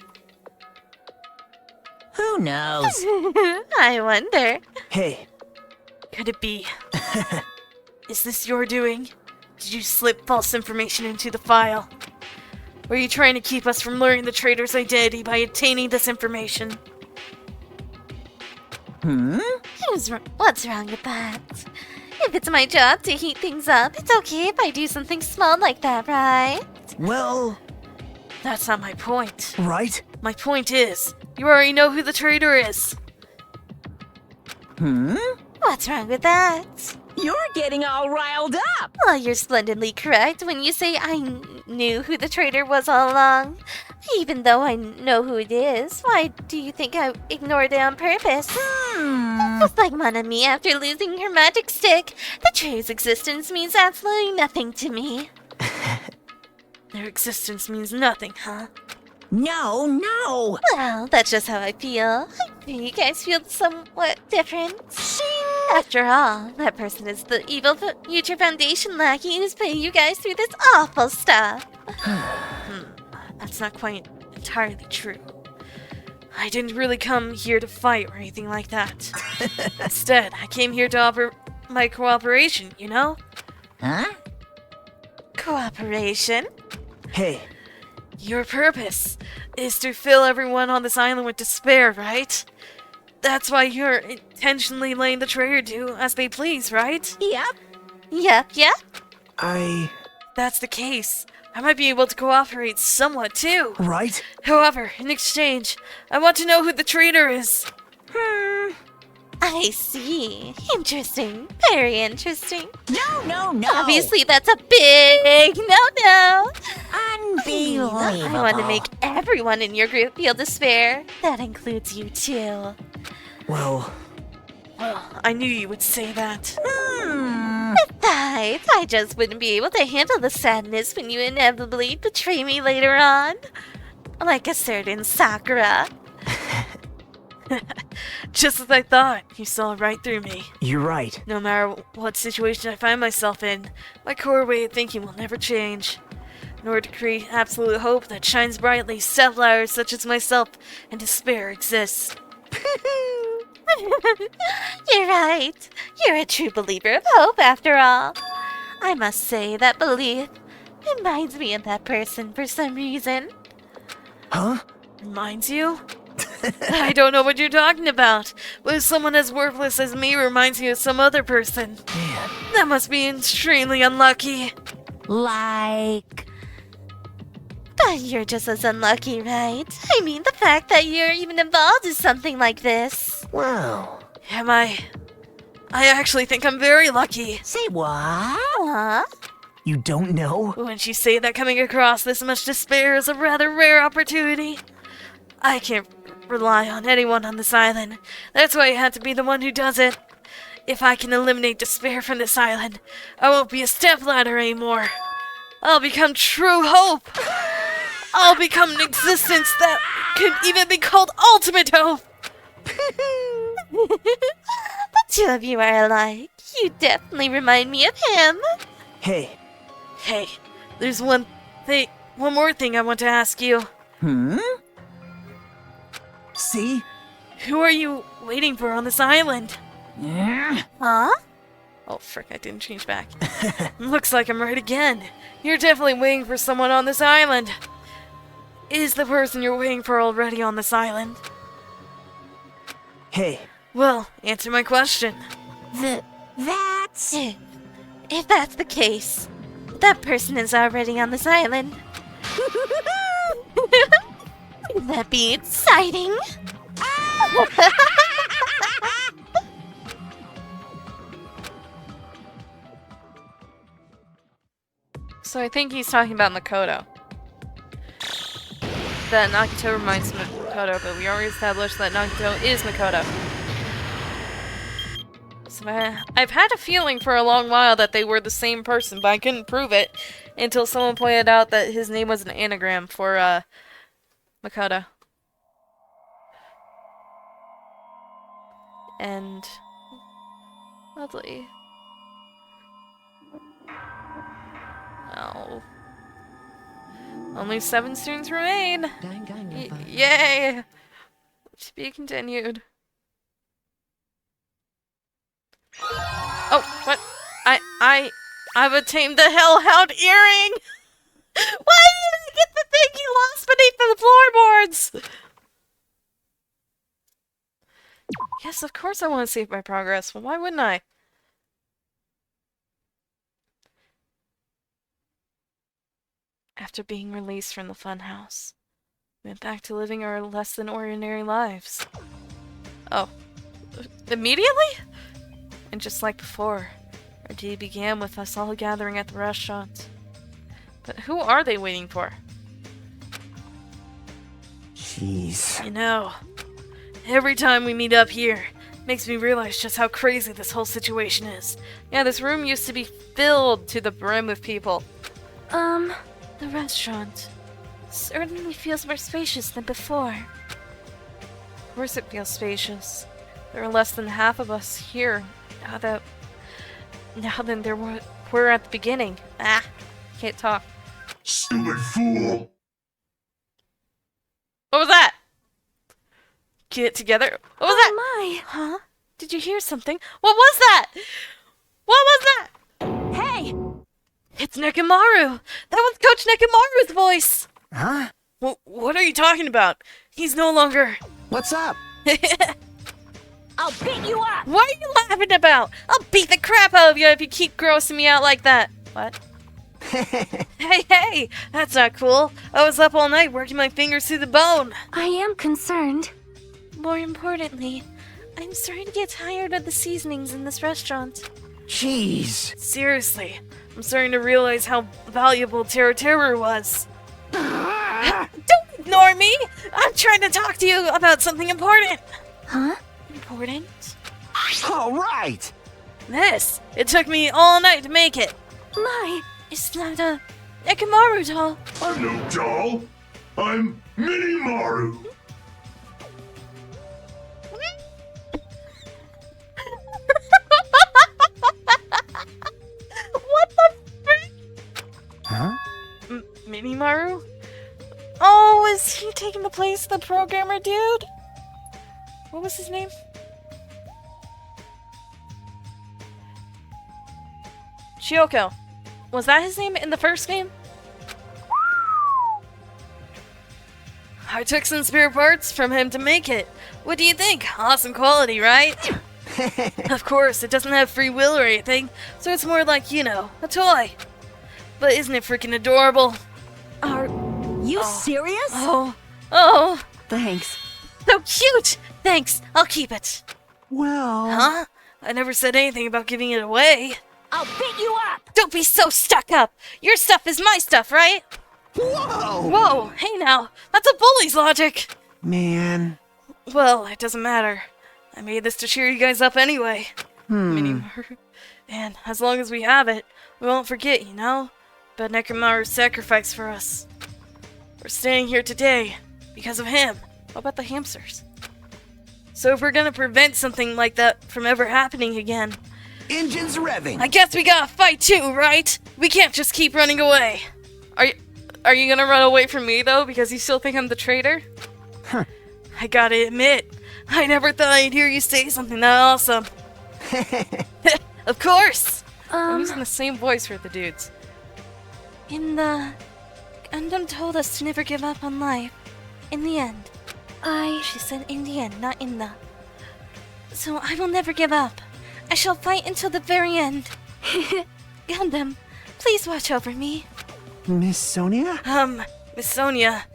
Speaker 8: Who knows?
Speaker 5: I wonder.
Speaker 1: Hey.
Speaker 2: Could it be? Is this your doing? Did you slip false information into the file? Were you trying to keep us from learning the traitor's identity by obtaining this information?
Speaker 5: What's wrong with that? If it's my job to heat things up, it's okay if I do something small like that, right?
Speaker 1: Well...
Speaker 2: That's not my point.
Speaker 1: Right?
Speaker 2: My point is, you already know who the traitor is.
Speaker 5: What's wrong with that?
Speaker 8: You're getting all riled up.
Speaker 5: Well, you're splendidly correct when you say I knew who the traitor was all along. Even though I know who it is, why do you think I ignored it on purpose? Just like Mon Ami after losing her magic stick, the traitor's existence means absolutely nothing to me.
Speaker 2: Their existence means nothing, huh?
Speaker 8: No.
Speaker 5: Well, that's just how I feel. I think you guys feel somewhat different. After all, that person is the evil future foundation lackey who's putting you guys through this awful stuff.
Speaker 2: That's not quite entirely true. I didn't really come here to fight or anything like that. Instead, I came here to offer my cooperation, you know?
Speaker 8: Huh?
Speaker 5: Cooperation?
Speaker 1: Hey,
Speaker 2: Your purpose is to fill everyone on this island with despair, right? That's why you're intentionally letting the traitor do as they please, right?
Speaker 5: Yep.
Speaker 1: I...
Speaker 2: That's the case. I might be able to cooperate somewhat too.
Speaker 1: Right?
Speaker 2: However, in exchange, I want to know who the traitor is.
Speaker 5: I see. Interesting. Very interesting.
Speaker 8: No.
Speaker 5: Obviously, that's a big no-no.
Speaker 8: Unbelievable.
Speaker 5: I want to make everyone in your group feel despair. That includes you too.
Speaker 1: Well,
Speaker 2: I knew you would say that.
Speaker 5: Besides, I just wouldn't be able to handle the sadness when you inevitably betray me later on. Like a certain Sakura.
Speaker 2: Just as I thought, you saw right through me.
Speaker 1: you're right.
Speaker 2: No matter what situation I find myself in, my core way of thinking will never change. In order to create absolute hope that shines brightly, stepflowers such as myself and despair exist.
Speaker 5: You're right. You're a true believer of hope, after all. I must say that belief reminds me of that person for some reason.
Speaker 1: Huh?
Speaker 2: Reminds you? I don't know what you're talking about. But if someone as worthless as me reminds you of some other person,
Speaker 1: Man.
Speaker 2: that must be extremely unlucky.
Speaker 8: Like...
Speaker 5: But you're just as unlucky, right? I mean, the fact that you're even involved in something like this.
Speaker 1: Wow.
Speaker 2: Am I? I actually think I'm very lucky.
Speaker 8: Say what?
Speaker 5: Huh?
Speaker 1: You don't know?
Speaker 2: Wouldn't you say that coming across this much despair is a rather rare opportunity? I can't rely on anyone on this island. That's why I had to be the one who does it. If I can eliminate despair from this island, I won't be a stepladder anymore. I'll become true hope. I'll become an existence that could even be called ultimate hope.
Speaker 5: The two of you are alike. You definitely remind me of him.
Speaker 1: Hey,
Speaker 2: There's one more thing I want to ask you.
Speaker 1: see?
Speaker 2: Who are you waiting for on this island?
Speaker 5: Huh?
Speaker 2: Oh, frick, I didn't change back. Looks like I'm right again. You're definitely waiting for someone on this island. Is the person you're waiting for already on this island?
Speaker 1: Hey,
Speaker 2: Well, answer my question.
Speaker 8: That's...
Speaker 5: If that's the case, that person is already on this island. Wouldn't that be exciting?
Speaker 2: So I think he's talking about Makoto. That Nagito reminds him of Makoto, but we already established that Nagito is Makoto. So I've had a feeling for a long while that they were the same person, but I couldn't prove it until someone pointed out that his name was an anagram for Makoto. And lovely. Oh. Only 7 students remain. Yay! To be continued. Oh, what? I've attained the Hellhound earring! Why did I get the thing he lost beneath the floorboards? Yes, of course I want to save my progress. Well, why wouldn't I? after being released from the Funhouse. We went back to living our less than ordinary lives. Oh. Immediately? And just like before, our day began with us all gathering at the restaurant. But who are they waiting for?
Speaker 11: Jeez.
Speaker 2: You know, every time we meet up here, it makes me realize just how crazy this whole situation is. Yeah, this room used to be filled to the brim with people.
Speaker 12: The restaurant certainly feels more spacious than before.
Speaker 2: Of course it feels spacious. There are less than half of us here now than there were at the beginning. Ah, can't talk.
Speaker 15: Stupid fool!
Speaker 2: What was that? Get it together. What was that?
Speaker 12: My!
Speaker 2: Huh? Did you hear something? What was that? What was that?
Speaker 12: Hey!
Speaker 2: It's Nekomaru! That was Coach Nekomaru's voice!
Speaker 11: Huh?
Speaker 2: What are you talking about? He's no longer...
Speaker 10: What's up?
Speaker 8: I'll beat you up!
Speaker 2: What are you laughing about? I'll beat the crap out of you if you keep grossing me out like that. What? Hey, that's not cool. I was up all night working my fingers through the bone.
Speaker 12: I am concerned.
Speaker 5: More importantly, I'm starting to get tired of the seasonings in this restaurant.
Speaker 11: Jeez.
Speaker 2: Seriously, I'm starting to realize how valuable Terra was. Don't ignore me! I'm trying to talk to you about something important.
Speaker 12: Huh?
Speaker 2: Important?
Speaker 10: All right.
Speaker 2: It took me all night to make it.
Speaker 12: My!
Speaker 5: Is that a Nekomaru doll?
Speaker 15: I'm no doll. I'm Mini Maru.
Speaker 2: What the frick?
Speaker 11: Huh?
Speaker 2: Minimaru? Oh, is he taking the place of the programmer dude? What was his name? Chioko. Was that his name in the first game? I took some spare parts from him to make it. What do you think? Awesome quality, right? Of course, it doesn't have free will or anything, so it's more like, you know, a toy. But isn't it freaking adorable?
Speaker 9: Are you serious?
Speaker 2: Oh.
Speaker 9: Thanks.
Speaker 2: So cute! Thanks, I'll keep it.
Speaker 10: Well...
Speaker 2: Huh? I never said anything about giving it away.
Speaker 8: I'll beat you up!
Speaker 2: Don't be so stuck up! Your stuff is my stuff, right?
Speaker 10: Whoa!
Speaker 2: Whoa, hey now, that's a bully's logic!
Speaker 10: Man.
Speaker 2: Well, it doesn't matter. I made this to cheer you guys up anyway. Minimaru. And as long as we have it, we won't forget, you know? About Nekomaru's sacrifice for us. We're staying here today because of him. What about the hamsters? So if we're gonna prevent something like that from ever happening again...
Speaker 10: Engines revving!
Speaker 2: I guess we gotta fight too, right? We can't just keep running away. Are you gonna run away from me, though, because you still think I'm the traitor?
Speaker 11: Huh.
Speaker 2: I gotta admit, I never thought I'd hear you say something that awesome. Of course! I'm using the same voice for the dudes.
Speaker 5: In the... Gundam told us to never give up on life. In the end. She said in the end, not in the... So I will never give up. I shall fight until the very end. Gundam, please watch over me.
Speaker 10: Miss Sonia?
Speaker 2: Miss Sonia,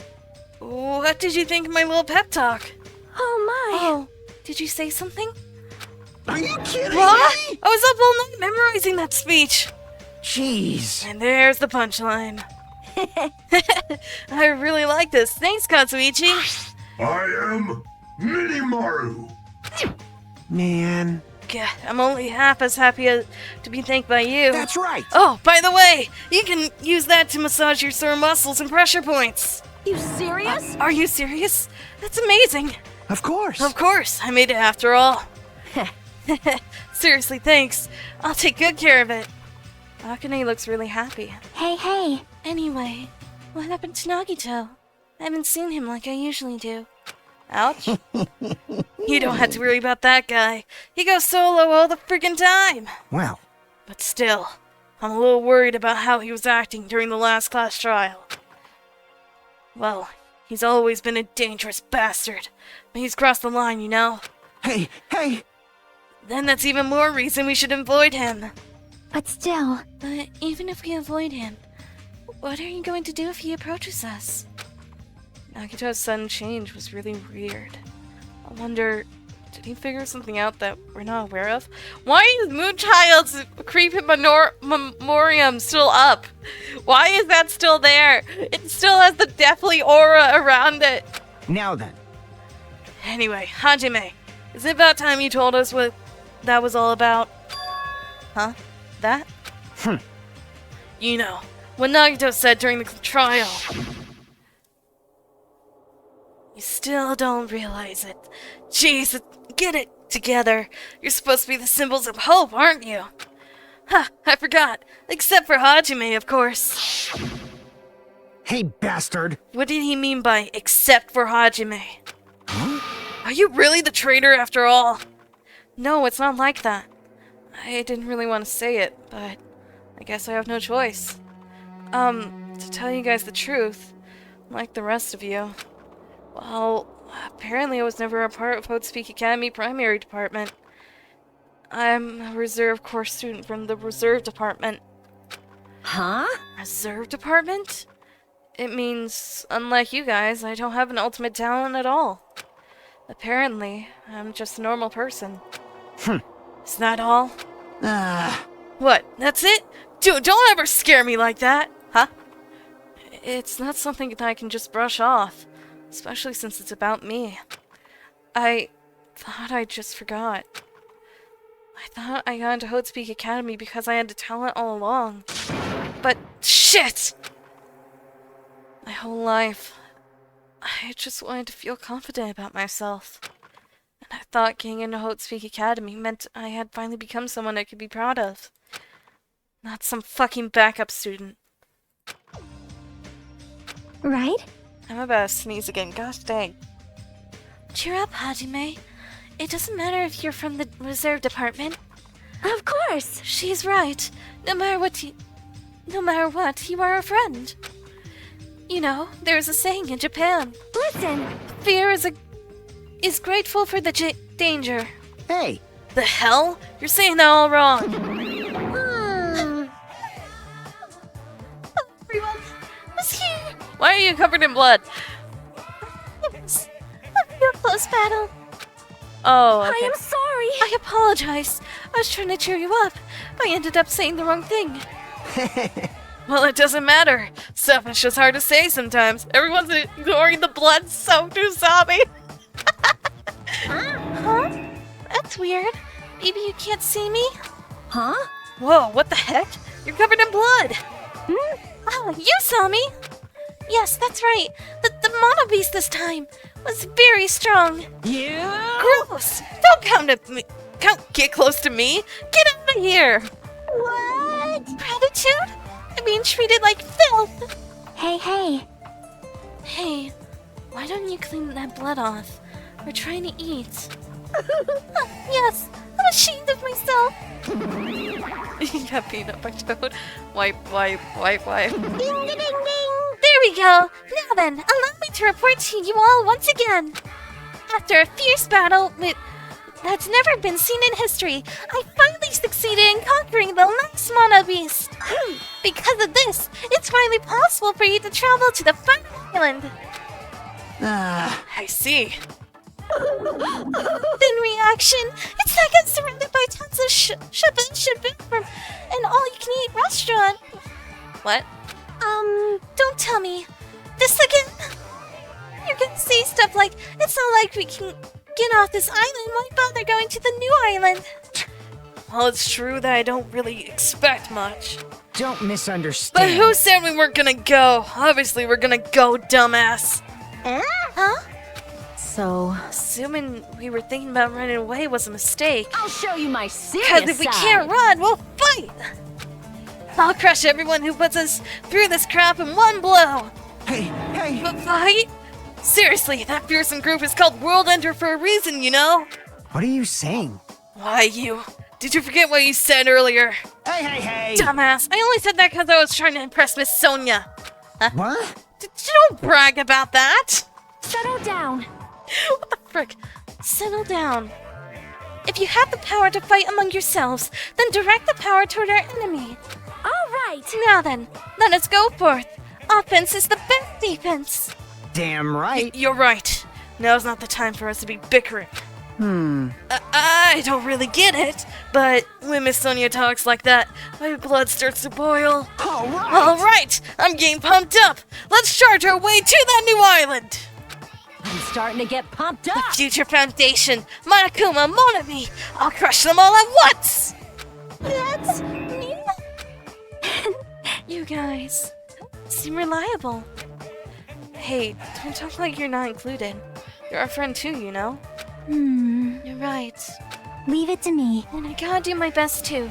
Speaker 2: what did you think of my little pep talk?
Speaker 12: Oh my!
Speaker 5: Oh, did you say something?
Speaker 10: Are you kidding
Speaker 2: What?
Speaker 10: me?
Speaker 2: I was up all night memorizing that speech.
Speaker 11: Jeez.
Speaker 2: And there's the punchline. I really like this. Thanks, Katsuichi.
Speaker 15: I am Mini Maru.
Speaker 10: Man.
Speaker 2: God, I'm only half as happy to be thanked by you.
Speaker 10: That's right.
Speaker 2: Oh, by the way, you can use that to massage your sore muscles and pressure points.
Speaker 9: You serious?
Speaker 2: Are you serious? That's amazing.
Speaker 10: Of course.
Speaker 2: Of course, I made it after all. Seriously, thanks. I'll take good care of it. Akane looks really happy.
Speaker 12: Hey.
Speaker 5: Anyway, what happened to Nagito? I haven't seen him like I usually do.
Speaker 2: Ouch. You don't have to worry about that guy. He goes solo all the freaking time.
Speaker 11: Well.
Speaker 2: But still, I'm a little worried about how he was acting during the last class trial. Well, he's always been a dangerous bastard. But he's crossed the line, you know?
Speaker 10: Hey!
Speaker 2: Then that's even more reason we should avoid him.
Speaker 12: But still...
Speaker 5: But even if we avoid him, What are you going to do if he approaches us?
Speaker 2: Nagito's sudden change was really weird. I wonder, did he figure something out that we're not aware of? Why is Moonchild's creepy memoriam still up? Why is that still there? It still has the deathly aura around it.
Speaker 11: Now then.
Speaker 2: Anyway, Hajime, is it about time you told us what that was all about? Huh? That? You know, what Nagito said during the trial. You still don't realize it. Jeez, get it together. You're supposed to be the symbols of hope, aren't you? Ha, I forgot. Except for Hajime, of course.
Speaker 11: Hey, bastard!
Speaker 2: What did he mean by except for Hajime? Huh? Are you really the traitor after all? No, it's not like that. I didn't really want to say it, but I guess I have no choice. To tell you guys the truth, like the rest of you, well, apparently I was never a part of Hope's Academy primary department. I'm a reserve course student from the reserve department.
Speaker 9: Huh?
Speaker 2: Reserve department? It means, unlike you guys, I don't have an ultimate talent at all. Apparently, I'm just a normal person. Is that all? What, that's it? Dude, don't ever scare me like that! Huh? It's not something that I can just brush off. Especially since it's about me. I thought I just forgot. I thought I got into Hope's Academy because I had the talent all along. But shit! My whole life, I just wanted to feel confident about myself. And I thought getting into Hope's Academy meant I had finally become someone I could be proud of. Not some fucking backup student.
Speaker 4: Right?
Speaker 2: I'm about to sneeze again, gosh dang.
Speaker 5: Cheer up, Hajime. It doesn't matter if you're from the reserve department.
Speaker 12: Of course!
Speaker 5: She's right. No matter what, you are a friend. You know, there's a saying in Japan.
Speaker 12: Listen!
Speaker 5: Fear is grateful for the danger.
Speaker 11: Hey!
Speaker 2: The hell? You're saying that all wrong.
Speaker 5: Everyone was here.
Speaker 2: Why are you covered in blood?
Speaker 5: It was a real close battle.
Speaker 2: Oh, okay.
Speaker 12: I am sorry!
Speaker 5: I apologize. I was trying to cheer you up, but I ended up saying the wrong thing.
Speaker 2: Well, it doesn't matter. Stuff is just hard to say sometimes. Everyone's ignoring the blood-soaked Usami.
Speaker 5: Huh? That's weird. Maybe you can't see me?
Speaker 9: Huh?
Speaker 2: Whoa, what the heck? You're covered in blood.
Speaker 5: Oh, you saw me? Yes, that's right. The mono beast this time was very strong.
Speaker 2: You? Gross! Don't come to me. Don't get close to me. Get out of here.
Speaker 5: What? Gratitude? I'm being treated like filth.
Speaker 4: Hey, hey.
Speaker 5: Hey, why don't you clean that blood off? We're trying to eat. Yes, I'm ashamed of myself.
Speaker 2: You got beat up by Toad. Wipe.
Speaker 13: Ding, ding, ding.
Speaker 5: There we go. Now then, allow me to report to you all once again. After a fierce battle that's never been seen in history, I finally succeeded in conquering the last mono beast. Because of this, it's finally possible for you to travel to the final island.
Speaker 2: I see.
Speaker 5: In reaction, it's like I'm surrounded by tons of shabu from an all-you-can-eat restaurant.
Speaker 2: What?
Speaker 5: Don't tell me. This again? You're gonna say stuff like, it's not like we can get off this island, why bother going to the new island?
Speaker 2: Well, it's true that I don't really expect much.
Speaker 11: Don't misunderstand.
Speaker 2: But who said we weren't gonna go? Obviously we're gonna go, dumbass.
Speaker 5: Huh?
Speaker 9: So,
Speaker 2: assuming we were thinking about running away was a mistake.
Speaker 9: I'll show you my serious
Speaker 2: Because if we
Speaker 9: side.
Speaker 2: can't run, we'll fight! I'll crush everyone who puts us through this crap in one blow!
Speaker 10: Hey!
Speaker 2: But fight? Seriously, that fearsome group is called World Ender for a reason, you know?
Speaker 11: What are you saying?
Speaker 2: Why, you? Did you forget what you said earlier?
Speaker 11: Hey!
Speaker 2: Dumbass, I only said that because I was trying to impress Miss Sonia. Huh?
Speaker 11: What?
Speaker 2: Don't brag about that!
Speaker 12: Settle down.
Speaker 2: What the frick?
Speaker 5: Settle down. If you have the power to fight among yourselves, then direct the power toward our enemy.
Speaker 12: All right!
Speaker 5: Now then, let us go forth. Offense is the best defense.
Speaker 11: Damn right.
Speaker 2: You're right. Now's not the time for us to be bickering. I don't really get it, but when Miss Sonia talks like that, my blood starts to boil. All right, I'm getting pumped up. Let's charge our way to that new island.
Speaker 9: I'm starting to get pumped up.
Speaker 2: The Future Foundation, Monokuma, Mon Ami. I'll crush them all at once.
Speaker 5: That's... You guys seem reliable.
Speaker 2: Hey, don't talk like you're not included. You're our friend too, you know?
Speaker 5: You're right.
Speaker 4: Leave it to me.
Speaker 5: And I gotta do my best too.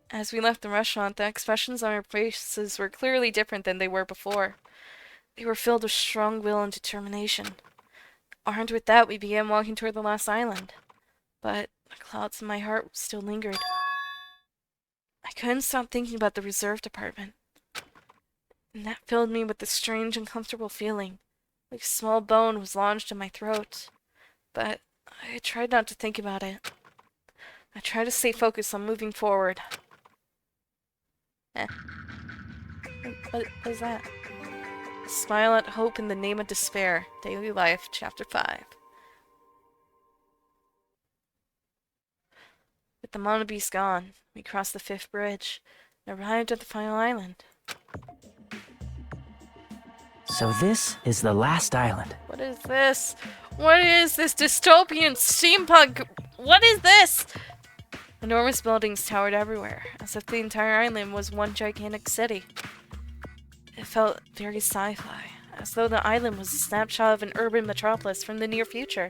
Speaker 2: As we left the restaurant, the expressions on our faces were clearly different than they were before. They were filled with strong will and determination. Armed with that, we began walking toward the last island. But the clouds in my heart still lingered. I couldn't stop thinking about the reserve department. And that filled me with a strange, uncomfortable feeling, like a small bone was lodged in my throat. But I tried not to think about it. I tried to stay focused on moving forward. What is that? Smile at hope in the name of despair. Daily Life, Chapter 5. With the Mono Beast gone, we crossed the 5th bridge and arrived at the final island.
Speaker 3: So this is the last island.
Speaker 2: What is this? What is this dystopian steampunk? What is this? Enormous buildings towered everywhere, as if the entire island was one gigantic city. It felt very sci-fi, as though the island was a snapshot of an urban metropolis from the near future.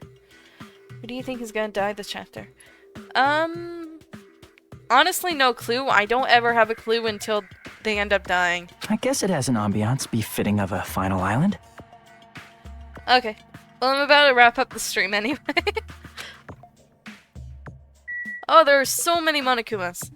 Speaker 2: Who do you think is gonna die this chapter? Honestly, no clue. I don't ever have a clue until they end up dying.
Speaker 3: I guess it has an ambiance befitting of a final island.
Speaker 2: Okay. Well, I'm about to wrap up the stream anyway. Oh, there are so many Monokumas.